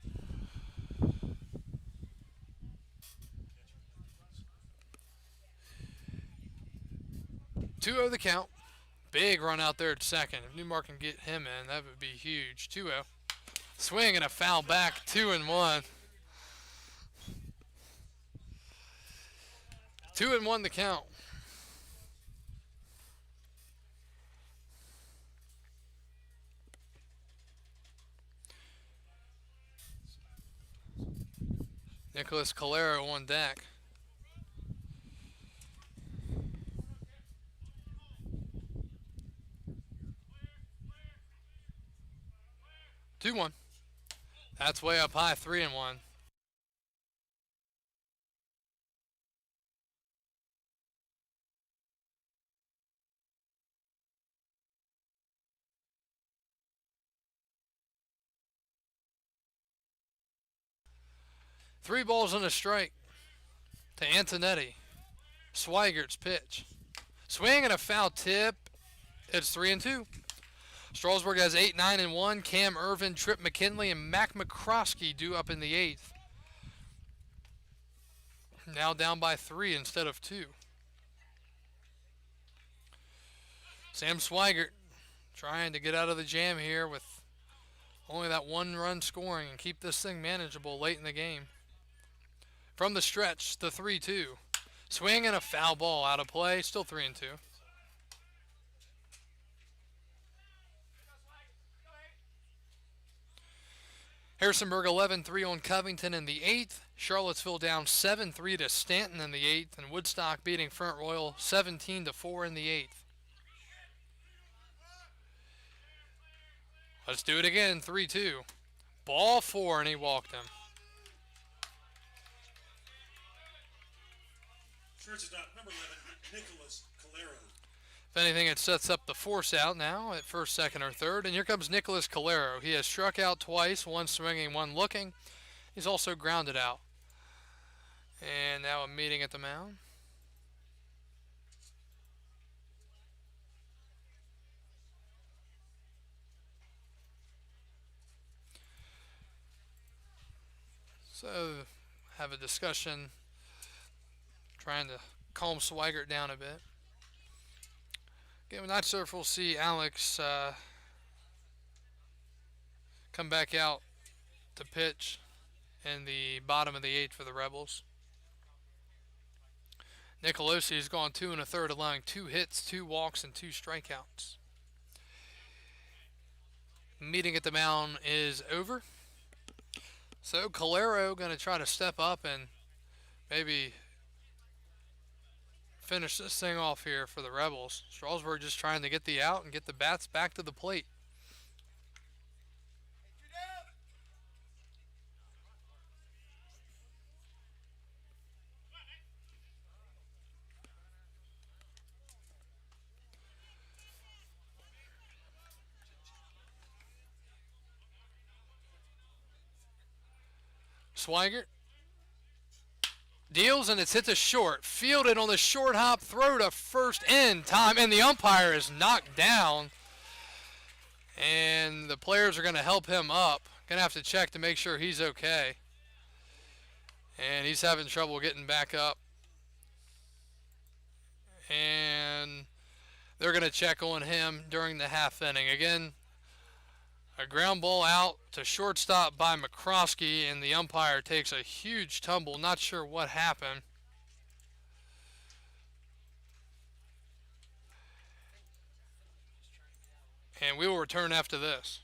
2-0 the count. Big run out there at second. If Newmark can get him in, that would be huge. 2-0. Swing and a foul back. 2-1. 2-1 the count. Nicholas Calero on deck. Two one. That's way up high. 3-1. Three balls and a strike to Antonetti. Swigert's pitch. Swing and a foul tip. It's 3-2. Strasburg has 8, 9, and 1. Cam Irvin, Trip McKinley, and Mac McCroskey due up in the eighth. Now down by 3 instead of 2. Sam Swigert trying to get out of the jam here with only that 1 run scoring and keep this thing manageable late in the game. From the stretch, the 3-2. Swing and a foul ball out of play. Still 3-2. Harrisonburg 11-3 on Covington in the 8th. Charlottesville down 7-3 to Stanton in the 8th. And Woodstock beating Front Royal 17-4 in the 8th. Let's do it again. 3-2. Ball 4, and he walked him. Shortstop number 11, Nicholas Calero. If anything, it sets up the force out now at first, second, or third. And here comes Nicholas Calero. He has struck out twice, 1 swinging, 1 looking. He's also grounded out. And now a meeting at the mound. So, have a discussion, trying to calm Swigert down a bit. Again, we're not sure if we'll see Alex come back out to pitch in the bottom of the eighth for the Rebels. Nicolosi has gone 2 1/3, allowing 2 hits, 2 walks, and 2 strikeouts. Meeting at the mound is over. So Calero going to try to step up and maybe finish this thing off here for the Rebels. Strasburg just trying to get the out and get the bats back to the plate. Swigert deals, and it's hit to short. Fielded on the short hop, throw to first in time, and the umpire is knocked down. And the players are going to help him up. Going to have to check to make sure he's okay. And he's having trouble getting back up. And they're going to check on him during the half inning. Again, a ground ball out to shortstop by McCroskey, and the umpire takes a huge tumble. Not sure what happened. And we will return after this.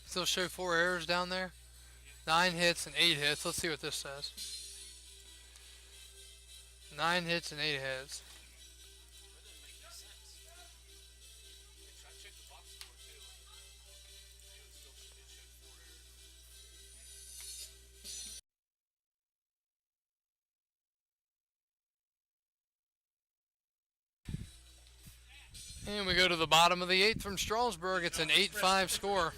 Still show 4 errors down there. 9 hits and 8 hits. Let's see what this says. 9 hits and 8 hits. And we go to the bottom of the eighth from Strasburg. It's an 8-5 score.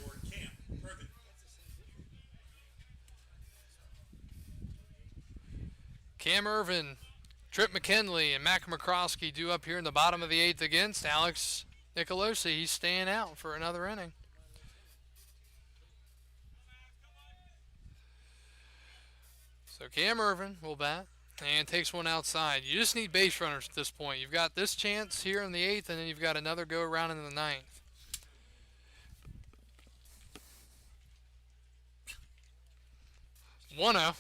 Cam Irvin, Trip McKinley, and Mac McCroskey due up here in the bottom of the eighth against Alex Nicolosi. He's staying out for another inning. So Cam Irvin will bat and takes one outside. You just need base runners at this point. You've got this chance here in the eighth, and then you've got another go around in the ninth. One zero.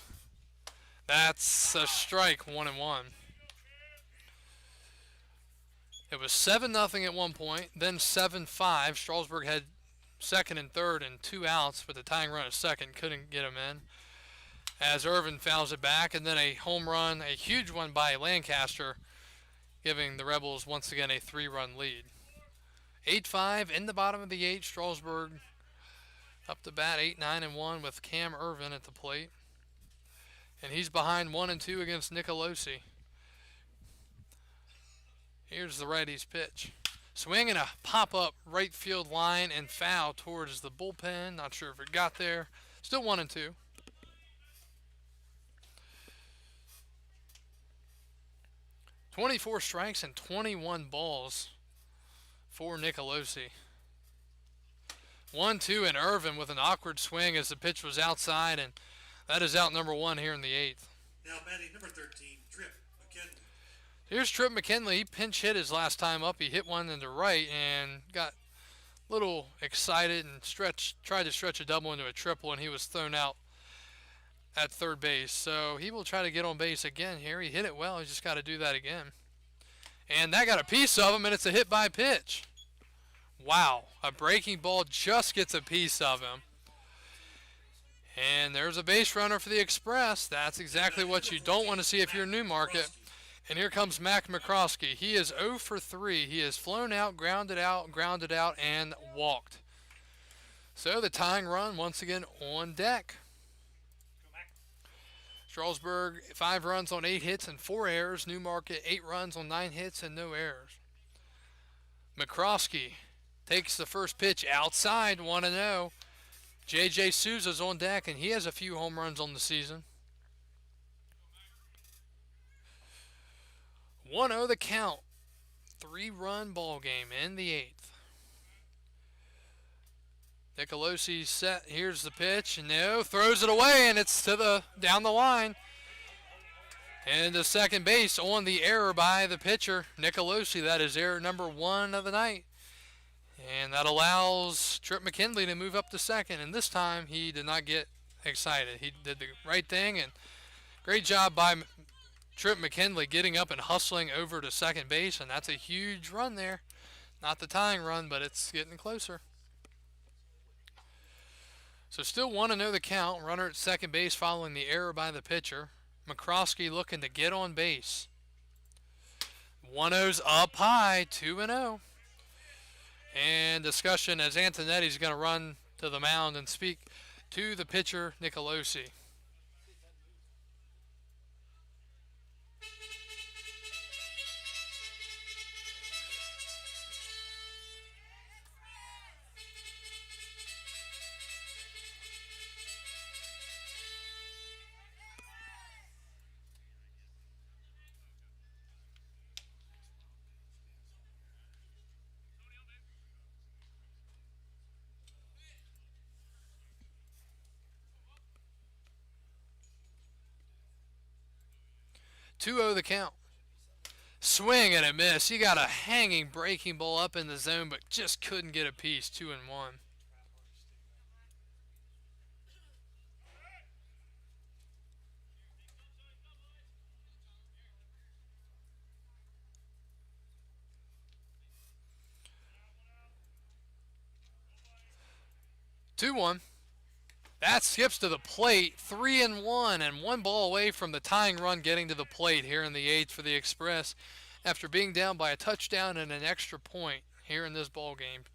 That's a strike, 1-1. It was 7-0 at one point, then 7-5. Strasburg had second and third and 2 outs, but the tying run at second couldn't get him in. As Irvin fouls it back, and then a home run, a huge one by Lancaster, giving the Rebels once again a 3-run lead. 8-5 in the bottom of the eighth. Strasburg up to bat 8-9-1 with Cam Irvin at the plate. And he's behind 1-2 against Nicolosi. Here's the righty's pitch. Swing and a pop-up right field line and foul towards the bullpen. Not sure if it got there. Still 1-2. "24 strikes and 21 balls for Nicolosi. 1-2 and Irvin with an awkward swing as the pitch was outside, and that is out number 1 here in the 8th. Now batting number 13, Trip McKinley. Here's Trip McKinley. He pinch hit his last time up. He hit one into right and got a little excited and tried to stretch a double into a triple, and he was thrown out at third base. So he will try to get on base again here. He hit it well. He just got to do that again. And that got a piece of him, and it's a hit by pitch. Wow, a breaking ball just gets a piece of him. And there's a base runner for the Express. That's exactly what you don't want to see if you're Newmarket. And here comes Mac McCroskey. He is 0 for 3. He has flown out, grounded out, and walked. So the tying run once again on deck. Strasburg, 5 runs on 8 hits and 4 errors. Newmarket, 8 runs on 9 hits and no errors. McCroskey takes the first pitch outside, 1-0. J.J. Souza's on deck, and he has a few home runs on the season. 1-0 the count. 3-run ball game in the 8th. Nicolosi set. Here's the pitch. No, throws it away, and it's to down the line. And to second base on the error by the pitcher, Nicolosi. That is error number 1 of the night. And that allows Trip McKinley to move up to second. And this time he did not get excited. He did the right thing, and great job by Trip McKinley getting up and hustling over to second base. And that's a huge run there. Not the tying run, but it's getting closer. So still 1-0 the count. Runner at second base following the error by the pitcher. McCroskey looking to get on base. 1-0's up high, 2-0. And discussion as Antonetti's going to run to the mound and speak to the pitcher, Nicolosi. "2-0 the count. Swing and a miss. He got a hanging breaking ball up in the zone, but just couldn't get a piece. 2-1. That skips to the plate. 3-1 and 1 ball away from the tying run getting to the plate here in the 8th for the Express after being down by a touchdown and an extra point here in this ball game.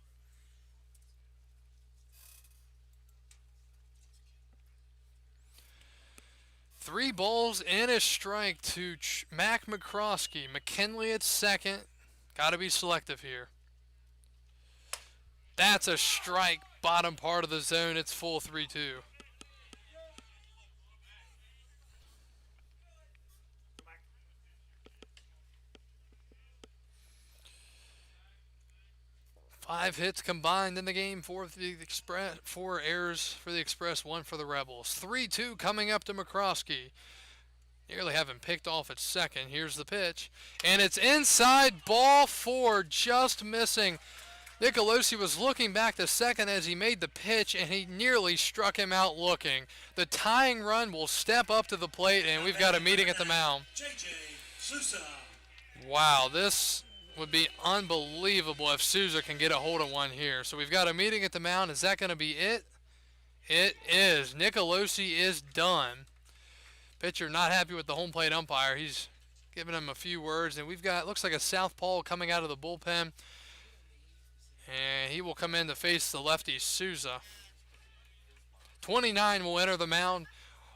Three balls and a strike to Mac McCroskey. McKinley at second. Got to be selective here. That's a strike, bottom part of the zone. It's full 3-2. Five hits combined in the game for the Express, 4 errors for the Express, 1 for the Rebels. 3-2 coming up to McCroskey. Nearly having picked off at second. Here's the pitch. And it's inside, ball 4, just missing. Nicolosi was looking back to second as he made the pitch, and he nearly struck him out looking. The tying run will step up to the plate, and we've got a meeting at the mound. J.J. Souza. Wow, this would be unbelievable if Souza can get a hold of one here. So we've got a meeting at the mound. Is that going to be it? It is. Nicolosi is done. Pitcher not happy with the home plate umpire. He's giving him a few words, and we've got, looks like a southpaw coming out of the bullpen. And he will come in to face the lefty, Souza. 29 will enter the mound.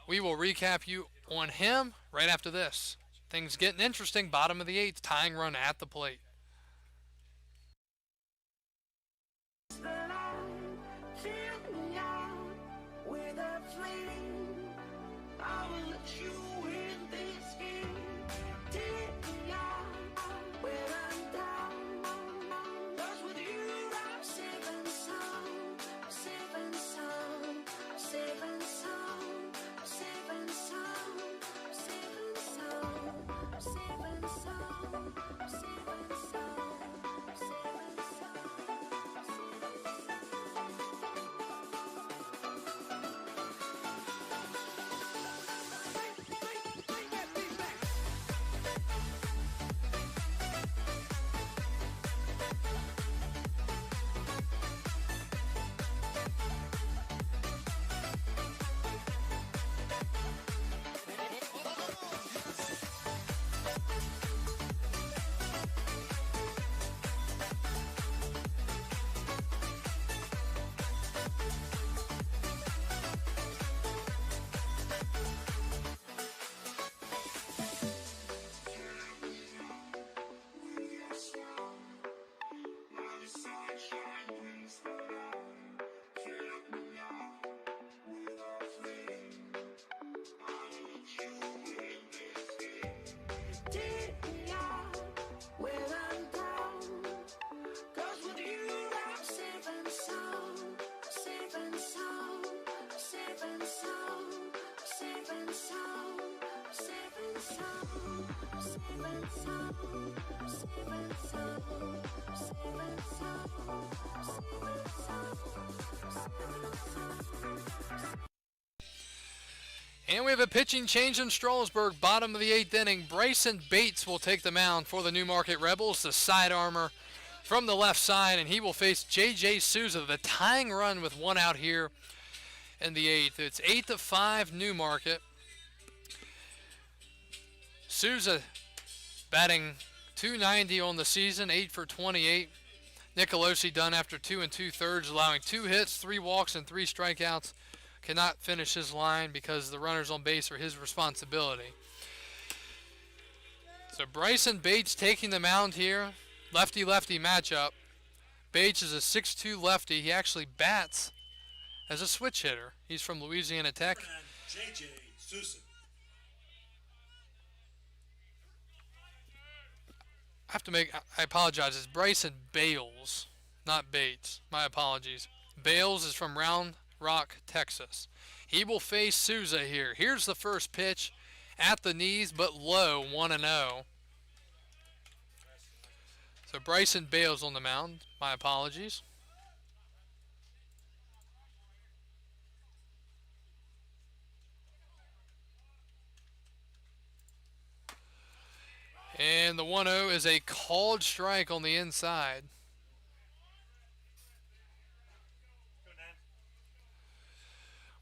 We will recap you on him right after this. Things getting interesting. Bottom of the 8th, tying run at the plate. The light, fill me out with a flame. I will let you in this game. Take me out where I'm down. 'Cause with you I'm safe and sound. Safe and sound. Safe and sound. Safe and sound. Safe and sound. Safe and sound. Safe and sound. Safe and sound. Take me out where I'm down. 'Cause with you I'm safe and sound. Safe and sound. Safe and sound. Safe and sound. Safe and sound. Safe and sound. Safe and sound. Safe and sound. Safe and sound. And we have a pitching change in Strasburg, bottom of the 8th inning. Bryson Bates will take the mound for the Newmarket Rebels, the side armor from the left side, and he will face J.J. Souza, the tying run with one out here in the 8th. It's 8-5 Newmarket. Souza batting .290 on the season, 8 for 28. Nicolosi done after 2 2/3, allowing 2 hits, 3 walks, and 3 strikeouts. Cannot finish his line because the runners on base are his responsibility. So Bryson Bates taking the mound here. Lefty-lefty matchup. Bates is a 6'2 lefty. He actually bats as a switch hitter. He's from Louisiana Tech. And J.J. Sousa. I apologize. It's Bryson Bales, not Bates. My apologies. Bales is from Round Rock, Texas. He will face Souza here. Here's the first pitch at the knees, but low, 1-0. So Bryson Bales on the mound. My apologies. And the 1-0 is a called strike on the inside.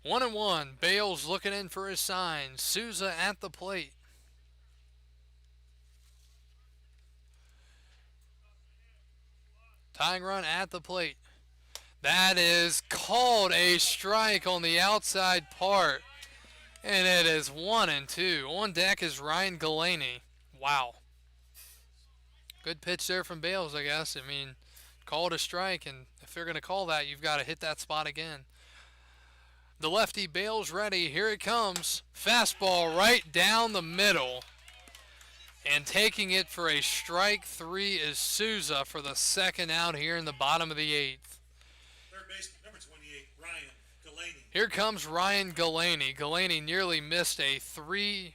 1-1. Bales looking in for his sign. Souza at the plate. Tying run at the plate. That is called a strike on the outside part. And it is 1-2. On deck is Ryan Galaney. Wow. Good pitch there from Bales, I guess. I mean, called a strike, and if they're going to call that, you've got to hit that spot again. The lefty Bales ready. Here it comes. Fastball right down the middle. And taking it for a strike 3 is Souza for the second out here in the bottom of the 8th. Third baseman, number 28, Ryan Galaney. Here comes Ryan Galaney. Galaney nearly missed he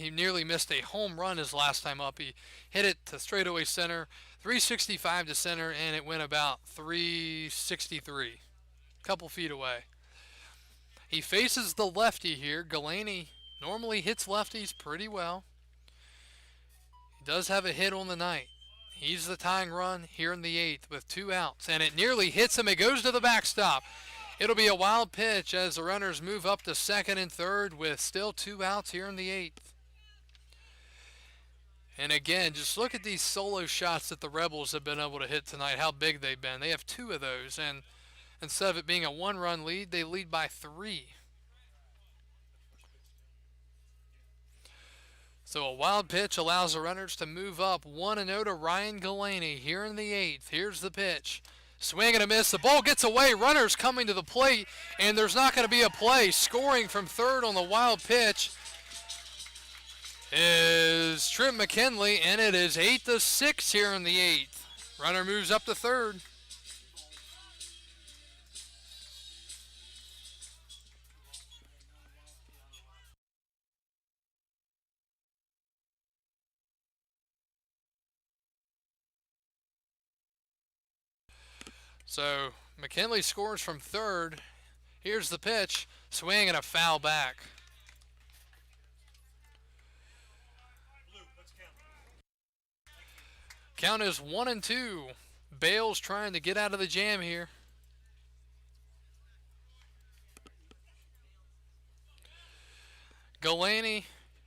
nearly missed a home run his last time up. He hit it to straightaway center, 365 to center, and it went about 363, a couple feet away. He faces the lefty here. Galaney normally hits lefties pretty well. He does have a hit on the night. He's the tying run here in the 8th with 2 outs, and it nearly hits him. It goes to the backstop. It'll be a wild pitch as the runners move up to second and third with still 2 outs here in the 8th. And again, just look at these solo shots that the Rebels have been able to hit tonight, how big they've been. They have 2 of those, and instead of it being a 1-run lead, they lead by 3. So a wild pitch allows the runners to move up 1-0 to Ryan Galaney here in the 8th. Here's the pitch. Swing and a miss. The ball gets away. Runners coming to the plate, and there's not going to be a play. Scoring from third on the wild pitch is Trip McKinley, and it is 8-6 here in the 8th. Runner moves up to third. So McKinley scores from third. Here's the pitch. Swing and a foul back. Count is 1-2. Bales trying to get out of the jam here. Galaney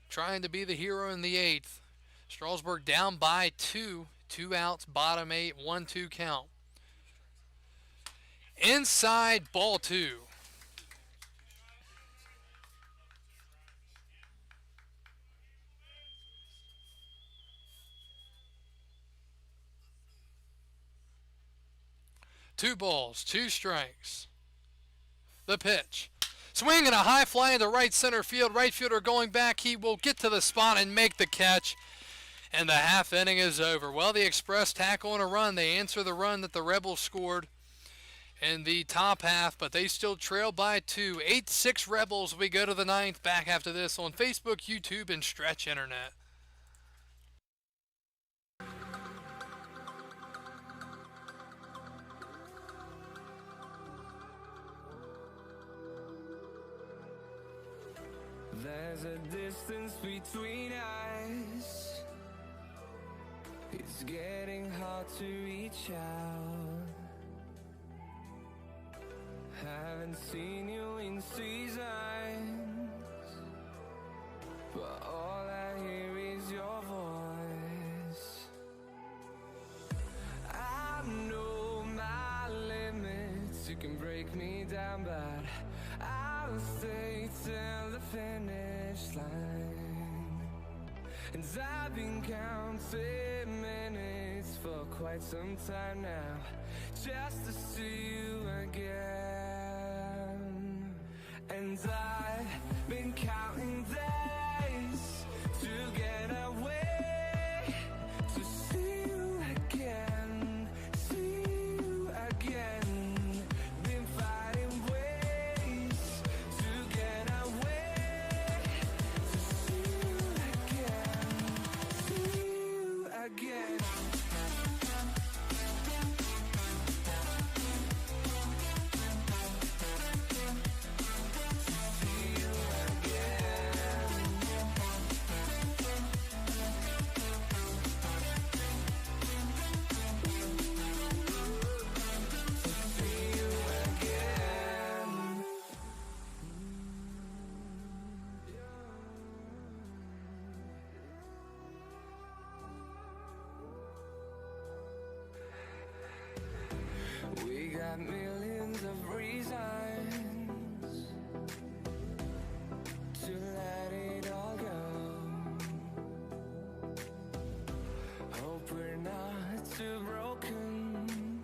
trying to be the hero in the 8th. Strasburg down by 2. 2 outs, bottom 8, 1-2 count. Inside, ball 2. Two balls, 2 strikes. The pitch. Swing and a high fly into right center field. Right fielder going back. He will get to the spot and make the catch. And the half inning is over. Well, the Express tackle on a run. They answer the run that the Rebels scored in the top half, but they still trail by 2. 8-6 Rebels. We go to the 9th. Back after this on Facebook, YouTube, and Stretch Internet. There's a distance between us. It's getting hard to reach out. Haven't seen you in seasons, but all I hear is your voice. I know my limits, you can break me down, but I'll stay till the finish line. And I've been counting minutes for quite some time now, just to see you again. And I've been counting days to get away, to see you again, see you again. Been fighting ways to get away, to see you again, see you again. We got millions of reasons to let it all go. Hope we're not too broken.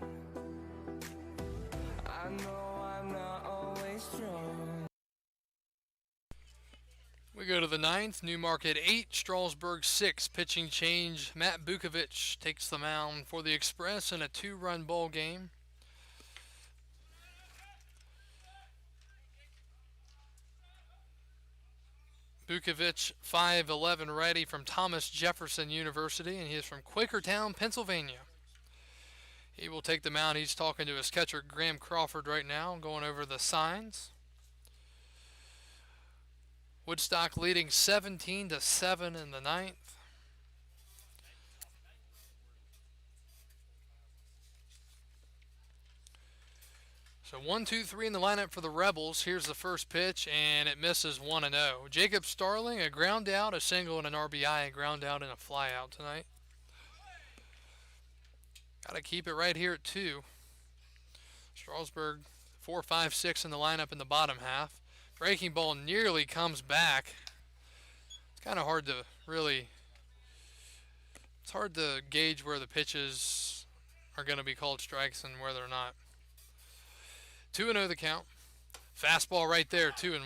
I know I'm not always strong. We go to the 9th. Newmarket 8, Strasburg 6. Pitching change. Matt Bukovic takes the mound for the Express in a 2-run ball game. Bukovic, 5'11", righty from Thomas Jefferson University, and he is from Quakertown, Pennsylvania. He will take the mound. He's talking to his catcher, Graham Crawford, right now, going over the signs. Woodstock leading 17-7 in the 9th. So 1-2-3 in the lineup for the Rebels. Here's the first pitch, and it misses 1-0. Jacob Starling, a ground out, a single, and an RBI, a ground out, and a fly out tonight. Got to keep it right here at 2. Strasburg 4, 5, 6 in the lineup in the bottom half. Breaking ball nearly comes back. It's kind of hard to really, it's hard to gauge where the pitches are going to be called strikes and where they're not. 2-0 the count. Fastball right there, 2-1.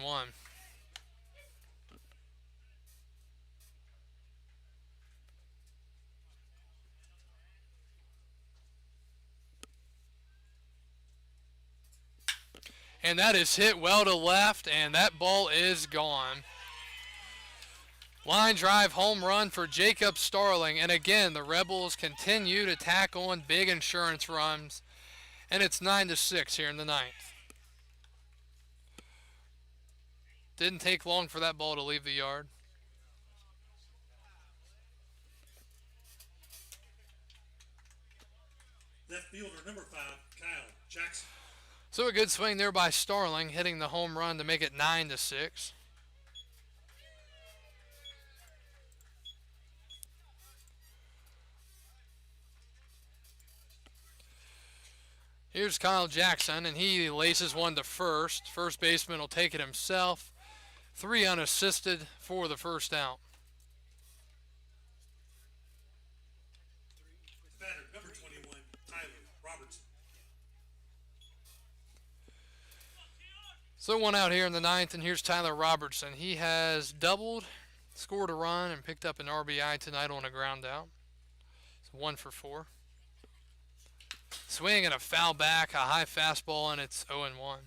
And that is hit well to left, and that ball is gone. Line drive home run for Jacob Starling. And again, the Rebels continue to tack on big insurance runs. And it's 9-6 here in the ninth. Didn't take long for that ball to leave the yard. Left fielder number 5, Kyle Jackson. So a good swing there by Starling, hitting the home run to make it 9-6. Here's Kyle Jackson, and he laces one to first. First baseman will take it himself. 3 unassisted for the first out. Batter number 21, Tyler Robertson. So one out here in the ninth, and here's Tyler Robertson. He has doubled, scored a run, and picked up an RBI tonight on a ground out. It's 1 for 4. Swing and a foul back, a high fastball, and it's 0-1.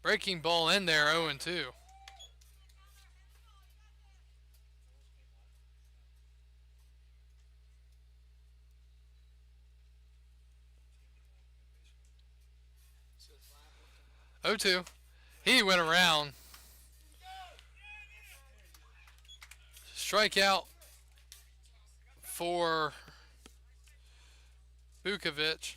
Breaking ball in there, 0-2. He went around. Strikeout for Bukovic.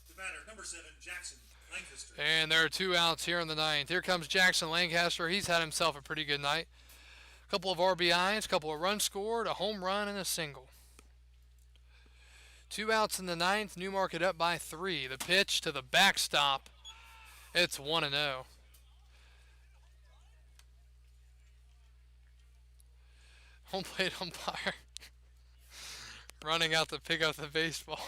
The batter number 7, Jackson Lancaster. And there are 2 outs here in the ninth. Here comes Jackson Lancaster. He's had himself a pretty good night. A couple of RBIs, a couple of runs scored, a home run, and a single. 2 outs in the ninth. Newmarket up by 3. The pitch to the backstop. It's 1-0. Home plate umpire running out to pick up the baseball.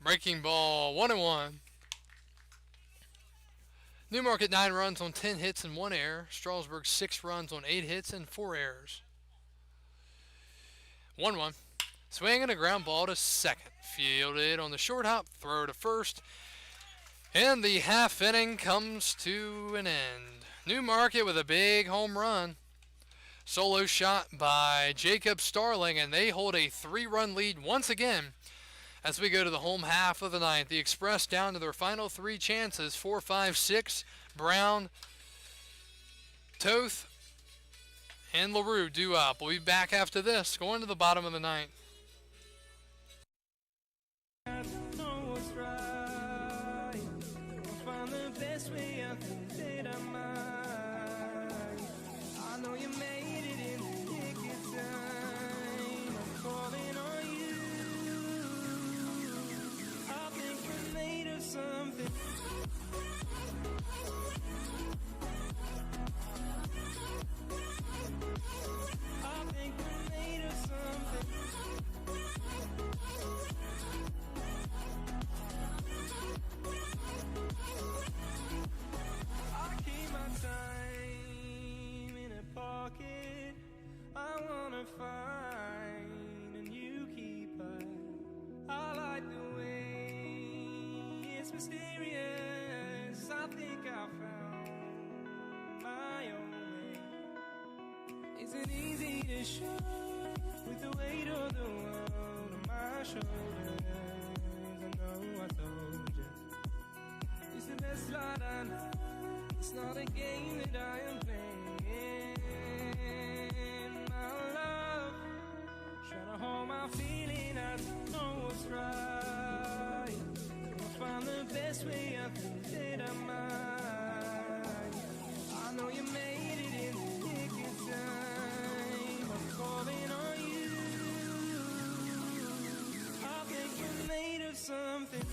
Breaking ball, 1-1. Newmarket 9 runs on 10 hits and 1 error. Strasburg 6 runs on 8 hits and 4 errors. 1-1. Swing and a ground ball to second. Fielded on the short hop. Throw to first. And the half inning comes to an end. Newmarket with a big home run. Solo shot by Jacob Starling, and they hold a 3-run lead once again as we go to the home half of the ninth. The Express down to their final 3 chances. 4, 5, 6. Brown, Toth, and LaRue due up. We'll be back after this, going to the bottom of the ninth. I don't know what's right. I'll find the best way I think that I might. I know you made it in the nick of time. I'm calling on you. I think we're made of something. I think we're made of something. I keep my time in a pocket. I wanna find a new keeper. I like the way it's mysterious. I think I found my own way. Is it easy to show with the weight of the world on my shoulders? I know I told you. It's the best light I know. It's not a game that I am playing. My love, trying to hold my feeling. I don't know what's right. best way I think that I might. I know you made it in the nick of time. I'm calling on you. I think we're made of something.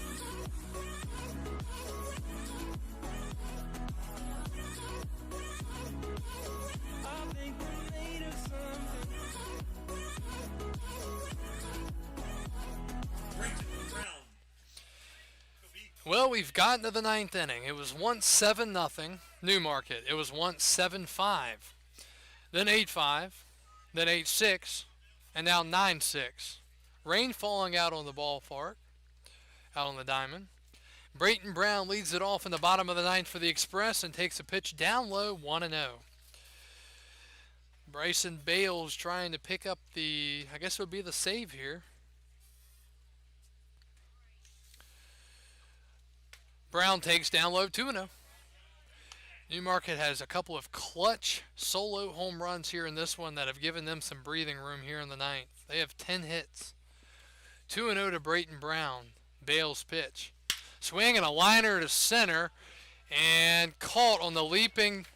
I think we're made of something. Drayton Brown. Well, we've gotten to the ninth inning. It was once 7-0 Newmarket. It was once 7-5, then 8-5, then 8-6, and now 9-6. Rain falling out on the ballpark, out on the diamond. Brayton Brown leads it off in the bottom of the ninth for the Express and takes a pitch down low, 1-0. Bryson Bales trying to pick up the, I guess it would be the save here. Brown takes down low, 2-0. Newmarket has a couple of clutch solo home runs here in this one that have given them some breathing room here in the ninth. They have 10 hits. 2-0 to Brayton Brown. Bales pitch. Swing and a liner to center and caught on the leaping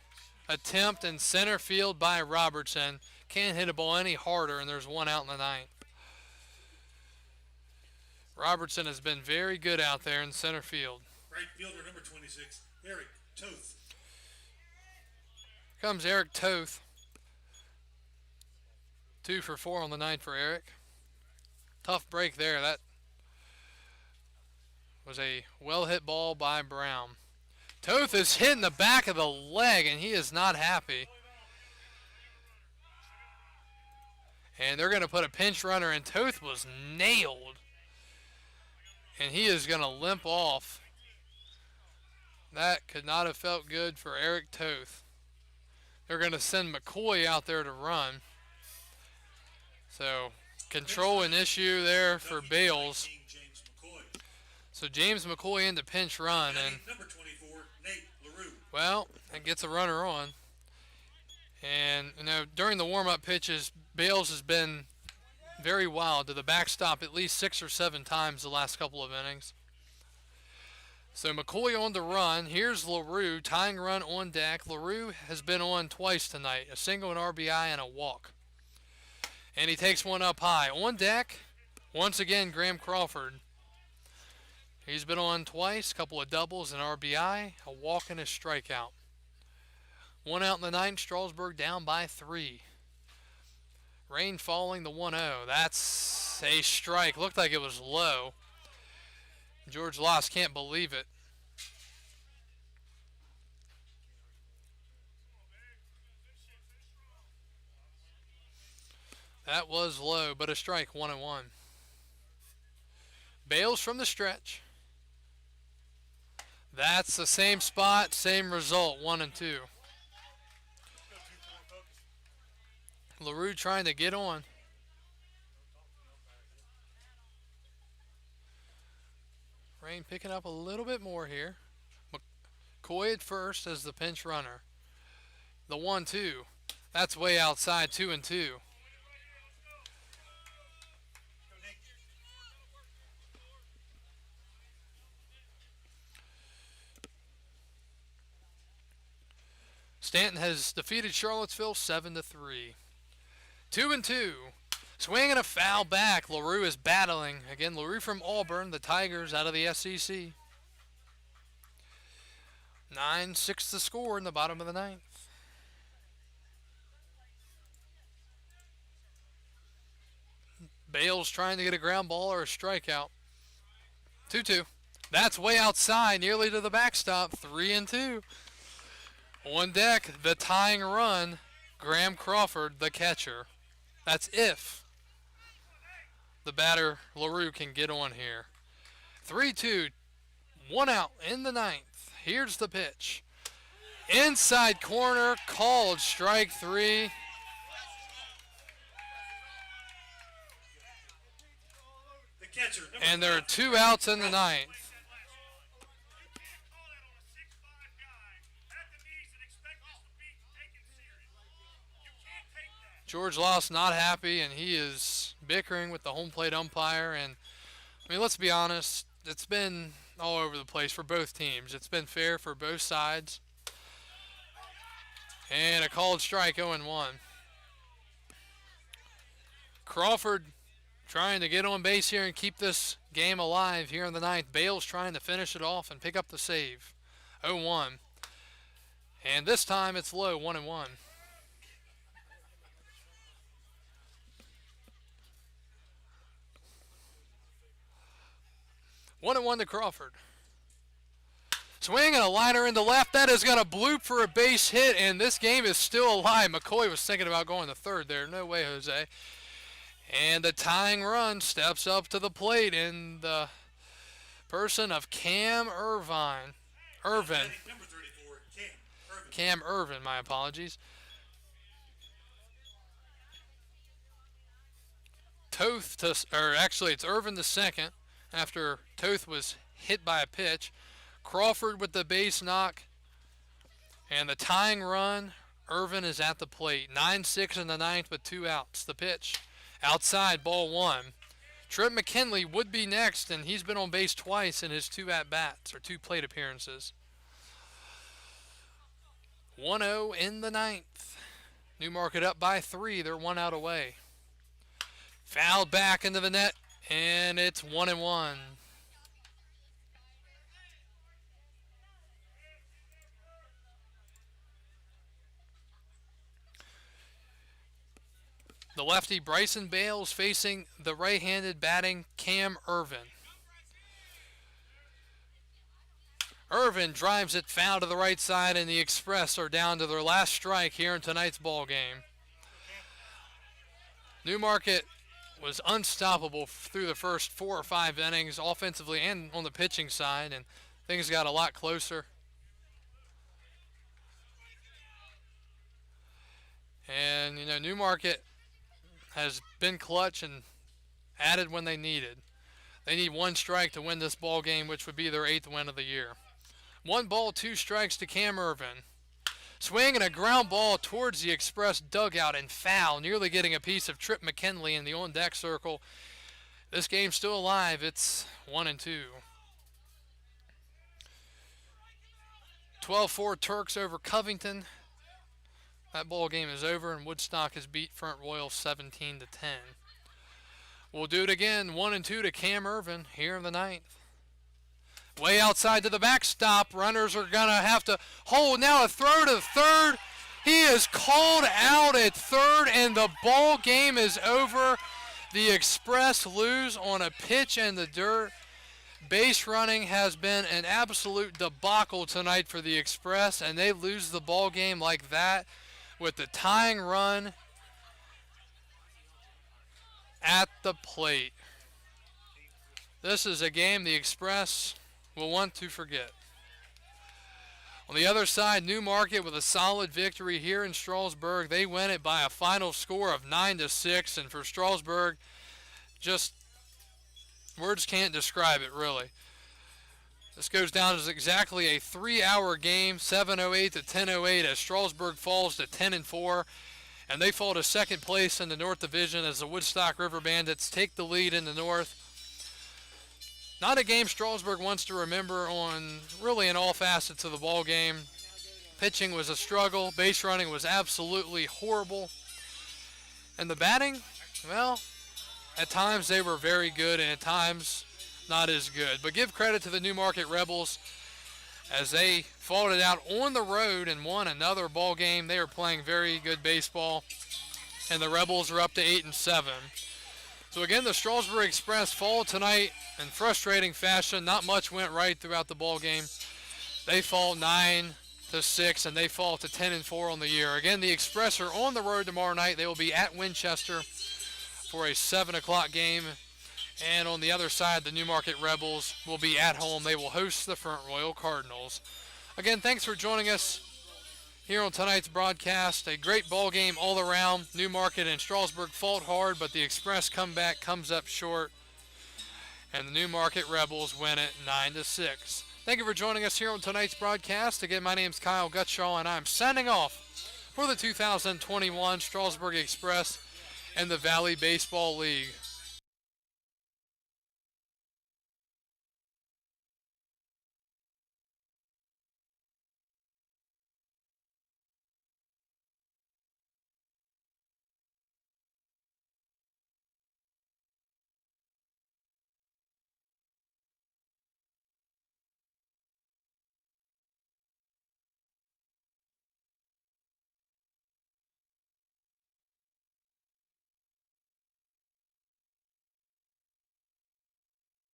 attempt in center field by Robertson. Can't hit a ball any harder, and there's one out in the ninth. Robertson has been very good out there in center field. Right fielder number 26, Eric Toth. Here comes Eric Toth. 2 for 4 on the ninth for Eric. Tough break there. That was a well-hit ball by Brown. Toth is hitting the back of the leg, and he is not happy. And they're going to put a pinch runner, and Toth was nailed. And he is going to limp off. That could not have felt good for Eric Toth. They're going to send McCoy out there to run. So, control an issue there for Bales. James McCoy. So James McCoy in the pinch run, and Number 24, Nate LaRue. well, it gets a runner on. And you know, during the warm-up pitches, Bales has been very wild to the backstop at least 6 or 7 times the last couple of innings. So McCoy on the run. Here's LaRue, tying run on deck. LaRue has been on twice tonight, a single, an RBI, and a walk. And he takes one up high. On deck, once again, Graham Crawford. He's been on twice, a couple of doubles, an RBI, a walk, and a strikeout. One out in the ninth, Strasburg down by 3. Rain falling, the 1-0. That's a strike. Looked like it was low. George Loss can't believe it. That was low, but a strike, 1-1. Bales from the stretch. That's the same spot, same result, 1-2. LaRue trying to get on. Rain picking up a little bit more here. McCoy at first as the pinch runner. The 1-2. That's way outside, 2-2. Stanton has defeated Charlottesville 7-3. 2-2. Swing and a foul back. LaRue is battling. Again, LaRue from Auburn, the Tigers out of the SEC. 9-6 the score in the bottom of the ninth. Bales trying to get a ground ball or a strikeout. 2-2. That's way outside, nearly to the backstop. 3-2. On deck, the tying run, Graham Crawford, the catcher. That's if the batter, LaRue, can get on here. 3-2, 1 out in the ninth. Here's the pitch. Inside corner, called strike 3. The catcher, And there are 2 outs in the ninth. George Loss not happy, and he is bickering with the home plate umpire. And I mean, let's be honest, it's been all over the place for both teams. It's been fair for both sides. And a called strike, 0-1. Crawford trying to get on base here and keep this game alive here in the ninth. Bales trying to finish it off and pick up the save. 0-1. And this time it's low, 1-1. One and one to Crawford. Swing and a liner into left. That is going to bloop for a base hit, and this game is still alive. McCoy was thinking about going to third there. No way, Jose. And the tying run steps up to the plate in the person of Cam Irvin. Number 34, Cam Irvin, my apologies. It's Irvin the second after Toth was hit by a pitch. Crawford with the base knock. And the tying run, Irvin is at the plate. 9-6 in the ninth with 2 outs. The pitch. Outside, ball 1. Trip McKinley would be next, and he's been on base twice in his 2 at-bats, or 2 plate appearances. 1-0 in the ninth. Newmarket up by 3. They're 1 out away. Fouled back into the net, and it's 1-1. The lefty Bryson Bales facing the right-handed batting Cam Irvin. Irvin drives it foul to the right side, and the Express are down to their last strike here in tonight's ball game. Newmarket was unstoppable through the first 4 or 5 innings, offensively and on the pitching side, and things got a lot closer. And, Newmarket has been clutch and added when they needed. They need 1 strike to win this ball game, which would be their 8th win of the year. 1 ball, 2 strikes to Cam Irvin. Swing and a ground ball towards the Express dugout and foul, nearly getting a piece of Trip McKinley in the on-deck circle. This game's still alive. It's 1-2. 12-4 Turks over Covington. That ball game is over, and Woodstock has beat Front Royal 17-10. We'll do it again. 1-2 to Cam Irvin here in the ninth. Way outside to the backstop. Runners are going to have to hold. Now a throw to third. He is called out at third, and the ball game is over. The Express lose on a pitch in the dirt. Base running has been an absolute debacle tonight for the Express, and they lose the ball game like that with the tying run at the plate. This is a game the Express will want to forget. On the other side, Newmarket with a solid victory here in Strasburg. They win it by a final score of 9-6, and for Strasburg, just words can't describe it, really. This goes down as exactly a 3-hour game, 7:08 to 10:08, as Strasburg falls to 10-4, and they fall to second place in the North Division as the Woodstock River Bandits take the lead in the North. Not a game Strasburg wants to remember on really in all facets of the ball game. Pitching was a struggle. Base running was absolutely horrible. And the batting, well, at times they were very good, and at times not as good. But give credit to the Newmarket Rebels as they fought it out on the road and won another ball game. They are playing very good baseball, and the Rebels are up to 8-7. So again, the Strasburg Express fall tonight in frustrating fashion. Not much went right throughout the ball game. They fall 9-6, and they fall to 10-4 on the year. Again, the Express are on the road tomorrow night. They will be at Winchester for a 7 o'clock game. And on the other side, the Newmarket Rebels will be at home. They will host the Front Royal Cardinals. Again, thanks for joining us here on tonight's broadcast. A great ball game all around. Newmarket and Strasburg fought hard, but the Express comeback comes up short. And the Newmarket Rebels win it 9-6. Thank you for joining us here on tonight's broadcast. Again, my name is Kyle Gutshaw, and I'm signing off for the 2021 Strasburg Express and the Valley Baseball League.